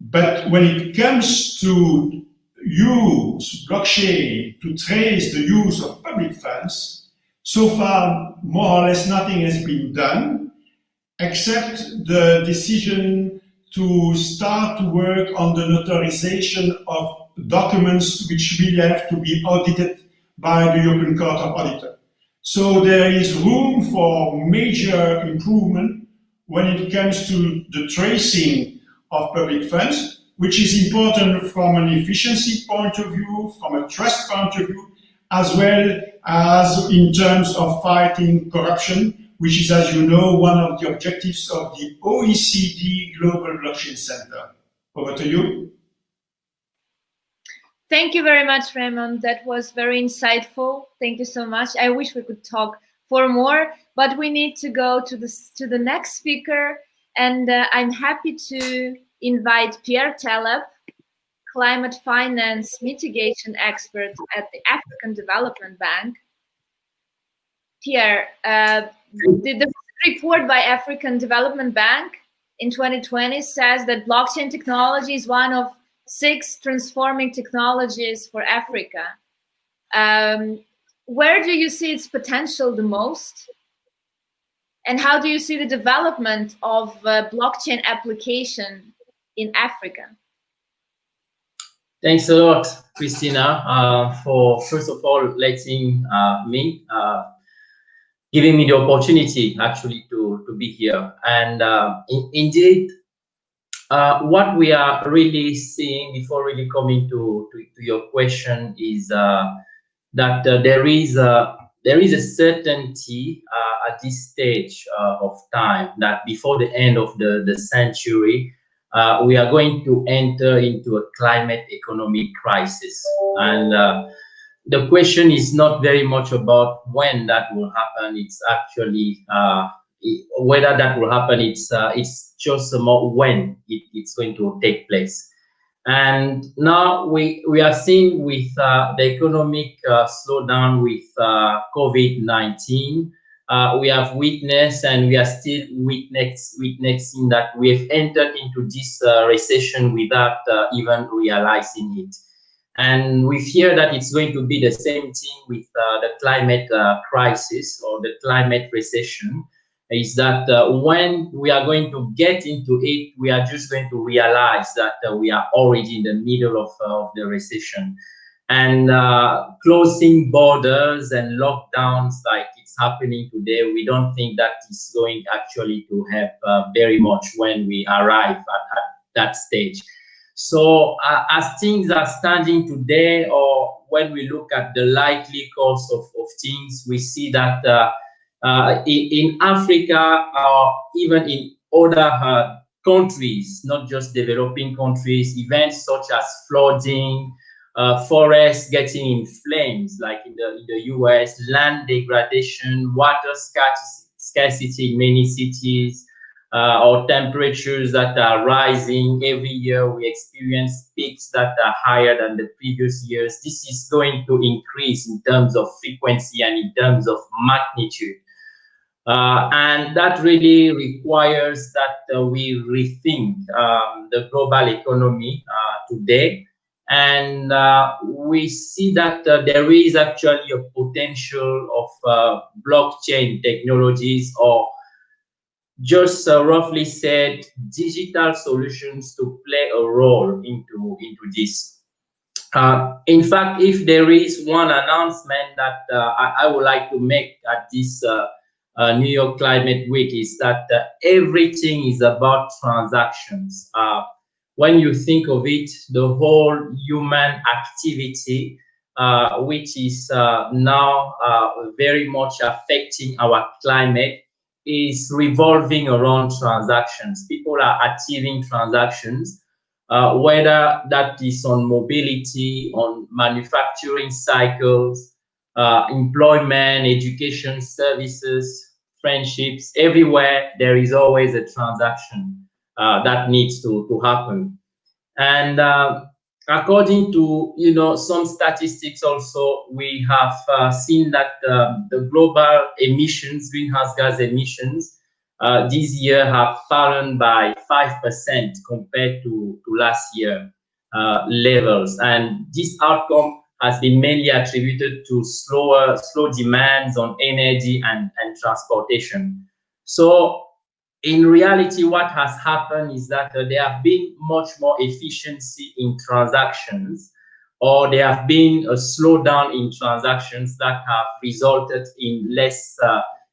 But when it comes to use blockchain to trace the use of public funds, so far more or less nothing has been done, except the decision to start to work on the notarization of documents which will have to be audited by the European Court of Auditors. So there is room for major improvement when it comes to the tracing of public funds, which is important from an efficiency point of view, from a trust point of view, as well as in terms of fighting corruption, which is, as you know, one of the objectives of the OECD Global Blockchain Center. Over to you. Thank you very much, Raymond. That was very insightful. Thank you so much. I wish we could talk for more, but we need to go to the next speaker. And I'm happy to invite Pierre Taleb, climate finance mitigation expert at the African Development Bank. Pierre, the report by African Development Bank in 2020 says that blockchain technology is one of 6 transforming technologies for Africa. Where do you see its potential the most? And how do you see the development of blockchain application in Africa? Thanks a lot, Christina, for first of all letting giving me the opportunity actually to be here. And indeed, what we are really seeing before really coming to your question is that there is a certainty at this stage of time that before the end of the century, we are going to enter into a climate economic crisis. And the question is not very much about when that will happen. It's actually whether that will happen. It's just about when it's going to take place. And now we are seeing with the economic slowdown with COVID-19, we have witnessed and we are still witnessing that we have entered into this recession without even realizing it. And we fear that it's going to be the same thing with the climate crisis or the climate recession, is that when we are going to get into it, we are just going to realize that we are already in the middle of the recession. And closing borders and lockdowns like it's happening today, we don't think that is going actually to have very much when we arrive at that stage. So as things are standing today, or when we look at the likely course of things, we see that in Africa or even in other countries, not just developing countries, events such as flooding, forests getting in flames, like in the US, land degradation, water scarcity in many cities, or temperatures that are rising. Every year we experience peaks that are higher than the previous years. This is going to increase in terms of frequency and in terms of magnitude. And that really requires that we rethink the global economy today. And we see that there is actually a potential of blockchain technologies, or just roughly said, digital solutions to play a role into this. In fact, if there is one announcement that I would like to make at this New York Climate Week, is that everything is about transactions. When you think of it, the whole human activity, which is now very much affecting our climate, is revolving around transactions. People are achieving transactions, whether that is on mobility, on manufacturing cycles, employment, education, services, friendships. Everywhere there is always a transaction that needs to happen. And according to some statistics also, we have seen that the global emissions, greenhouse gas emissions, this year have fallen by 5% compared to last year levels. And this outcome has been mainly attributed to slow demands on energy and transportation. So in reality, what has happened is that there have been much more efficiency in transactions, or there have been a slowdown in transactions that have resulted in less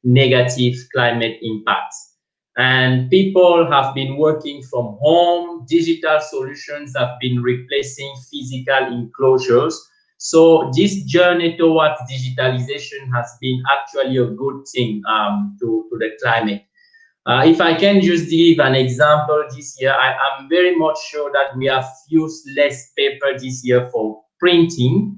negative climate impacts. And people have been working from home. Digital solutions have been replacing physical enclosures. So this journey towards digitalization has been actually a good thing to the climate. If I can just give an example, this year, I'm very much sure that we have used less paper this year for printing,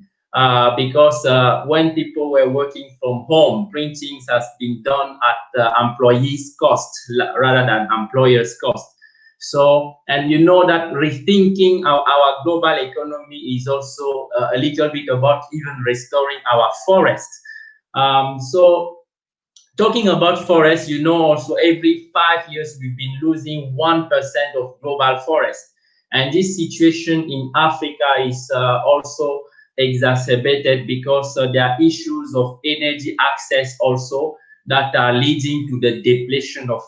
because when people were working from home, printing has been done at employees' cost rather than employers' cost. So, and you know that rethinking our global economy is also a little bit about even restoring our forests. So, talking about forests, you know, also every 5 years we've been losing 1% of global forests. And this situation in Africa is also exacerbated because there are issues of energy access also that are leading to the depletion of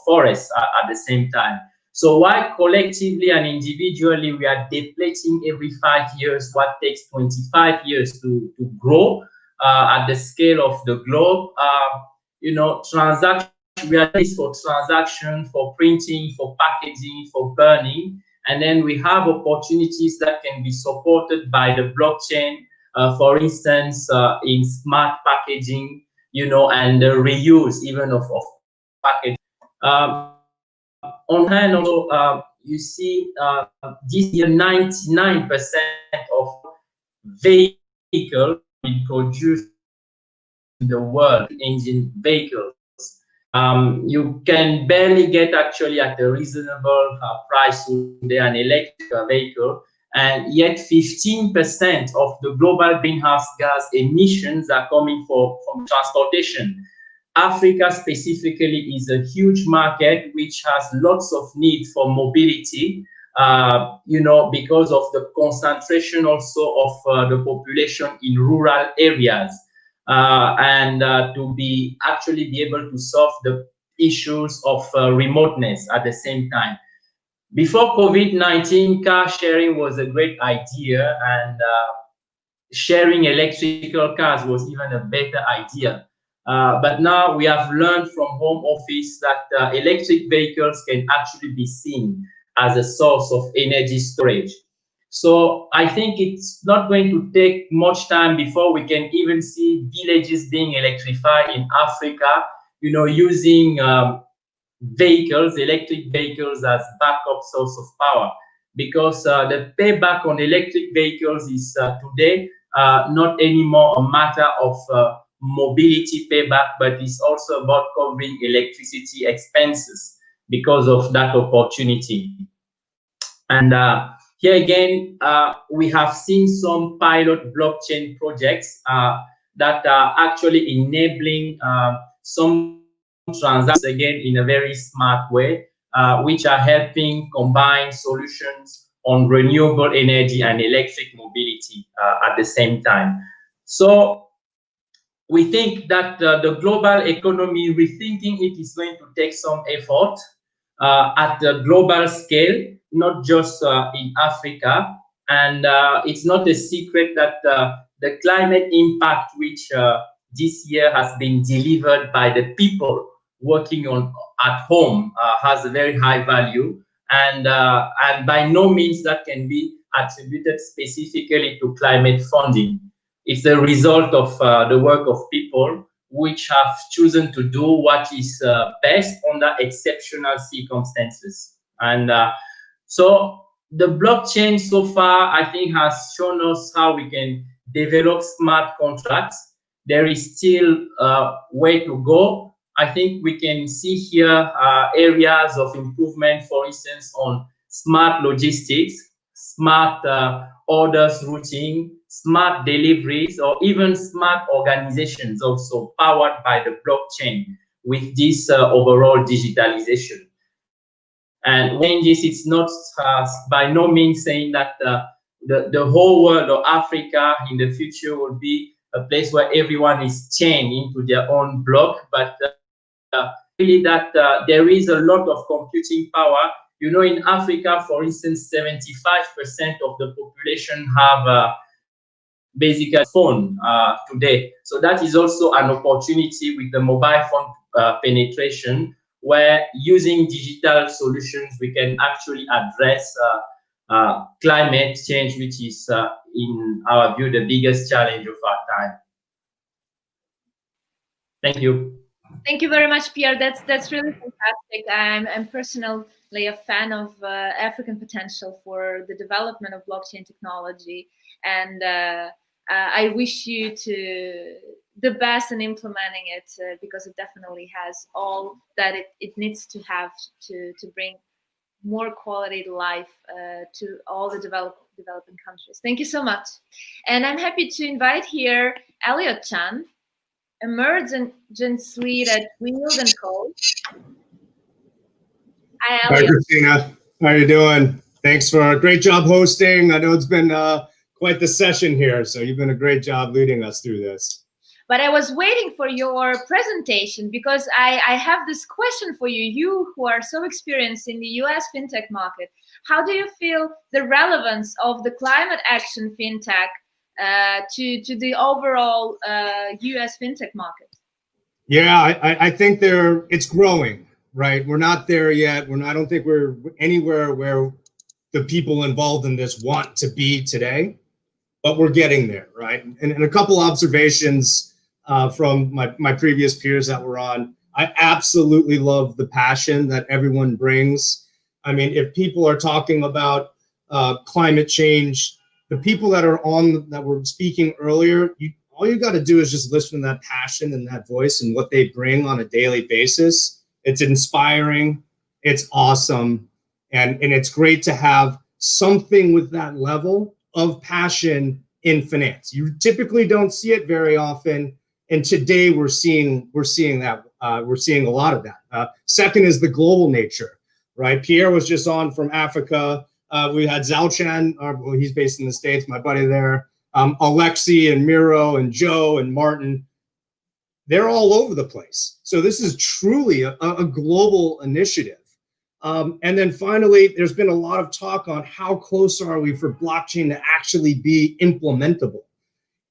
forests at the same time. So while collectively and individually we are depleting every 5 years what takes 25 years to grow at the scale of the globe, you know, transaction, we are used for transaction, for printing, for packaging, for burning. And then we have opportunities that can be supported by the blockchain, for instance, in smart packaging, you know, and the reuse even of packaging. On hand, also, you see this year 99% of vehicles being produced in the world, engine vehicles. You can barely get actually at a reasonable price today an electric vehicle, and yet 15% of the global greenhouse gas emissions are coming from transportation. Africa specifically is a huge market which has lots of need for mobility, you know, because of the concentration also of the population in rural areas. And to be able to solve the issues of remoteness at the same time. Before COVID-19, car sharing was a great idea, and sharing electrical cars was even a better idea. But now we have learned from home office that electric vehicles can actually be seen as a source of energy storage. So I think it's not going to take much time before we can even see villages being electrified in Africa, you know, using vehicles, electric vehicles, as backup source of power, because the payback on electric vehicles is today not anymore a matter of mobility payback, but it's also about covering electricity expenses because of that opportunity. And here again, we have seen some pilot blockchain projects that are actually enabling some transactions, again, in a very smart way, which are helping combine solutions on renewable energy and electric mobility at the same time. So we think that the global economy, rethinking it, is going to take some effort at the global scale, not just in Africa. And it's not a secret that the climate impact, which this year has been delivered by the people working on at home, has a very high value. And by no means that can be attributed specifically to climate funding. It's a result of the work of people which have chosen to do what is best under exceptional circumstances. And so the blockchain so far, I think, has shown us how we can develop smart contracts. There is still a way to go. I think we can see here areas of improvement, for instance, on smart logistics, smart orders routing, smart deliveries, or even smart organizations also powered by the blockchain with this overall digitalization. And when this, it's not by no means saying that the whole world or Africa in the future will be a place where everyone is chained into their own block, but really that there is a lot of computing power. You know, in Africa, for instance, 75% of the population have basically a phone today. So that is also an opportunity with the mobile phone penetration, where using digital solutions, we can actually address climate change, which is, in our view, the biggest challenge of our time. Thank you. Thank you very much, Pierre. That's really fantastic. I'm personally a fan of African potential for the development of blockchain technology, and I wish you the best in implementing it because it definitely has all that it needs to have to bring more quality life to all the developing countries. Thank you so much. And I'm happy to invite here Elliot Chan, Emergence Lead at Wield & Co. Hi, Elliot. Hi, Christina. How are you doing? Thanks for a great job hosting. I know it's been quite the session here, so you've been a great job leading us through this. But I was waiting for your presentation because I have this question for you. You who are so experienced in the US fintech market, how do you feel the relevance of the climate action fintech to the overall US fintech market? Yeah, I think it's growing, right? We're not there yet. I don't think we're anywhere where the people involved in this want to be today, but we're getting there, right? And a couple observations from my previous peers that were on. I absolutely love the passion that everyone brings. I mean, if people are talking about climate change, the people that were speaking earlier, all you got to do is just listen to that passion and that voice and what they bring on a daily basis. It's inspiring, it's awesome, and it's great to have something with that level of passion in finance. You typically don't see it very often, and today we're seeing that. We're seeing a lot of that. Second is the global nature, right? Pierre was just on from Africa. We had Zalchan, well, he's based in the States, my buddy there. Alexi and Miro and Joe and Martin, they're all over the place. So this is truly a global initiative. And then finally, there's been a lot of talk on how close are we for blockchain to actually be implementable.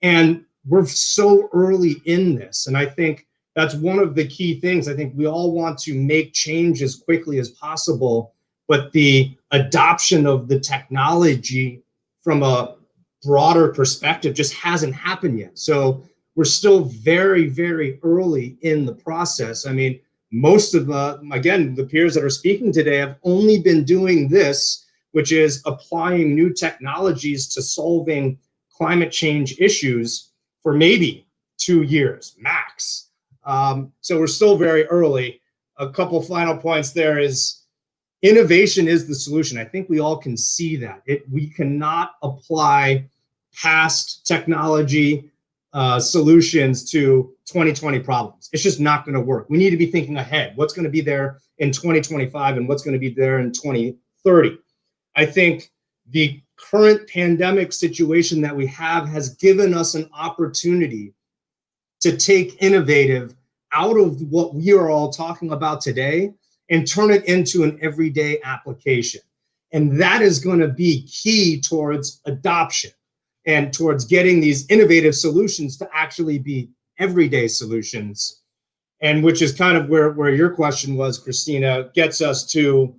And we're so early in this. And I think that's one of the key things. I think we all want to make change as quickly as possible, but the adoption of the technology from a broader perspective just hasn't happened yet. So we're still very, very early in the process. I mean, most of the peers that are speaking today have only been doing this, which is applying new technologies to solving climate change issues for maybe 2 years max. So we're still very early. A couple final points there is innovation is the solution. I think we all can see that. We cannot apply past technology solutions to 2020 problems. It's just not going to work. We need to be thinking ahead. What's going to be there in 2025 and what's going to be there in 2030? I think the current pandemic situation that we have has given us an opportunity to take innovative out of what we are all talking about today and turn it into an everyday application. And that is going to be key towards adoption and towards getting these innovative solutions to actually be everyday solutions. And which is kind of where your question was, Christina, gets us to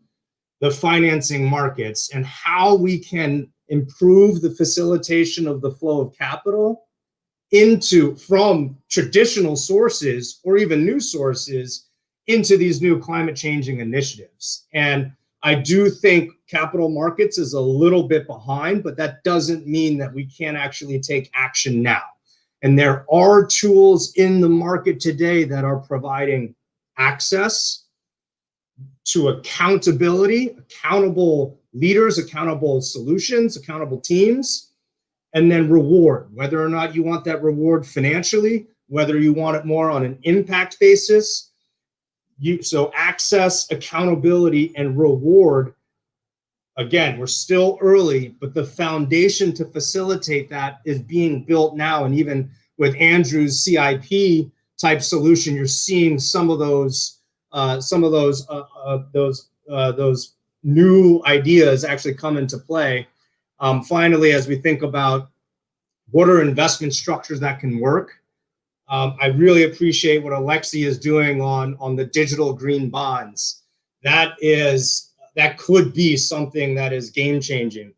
the financing markets and how we can improve the facilitation of the flow of capital from traditional sources or even new sources into these new climate changing initiatives. And I do think capital markets is a little bit behind, but that doesn't mean that we can't actually take action now. And there are tools in the market today that are providing access to accountability, accountable leaders, accountable solutions, accountable teams, and then reward, whether or not you want that reward financially, whether you want it more on an impact basis. So access, accountability, and reward. Again, we're still early, but the foundation to facilitate that is being built now. And even with Andrew's CIP type solution, you're seeing some of those new ideas actually come into play. Finally, as we think about what are investment structures that can work, I really appreciate what Alexi is doing on the digital green bonds. That could be something that is game changing.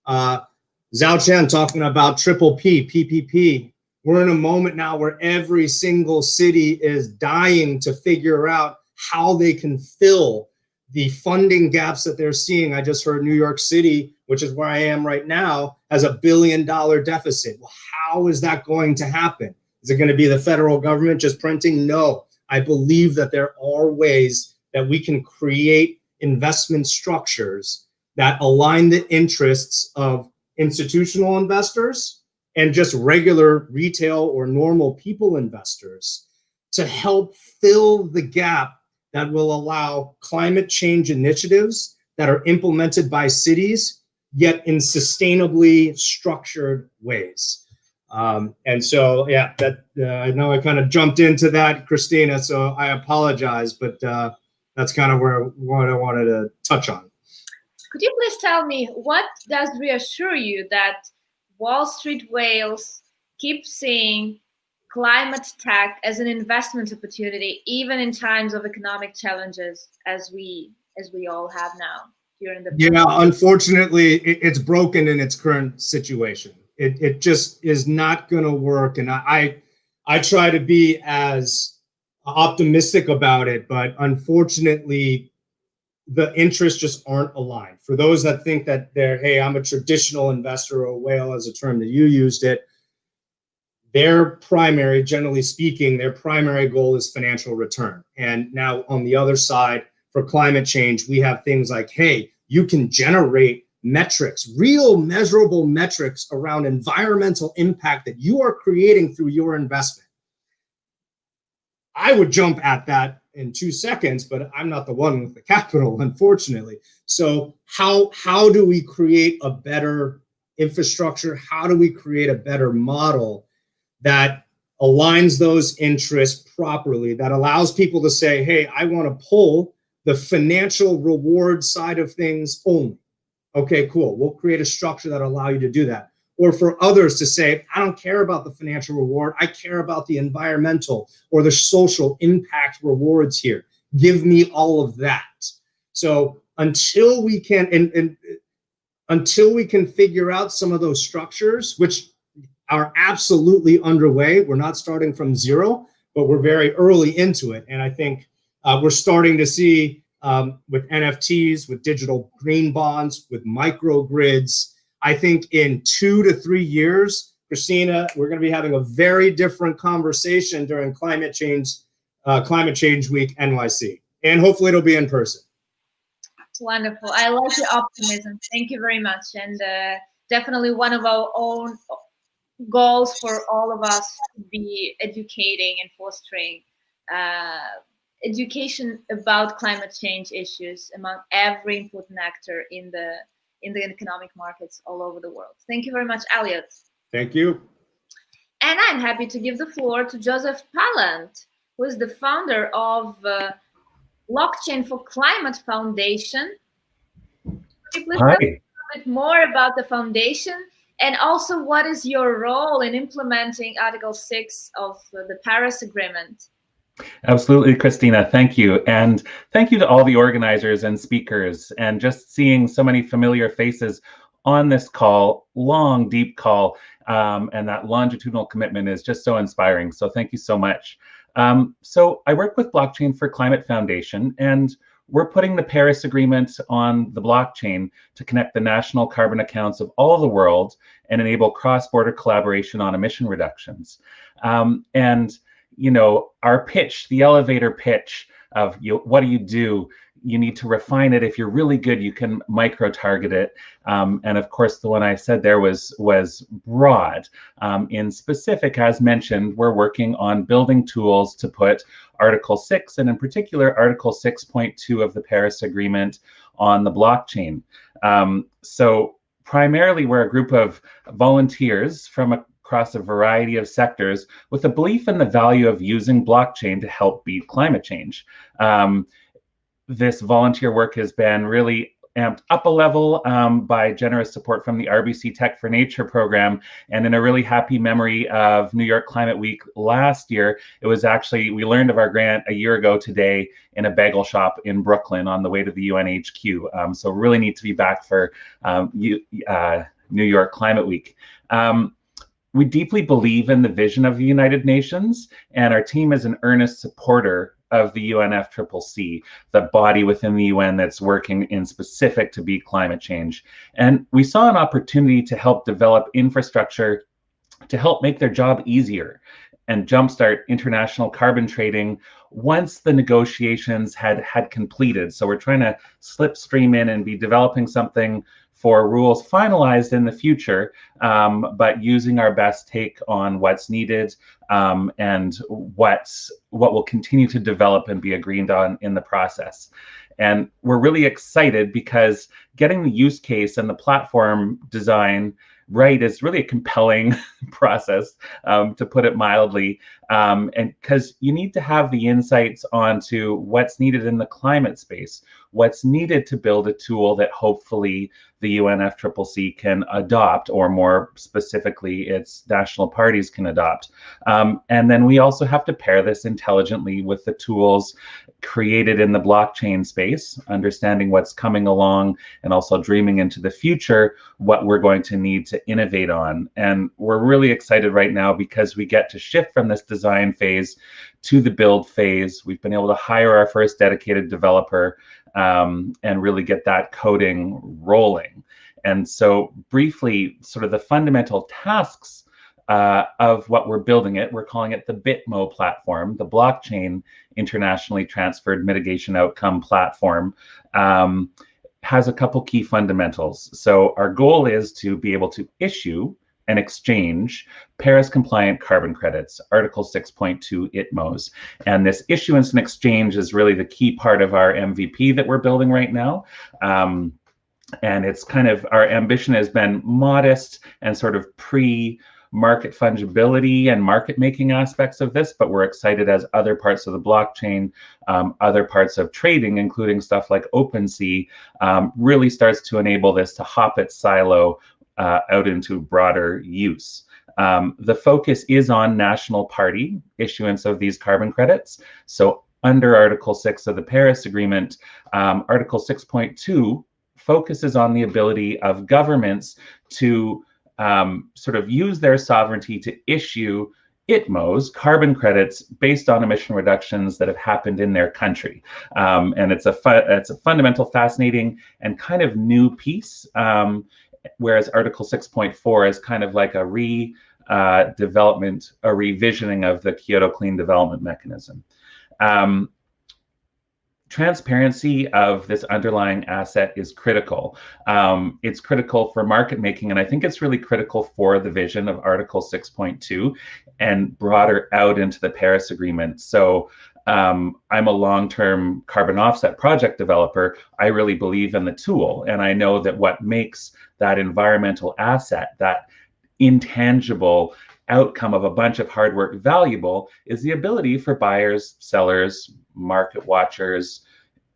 Zhao Chen talking about triple P, PPP. We're in a moment now where every single city is dying to figure out how they can fill the funding gaps that they're seeing. I just heard New York City, which is where I am right now, has $1 billion deficit. Well, how is that going to happen? Is it going to be the federal government just printing? No. I believe that there are ways that we can create investment structures that align the interests of institutional investors and just regular retail or normal people investors to help fill the gap that will allow climate change initiatives that are implemented by cities, yet in sustainably structured ways. And so, yeah, I know I kind of jumped into that, Christina, so I apologize, but that's kind of what I wanted to touch on. Could you please tell me what does reassure you that Wall Street whales keep seeing climate tech as an investment opportunity, even in times of economic challenges, as we all have now during the pandemic? Unfortunately, it's broken in its current situation. It just is not going to work, and I try to be as optimistic about it, but unfortunately, the interests just aren't aligned. For those that think that hey, I'm a traditional investor, or a whale as a term that you used it, generally speaking, their primary goal is financial return. And now on the other side, for climate change, we have things like, hey, you can generate metrics, real measurable metrics around environmental impact that you are creating through your investment. I would jump at that in 2 seconds, but I'm not the one with the capital, unfortunately. So how do we create a better infrastructure? How do we create a better model that aligns those interests properly, that allows people to say, hey, I want to pull the financial reward side of things only. Okay, cool. We'll create a structure that allow you to do that. Or for others to say, I don't care about the financial reward. I care about the environmental or the social impact rewards here. Give me all of that. So until we can, until we can figure out some of those structures, which are absolutely underway. We're not starting from zero, but we're very early into it. And I think We're starting to see with NFTs, with digital green bonds, with microgrids. I think in 2 to 3 years, Christina, we're going to be having a very different conversation during Climate Change Week NYC, and hopefully it'll be in person. Wonderful. I like your optimism. Thank you very much. And definitely one of our own goals for all of us to be educating and fostering education about climate change issues among every important actor in the economic markets all over the world. Thank you very much, Elliot. Thank you. And I'm happy to give the floor to Joseph Pallant, who is the founder of Blockchain for Climate Foundation. Could you please tell us a bit more about the foundation, and also what is your role in implementing Article 6 of the Paris Agreement? Absolutely, Christina. Thank you. And thank you to all the organizers and speakers, and just seeing so many familiar faces on this call, long, deep call, and that longitudinal commitment is just so inspiring. So thank you so much. So I work with Blockchain for Climate Foundation, and we're putting the Paris Agreement on the blockchain to connect the national carbon accounts of all the world and enable cross-border collaboration on emission reductions. And you know, our pitch, the elevator pitch of what do you do? You need to refine it. If you're really good, you can micro-target it. And of course, the one I said there was broad. In specific, as mentioned, we're working on building tools to put Article 6, and in particular, Article 6.2 of the Paris Agreement on the blockchain. So primarily, we're a group of volunteers from across a variety of sectors with a belief in the value of using blockchain to help beat climate change. This volunteer work has been really amped up a level by generous support from the RBC Tech for Nature program. And in a really happy memory of New York Climate Week last year, it was actually, we learned of our grant a year ago today in a bagel shop in Brooklyn on the way to the UN HQ. So really need to be back for New York Climate Week. We deeply believe in the vision of the United Nations, and our team is an earnest supporter of the UNFCCC, the body within the UN that's working in specific to beat climate change. And we saw an opportunity to help develop infrastructure to help make their job easier and jumpstart international carbon trading once the negotiations had completed. So we're trying to slipstream in and be developing something for rules finalized in the future, but using our best take on what's needed and what will continue to develop and be agreed on in the process. And we're really excited because getting the use case and the platform design right is really a compelling process, to put it mildly, and because you need to have the insights onto what's needed in the climate space, what's needed to build a tool that hopefully the UNFCCC can adopt, or more specifically, its national parties can adopt. And then we also have to pair this intelligently with the tools created in the blockchain space, understanding what's coming along and also dreaming into the future, what we're going to need to innovate on. And we're really excited right now because we get to shift from this design phase to the build phase. We've been able to hire our first dedicated developer and really get that coding rolling. And so briefly, sort of the fundamental tasks of what we're building we're calling it the BITMO platform, the Blockchain Internationally Transferred Mitigation Outcome Platform, has a couple key fundamentals. So our goal is to be able to issue and exchange Paris-compliant carbon credits, Article 6.2 ITMOs. And this issuance and exchange is really the key part of our MVP that we're building right now. And it's kind of, our ambition has been modest and sort of pre-market fungibility and market making aspects of this, but we're excited as other parts of the blockchain, other parts of trading, including stuff like OpenSea, really starts to enable this to hop its silo out into broader use. The focus is on national party issuance of these carbon credits. So under Article 6 of the Paris Agreement, Article 6.2 focuses on the ability of governments to sort of use their sovereignty to issue ITMOs, carbon credits based on emission reductions that have happened in their country. And it's a fundamental, fascinating, and kind of new piece, whereas Article 6.4 is kind of like a development, a revisioning of the Kyoto Clean Development Mechanism. Transparency of this underlying asset is critical. It's critical for market making, and I think it's really critical for the vision of Article 6.2 and broader out into the Paris Agreement. So I'm a long-term carbon offset project developer. I really believe in the tool, and I know that what makes that environmental asset, that intangible outcome of a bunch of hard work valuable, is the ability for buyers, sellers, market watchers,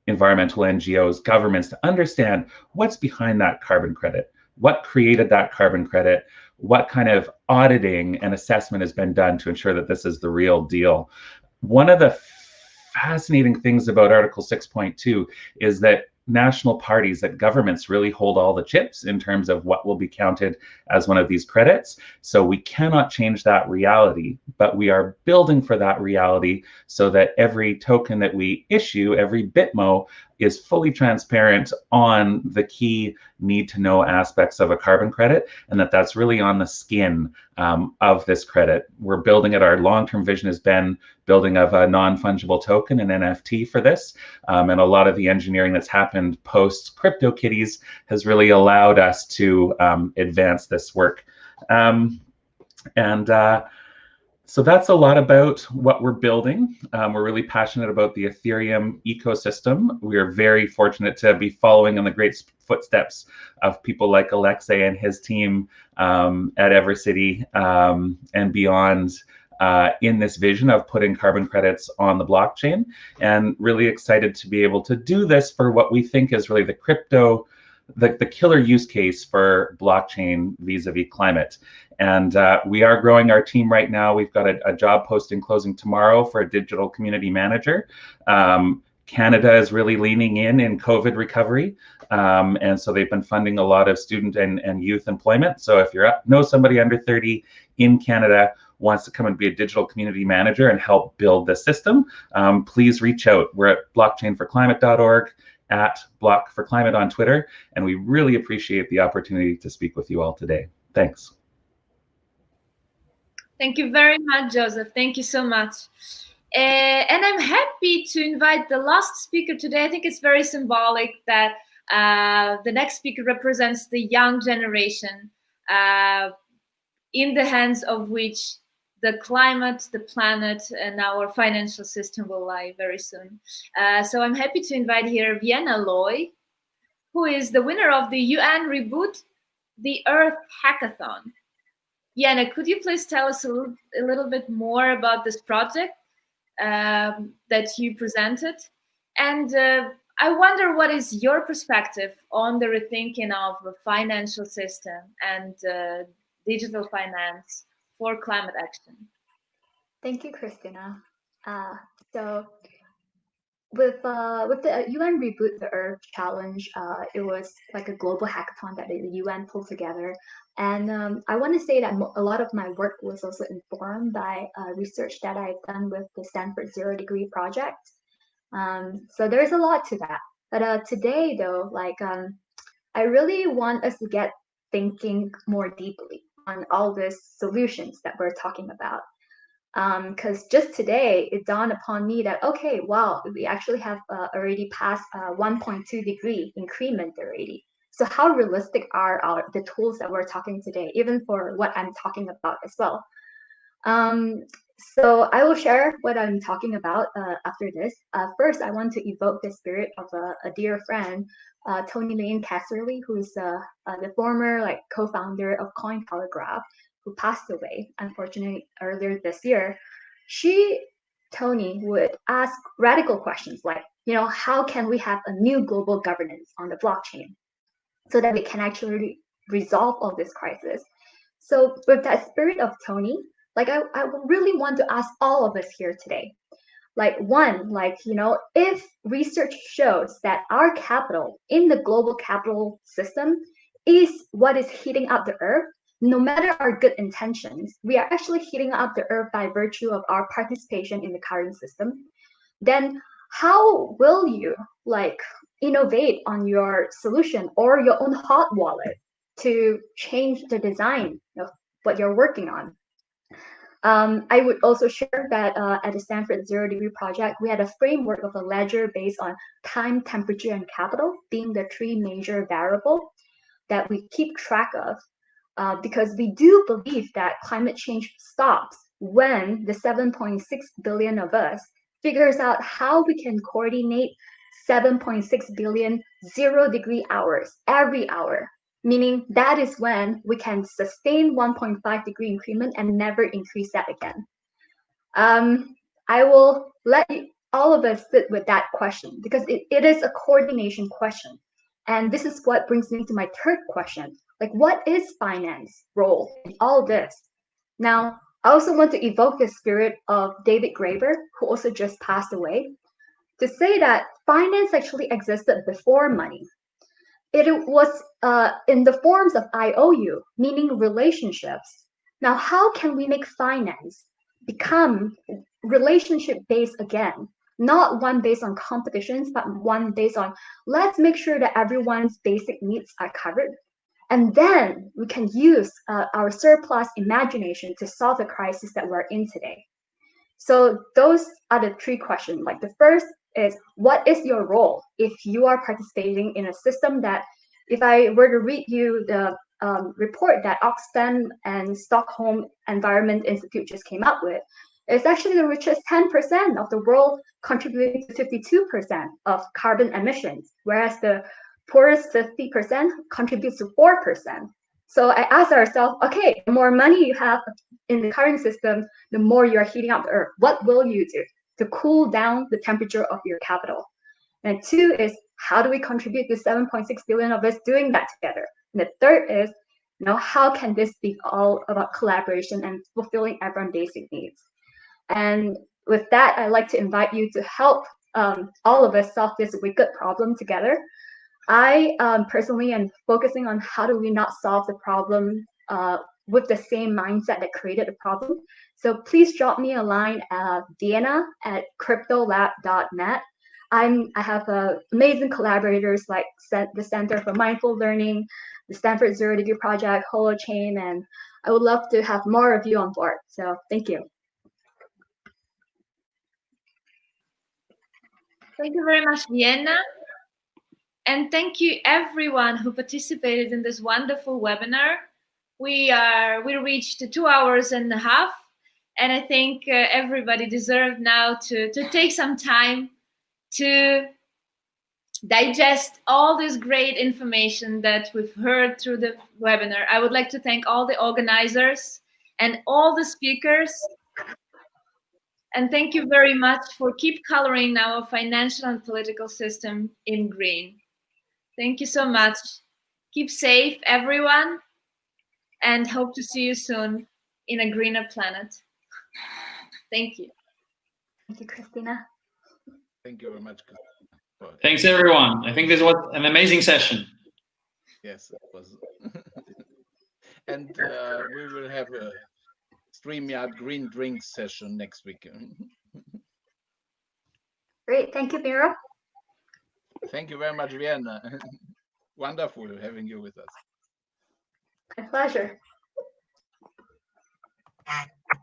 environmental NGOs, governments to understand what's behind that carbon credit, what created that carbon credit, what kind of auditing and assessment has been done to ensure that this is the real deal. One of the fascinating things about Article 6.2 is that national parties, that governments really hold all the chips in terms of what will be counted as one of these credits. So we cannot change that reality, but we are building for that reality so that every token that we issue, every BITMO, is fully transparent on the key need to know aspects of a carbon credit, and that's really on the skin of this credit. We're building it. Our long-term vision has been building of a non-fungible token, an NFT for this, and a lot of the engineering that's happened post CryptoKitties has really allowed us to advance this work. So that's a lot about what we're building. We're really passionate about the Ethereum ecosystem. We are very fortunate to be following in the great footsteps of people like Alexei and his team at Evercity and beyond in this vision of putting carbon credits on the blockchain, and really excited to be able to do this for what we think is really the killer use case for blockchain vis-a-vis climate. And we are growing our team right now. We've got a job posting closing tomorrow for a digital community manager. Canada is really leaning in COVID recovery. And so they've been funding a lot of student and youth employment. So if you know somebody under 30 in Canada wants to come and be a digital community manager and help build the system, please reach out. We're at blockchainforclimate.org, at Block for Climate on Twitter, and we really appreciate the opportunity to speak with you all today. Thanks. Thank you very much, Joseph. Thank you so much. And I'm happy to invite the last speaker today. I think it's very symbolic that the next speaker represents the young generation in the hands of which the climate, the planet, and our financial system will lie very soon. So I'm happy to invite here Vienna Loy, who is the winner of the UN Reboot the Earth Hackathon. Vienna, could you please tell us a little bit more about this project that you presented? And I wonder, what is your perspective on the rethinking of the financial system and digital finance for climate action? Thank you, Christina. So with the UN Reboot the Earth Challenge, it was like a global hackathon that the UN pulled together. And I want to say that a lot of my work was also informed by research that I've done with the Stanford Zero Degree Project. So there's a lot to that. But today, though, I really want us to get thinking more deeply on all these solutions that we're talking about. Because just today, it dawned upon me that, okay, wow, we actually have already passed 1.2 degree increment already. So how realistic are the tools that we're talking today, even for what I'm talking about as well? So I will share what I'm talking about after this. First, I want to evoke the spirit of a dear friend, Tony Lane Casserly, who's the former co-founder of Cointelegraph, who passed away, unfortunately, earlier this year. Tony would ask radical questions like, how can we have a new global governance on the blockchain so that we can actually resolve all this crisis? So with that spirit of Tony, I really want to ask all of us here today, if research shows that our capital in the global capital system is what is heating up the earth, no matter our good intentions, we are actually heating up the earth by virtue of our participation in the current system, then how will you like innovate on your solution or your own hot wallet to change the design of what you're working on? I would also share that at the Stanford Zero Degree Project, we had a framework of a ledger based on time, temperature, and capital being the three major variables that we keep track of, because we do believe that climate change stops when the 7.6 billion of us figures out how we can coordinate 7.6 billion 0 degree hours every hour, meaning that is when we can sustain 1.5 degree increment and never increase that again. I will let all of us sit with that question because it is a coordination question. And this is what brings me to my third question. Like, what is finance role in all this? Now, I also want to evoke the spirit of David Graeber, who also just passed away, to say that finance actually existed before money. It was in the forms of IOU, meaning relationships. Now, how can we make finance become relationship-based again? Not one based on competitions, but one based on let's make sure that everyone's basic needs are covered. And then we can use our surplus imagination to solve the crisis that we're in today. So those are the three questions. Like the first is, what is your role if you are participating in a system that, if I were to read you the report that Oxfam and Stockholm Environment Institute just came up with, it's actually the richest 10% of the world contributing to 52% of carbon emissions, whereas the poorest 50% contributes to 4%. So I asked ourselves, okay, the more money you have in the current system, the more you're heating up the earth. What will you do to cool down the temperature of your capital? And two is, how do we contribute to 7.6 billion of us doing that together? And the third is, how can this be all about collaboration and fulfilling everyone's basic needs? And with that, I'd like to invite you to help all of us solve this wicked problem together. I personally am focusing on how do we not solve the problem with the same mindset that created the problem. So please drop me a line at vienna@cryptolab.net. I have amazing collaborators like the Center for Mindful Learning, the Stanford Zero Degree Project, Holochain, and I would love to have more of you on board. So thank you. Thank you very much, Vienna. And thank you everyone who participated in this wonderful webinar. We reached 2 hours and a half, and I think everybody deserved now to take some time to digest all this great information that we've heard through the webinar. I would like to thank all the organizers and all the speakers. And thank you very much for keep coloring our financial and political system in green. Thank you so much. Keep safe, everyone, and hope to see you soon in a greener planet. Thank you. Thank you, Christina. Thank you very much. Thanks, everyone. I think this was an amazing session. Yes, it was. And we will have a StreamYard Green Drinks session next week. Great. Thank you, Mira. Thank you very much, Vienna. Wonderful having you with us. My pleasure.